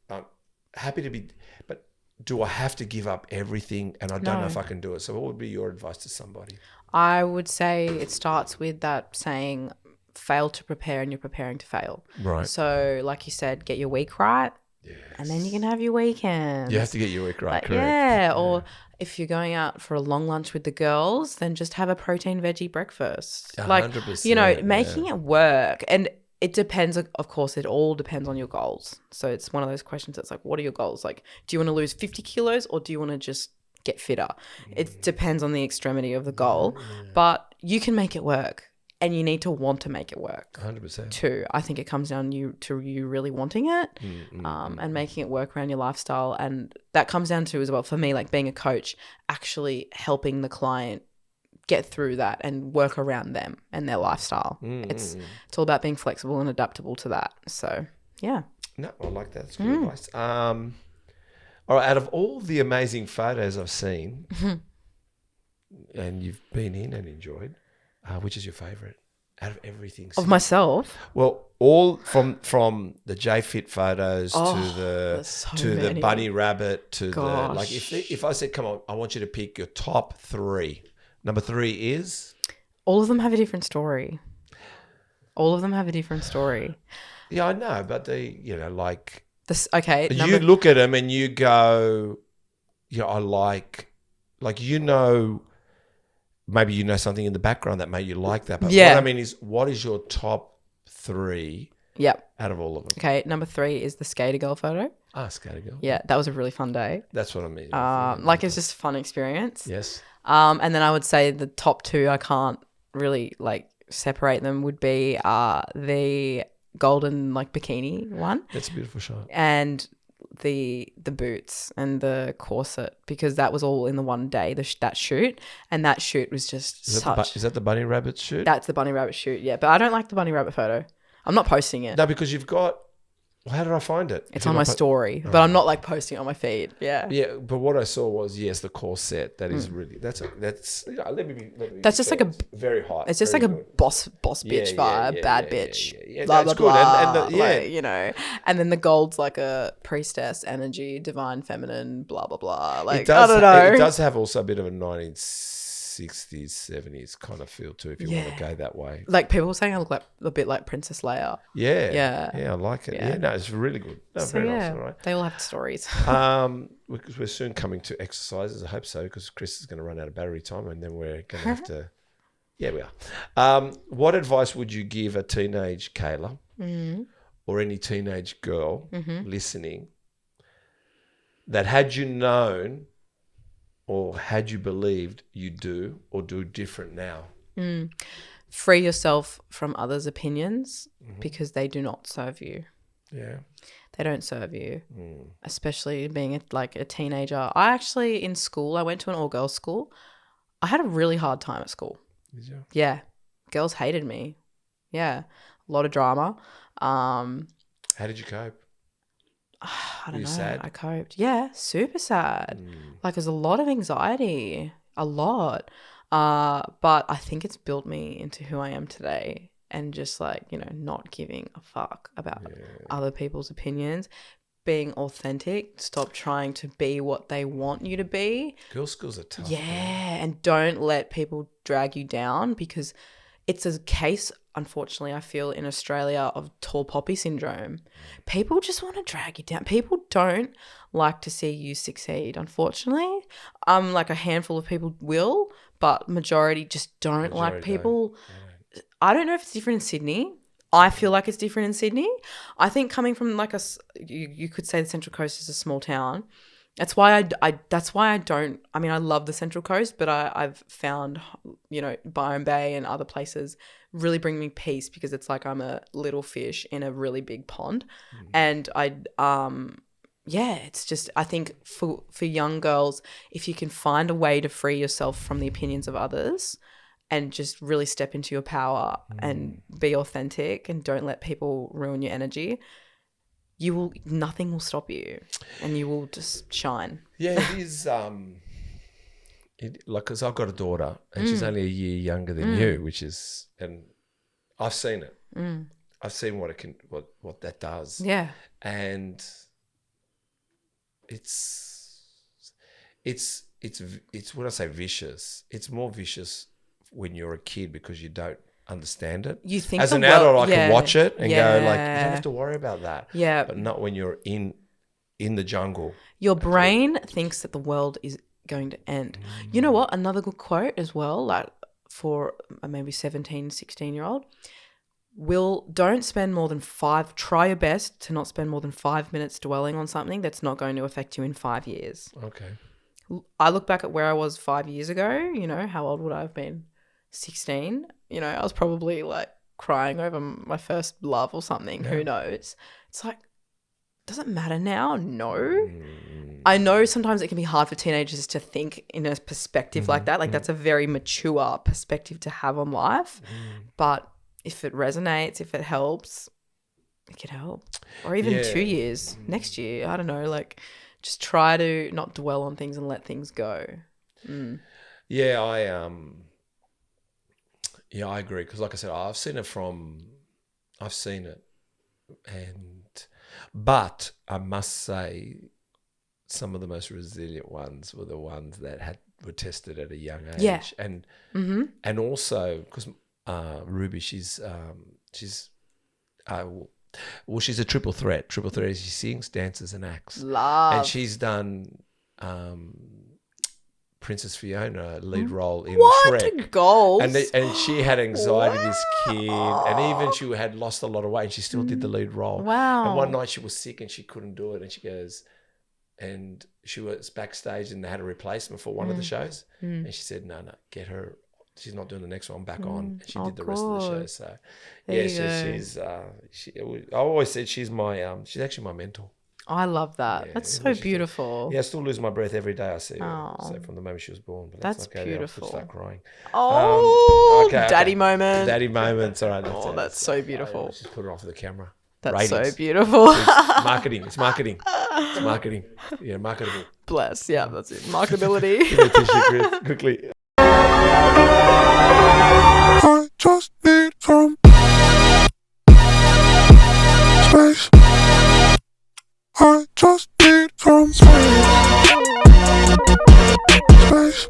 I'm happy to be, but do I have to give up everything? And I don't know if I can do it. So what would be your advice to somebody? I would say it starts with that saying, fail to prepare and you're preparing to fail. Right. So like you said, get your week right. Yes. And then you can have your weekend. You have to get your week right, correct. Yeah. Or if you're going out for a long lunch with the girls, then just have a protein veggie breakfast. 100%, making it work. And it depends, of course, it all depends on your goals. So it's one of those questions that's like, what are your goals? Like, do you want to lose 50 kilos or do you want to just get fitter? It depends on the extremity of the goal, but you can make it work and you need to want to make it work. 100%. Too. I think it comes down to you really wanting it and making it work around your lifestyle. And that comes down to as well, for me, like being a coach, actually helping the client get through that and work around them and their lifestyle. It's all about being flexible and adaptable to that. So, yeah. No, I like that. That's good advice. All right, out of all the amazing photos I've seen and you've been in and enjoyed, which is your favourite out of everything? Of myself? Well, all from the JFit photos to the bunny rabbit to the like. If I said, come on, I want you to pick your top three. Number 3 is? All of them have a different story. Yeah, I know, but they, like... Okay. You look at them and you go, I like, maybe you know something in the background that made you like that. But what I mean is, what is your top 3 out of all of them? Okay, number 3 is the skater girl photo. Skater girl. Yeah, that was a really fun day. That's what I mean. It was just a fun experience. Yes. And then I would say the top 2, I can't really separate them, would be the golden bikini one. That's a beautiful shot. And the boots and the corset, because that was all in the one day, that shoot. And that shoot was just is that the bunny rabbit shoot? That's the bunny rabbit shoot, yeah. But I don't like the bunny rabbit photo. I'm not posting it. No, because you've got... How did I find it? It's on my story, but I'm not posting it on my feed. Yeah. Yeah, but what I saw was the corset. That is really that's let me be that's just very hot. It's just very a boss bitch vibe, bad bitch. Yeah, blah, that's blah, good. blah, And and then the gold's like a priestess energy, divine feminine, blah blah blah. I don't know. It does have also a bit of a 1960s, 70s kind of feel too, if you want to go that way. Like people were saying I look like a bit like Princess Leia. Yeah, I like it. Yeah, no, it's really good. No, so very nice. All right. They all have stories. Because we're soon coming to exercises. I hope so, because Chris is going to run out of battery time, and then we're going to have to. Yeah, we are. What advice would you give a teenage Kaylah or any teenage girl listening that had you known or had you believed you do or do different now? free yourself from others' opinions Mm-hmm. because they do not serve you. Yeah. They don't serve you, Mm. especially being like a teenager. I actually, in school, I went to an all-girls school. I had a really hard time at school. Did you? Yeah. Girls hated me. Yeah. A lot of drama. How did you cope? I Were don't you know. sad? I coped. Yeah, super sad. Like there's a lot of anxiety, a lot. But I think it's built me into who I am today, and just like, you know, not giving a fuck about other people's opinions, being authentic, stop trying to be what they want you to be. Girls' schools are tough. Yeah, man. and don't let people drag you down, because it's a case, unfortunately, I feel in Australia, of tall poppy syndrome. People just want to drag you down. People don't like to see you succeed, unfortunately. Like a handful of people will, but majority just don't like Majority people. I don't know if it's different in Sydney. I feel like it's different in Sydney. I think coming from like you could say the Central Coast is a small town. That's why I don't, I mean, I love the Central Coast, but I've found, you know, Byron Bay and other places really bring me peace, because it's like I'm a little fish in a really big pond. And it's just, I think for young girls, if you can find a way to free yourself from the opinions of others and just really step into your power and be authentic and don't let people ruin your energy, nothing will stop you, and you will just shine. Yeah, it is. Like, because I've got a daughter, and she's only a year younger than you, which is, and I've seen it. I've seen what it can, what that does. Yeah. And it's when I say vicious, it's more vicious when you're a kid, because you don't understand it. You think as the an adult, world- I can watch it and go like, you Yeah. don't have to worry about that. Yeah. But not when you're in the jungle. Your brain thinks that the world is going to end. You know what? Another good quote as well, like for maybe 17, 16-year-old, try your best to not spend more than 5 minutes dwelling on something that's not going to affect you in 5 years. Okay. I look back at where I was 5 years ago, you know, how old would I have been? 16. You know, I was probably like crying over my first love or something. Who knows? It's like, does it matter now? No. I know sometimes it can be hard for teenagers to think in a perspective like that. Like that's a very mature perspective to have on life. But if it resonates, if it helps, it could help. Or even 2 years, next year, I don't know, like just try to not dwell on things and let things go. Yeah, I agree, because like I said, I've seen it, but I must say, some of the most resilient ones were the ones that were tested at a young age. Yeah. And also because Ruby, she's a triple threat. Triple threat is she sings, dances, and acts. Love. And she's done Princess Fiona lead role in What Shrek. goals? And she had anxiety, this kid, and even she had lost a lot of weight, and she still did the lead role. Wow. And one night she was sick and she couldn't do it, and she goes, and she was backstage and they had a replacement for one of the shows, and she said, no, get her. She's not doing the next one, back on. And she did the rest of the show. So she's I always said she's actually my mentor. I love that. Yeah, that's isn't so she? beautiful. Yeah, I still lose my breath every day I see her. Oh. So from the moment she was born. But That's okay, beautiful. I'll start crying. Oh, okay. daddy moment. Daddy moments. All right. That's so beautiful. Let's just put it off the camera. That's Ratings. so beautiful. It's marketing. It's marketing. Yeah, marketable. Bless. Yeah, that's it. Marketability. Give me a tissue, Chris, quickly. I just need some space. I just need some space. Space.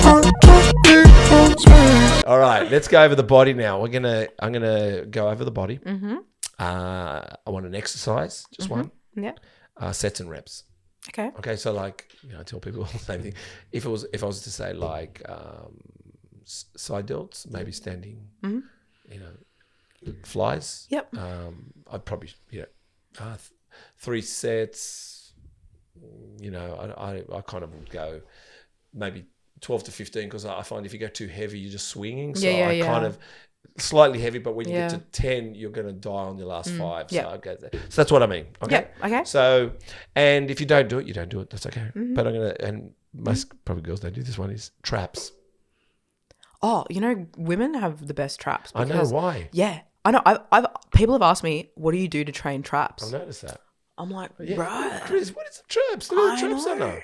I just need some space. All right, let's go over the body now. I'm gonna go over the body. Mm-hmm. I want an exercise, just one. Yeah. Sets and reps. Okay. Okay, so like, you know, I tell people the same thing. If I was to say like side delts, maybe standing, you know, flies. Yep. I'd probably 3 sets. You know, I kind of would go maybe 12 to 15 because I find if you go too heavy, you're just swinging. So Yeah, I yeah. kind of slightly heavy, but when you Yeah. get to 10, you're going to die on your last 5. So Yeah. I go there. So that's what I mean. Okay. Yep. Okay. So, and if you don't do it, you don't do it. That's okay. But I'm going to, and most probably girls don't do this one, is traps. Oh, you know, women have the best traps. I know because- why. Yeah, I know. I've people have asked me, what do you do to train traps? I've noticed that. I'm like, Yeah. right. Chris, what is the traps? Look at the I traps I know. know.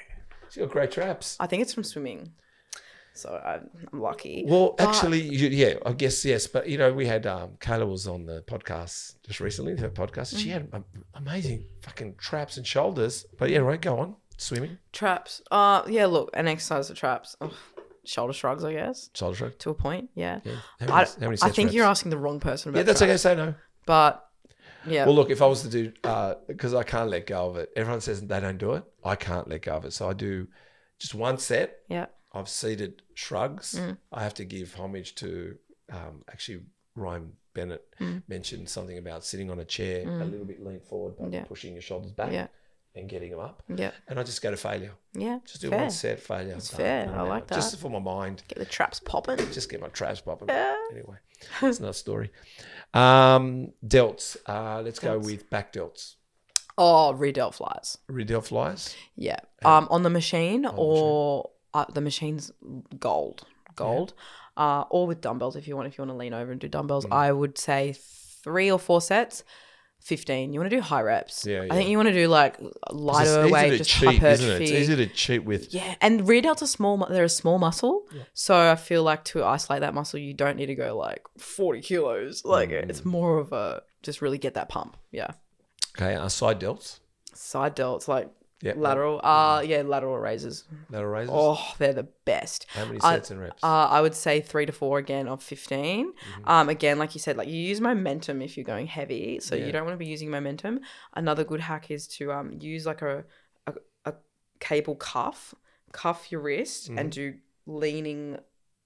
She's got great traps. I think it's from swimming. So I'm lucky. Well, But- actually, yeah, I guess yes. But, you know, we had Kaylah was on the podcast just recently, her podcast. And she had amazing fucking traps and shoulders. But, yeah, right, go on. Swimming, traps. Yeah, look, an exercise for traps. Ugh. Shoulder shrugs, I guess, shoulder shrug. to a point. Yeah. Yeah. I How many I sets think reps? you're asking the wrong person about Yeah, that's traps. okay. Say no. But, yeah. Well, look, if I was to do, because I can't let go of it. Everyone says they don't do it. I can't let go of it. So I do just one set. yeah. I've seated shrugs. I have to give homage to actually Ryan Bennett mentioned something about sitting on a chair a little bit lean forward, but Yeah. pushing your shoulders back Yeah. and getting them up. Yeah. And I just go to failure. Yeah. Just do fair. one set, failure. It's done, fair. and I I'm like out. that. Just for my mind. Get the traps popping. Just get my traps popping. Yeah. Anyway, it's another story. Delts. Let's go Delts. with back delts. Oh, redelt flies. Redel flies. Yeah. On the machine or the machine's gold. Or with dumbbells if you want to lean over and do dumbbells. I would say 3 or 4 sets, 15. You want to do high reps. Yeah, I think yeah. you want to do like lighter It's easy weight, to just cheat, hypertrophy. isn't it? It's easy to cheat with. Yeah, and rear delts are small. They're a small muscle, so I feel like to isolate that muscle, you don't need to go like 40 kilos. Like it's more of a just really get that pump. Yeah, Okay, side delts. side delts like Yeah. lateral. Yeah, lateral raises. Lateral raises. Oh, they're the best. How many sets and reps? I would say 3 to 4 again of 15. Again, like you said, like you use momentum if you're going heavy, so you don't want to be using momentum. Another good hack is to use like a cable cuff your wrist and do leaning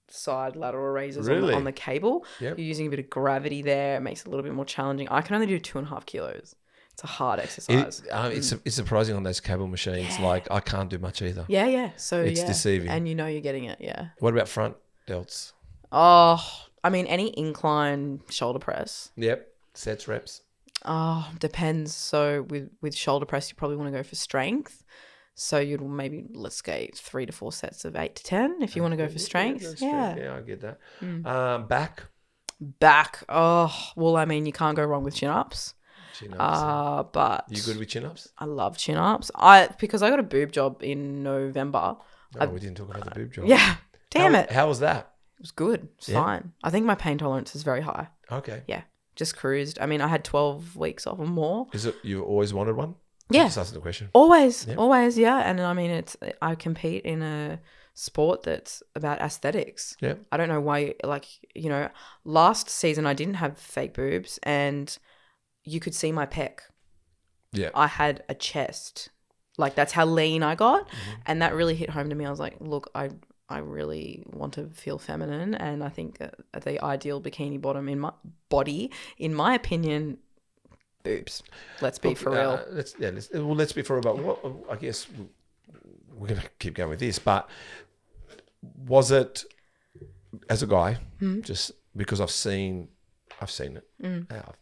side lateral raises Really? on the cable. Yep. You're using a bit of gravity there. It makes it a little bit more challenging. I can only do 2.5 kilos. It's a hard exercise. It's surprising on those cable machines. Like I can't do much either. Yeah. So It's deceiving. and you know you're getting it. Yeah. What about front delts? Oh, I mean, any incline shoulder press. Yep. Sets, reps. Oh, depends. So with shoulder press, you probably want to go for strength. So you'd maybe, let's go 3 to 4 sets of 8 to 10 if you want to go for strength. Yeah, I get that. Back. Back. Oh, well, I mean, you can't go wrong with chin-ups. Chin-ups. But You good with chin-ups? I love chin-ups. Because I got a boob job in November. No, we didn't talk about the boob job. Yeah. Damn it. How was that? It was good. It's fine. I think my pain tolerance is very high. Okay. Yeah. Just cruised. I mean, I had 12 weeks off or more. Is it you always wanted one? Yeah. Just asking the question. Always, yeah. And I mean, I compete in a sport that's about aesthetics. Yeah. I don't know why, like, you know, last season I didn't have fake boobs and you could see my pec. Yeah. I had a chest. Like, that's how lean I got. And that really hit home to me. I was like, look, I really want to feel feminine. And I think the ideal bikini bottom in my body, in my opinion, boobs. Let's be for real. Let's be for real. But what I guess we're going to keep going with this. But was it as a guy? Just because I've seen it. I've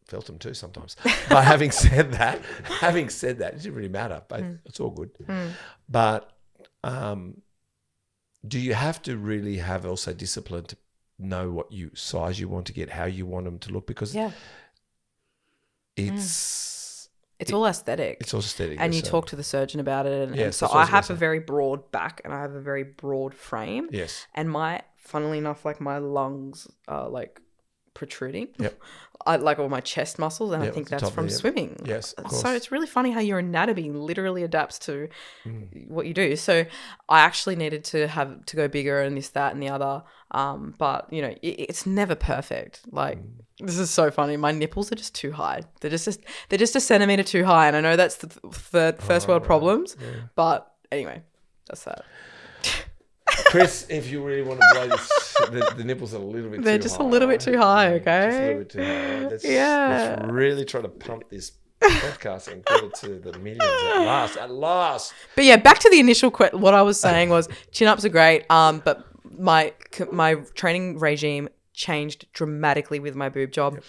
felt them too sometimes. But having said that, it doesn't really matter. But it's all good. But do you have to really have also discipline to know what size you want to get, how you want them to look? Because it's all aesthetic. It's all aesthetic. And you talk to the surgeon about it. And Yes, so that's what I I was gonna have say. a very broad back and I have a very broad frame. Yes. And funnily enough, like my lungs are like protruding. Yep. I like all my chest muscles, and I Yep, think the that's top from there, yep. swimming. Yes, of course. So it's really funny how your anatomy literally adapts to what you do. So I actually needed to go bigger and this, that, and the other. But you know, it's never perfect. Like this is so funny. My nipples are just too high. They're just a centimeter too high, and I know that's the first world problems. Yeah. But anyway, that's that. Chris, if you really want to blow this, the nipples are a little bit They're too just high. a little bit too high, okay? Just a little bit too high. Let's really try to pump this podcast and get it to the millions at last. At last. But yeah, back to the initial what I was saying was chin-ups are great, but my training regime changed dramatically with my boob job. Yep.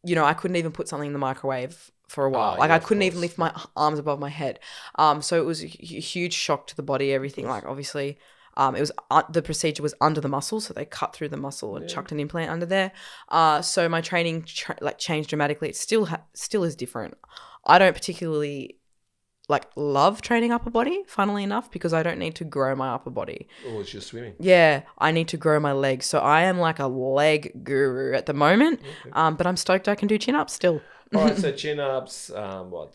You know, I couldn't even put something in the microwave for a while. I couldn't even lift my arms above my head. So it was a huge shock to the body, everything. Like, obviously, it was the procedure was under the muscle, so they cut through the muscle and chucked an implant under there. So my training changed dramatically. It still is different. I don't particularly love training upper body, funnily enough, because I don't need to grow my upper body. Oh, it's just swimming. Yeah, I need to grow my legs. So I am like a leg guru at the moment, but I'm stoked I can do chin-ups still. All right, so chin-ups,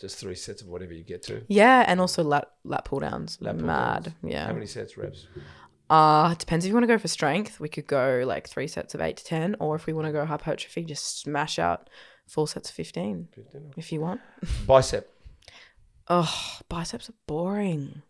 just 3 sets of whatever you get to? Yeah, and also lat pull-downs. Mad, yeah. How many sets, reps? It depends if you want to go for strength. We could go 3 sets of 8 to 10, or if we want to go hypertrophy, just smash out 4 sets of 15 if you want. Bicep. Oh, biceps are boring.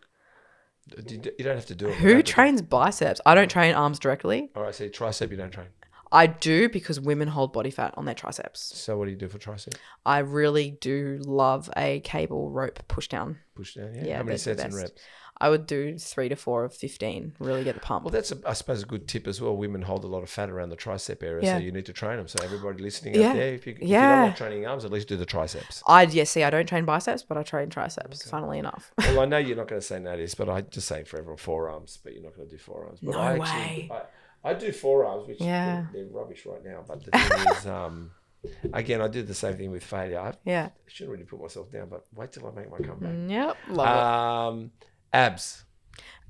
You don't have to do it. Who trains biceps? I don't train arms directly. All right, so tricep you don't train. I do because women hold body fat on their triceps. So what do you do for tricep? I really do love a cable rope push down. Push down, yeah. How many sets and reps? I would do 3 to 4 of 15. Really get the pump. Well, that's I suppose a good tip as well. Women hold a lot of fat around the tricep area, so you need to train them. So everybody listening out there, if you don't like training arms, at least do the triceps. I don't train biceps, but I train triceps. Okay. Funnily enough. Well, I know you're not going to say no to this, but I just say for everyone forearms, but you're not going to do forearms. But no way. I do forearms, which they're rubbish right now. But the thing is, again, I did the same thing with failure. I shouldn't really put myself down, but wait till I make my comeback. Yep, love it. Abs.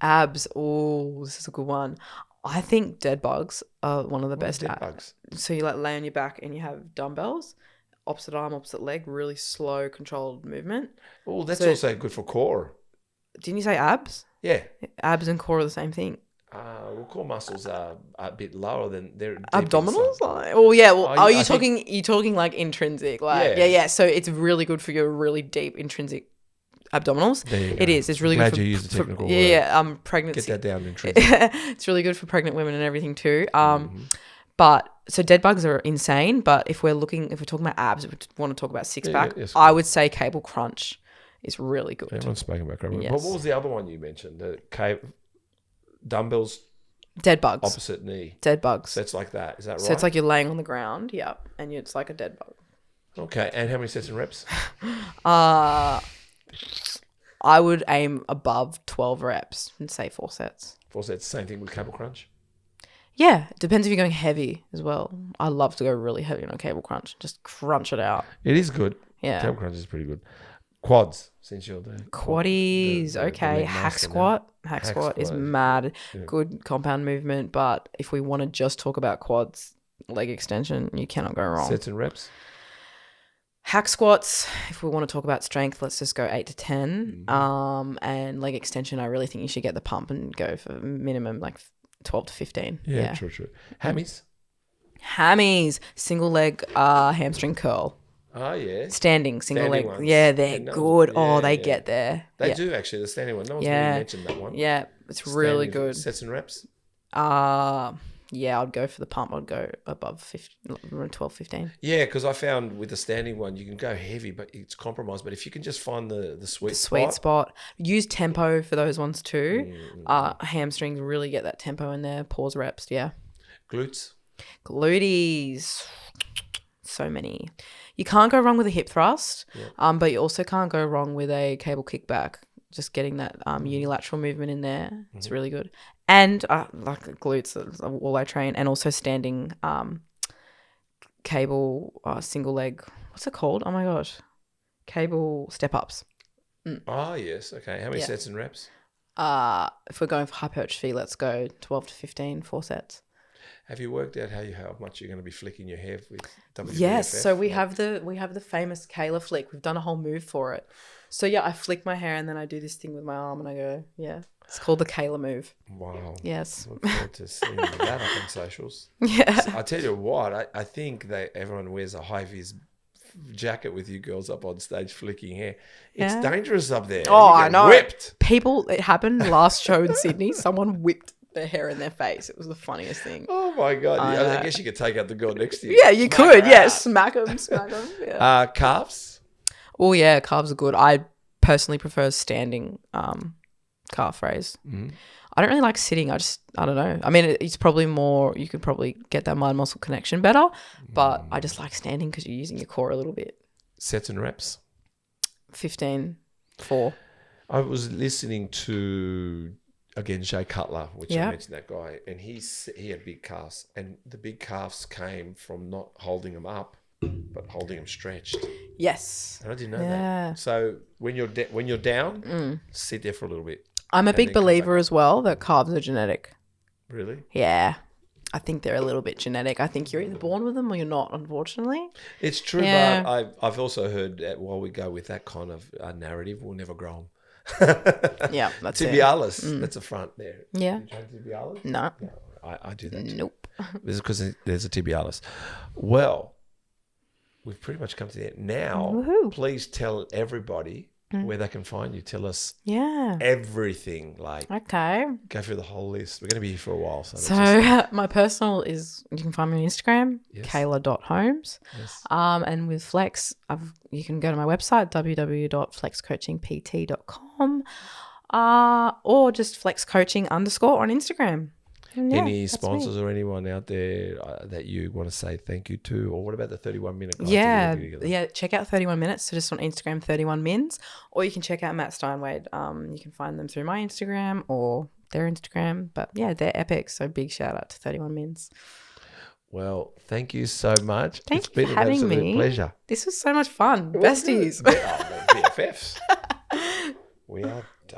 Abs. Oh, this is a good one. I think dead bugs are one of the best dead bugs. So you lay on your back and you have dumbbells, opposite arm, opposite leg, really slow, controlled movement. Oh, that's also good for core. Didn't you say abs? Yeah. Abs and core are the same thing. Core muscles are a bit lower than their abdominals. Are you talking? You talking like intrinsic? Yeah. So it's really good for your really deep intrinsic abdominals. It is. It's really Glad good. You use the technical word. Yeah. Pregnancy. Get that down intrinsic. It's really good for pregnant women and everything too. But so dead bugs are insane. But if we're talking about abs, we want to talk about six pack. I would say cable crunch is really good. Everyone's speaking about cable. Yes. What was the other one you mentioned? The dumbbells. Dead bugs. Opposite knee. Dead bugs. So it's like that. Is that right? So it's like you're laying on the ground. Yeah. And it's like a dead bug. Okay. And how many sets and reps? I would aim above 12 reps and say 4 sets. 4 sets. Same thing with cable crunch? Yeah. It depends if you're going heavy as well. I love to go really heavy on a cable crunch. Just crunch it out. It is good. Yeah. Cable crunch is pretty good. Quads, since you're there. Quaddies, okay. Hack squat. Hack squat is mad. Yeah. Good compound movement. But if we want to just talk about quads, leg extension, you cannot go wrong. Sets and reps? Hack squats, if we want to talk about strength, let's just go 8 to 10. And leg extension, I really think you should get the pump and go for minimum 12 to 15. Yeah. True. Hammies? Hammies, single leg hamstring curl. Oh, yeah. Single leg. Ones. Yeah, they're good. They get there. They do, actually, the standing one. No one's really mentioned that one. Yeah, it's really good. Sets and reps? Yeah, I'd go for the pump. I'd go above 12, 15. Yeah, because I found with the standing one, you can go heavy, but it's compromised. But if you can just find the sweet spot. Use tempo for those ones too. Hamstrings really get that tempo in there. Pause reps, yeah. Glutes? Glutees. So many. You can't go wrong with a hip thrust, but you also can't go wrong with a cable kickback. Just getting that unilateral movement in there. It's really good. And glutes is all I train. And also standing cable single leg. What's it called? Oh, my gosh. Cable step-ups. Oh, yes. Okay. How many sets and reps? If we're going for hypertrophy, let's go 12 to 15, 4 sets. Have you worked out how much you're going to be flicking your hair with WBFF? Yes, so we have the famous Kaylah flick. We've done a whole move for it. So I flick my hair and then I do this thing with my arm and I go, it's called the Kaylah move. Wow. Yes. Look forward to seeing that up on socials. Yeah. So I tell you what, I think that everyone wears a high-vis jacket with you girls up on stage flicking hair. It's dangerous up there. Oh, I know. Whipped. It happened last show in Sydney. Someone whipped their hair in their face. It was the funniest thing. Oh my God. I guess you could take out the girl next to you. Yeah, you could. Yeah, smack them. Yeah. Calves? Oh yeah, calves are good. I personally prefer standing calf raise. Mm. I don't really like sitting. I don't know. I mean, it's probably more, you could probably get that mind muscle connection better, but I just like standing because you're using your core a little bit. Sets and reps? 15, 4. I was listening to, again, Jay Cutler, which I mentioned that guy, and he had big calves, and the big calves came from not holding them up, but holding them stretched. Yes. And I didn't know that. So when you're down, sit there for a little bit. I'm a big believer as well that calves are genetic. Really? Yeah. I think they're a little bit genetic. I think you're either born with them or you're not, unfortunately. It's true, but I've also heard that while we go with that kind of narrative, we'll never grow them. Yeah, that's tibialis. That's a front there. Yeah. You train tibialis? No. I do that too. Nope. This is because there's a tibialis. Well, we've pretty much come to the end. Now, please tell everybody where they can find you. Tell us everything. Like, okay. Go through the whole list. We're going to be here for a while. So my personal is, you can find me on Instagram, Kaylah.Holmes. Yes. And with Flex, you can go to my website, www.flexcoachingpt.com, or just flexcoaching_ on Instagram. And any sponsors or anyone out there that you want to say thank you to? Or what about the 31 minute guys? Yeah, check out 31 minutes. So just on Instagram, 31 mins, or you can check out Matt Steinwade. You can find them through my Instagram or their Instagram. But yeah, they're epic. So big shout out to 31 mins. Well, thank you so much. It's been an absolute pleasure. This was so much fun. Besties. BFFs. We are.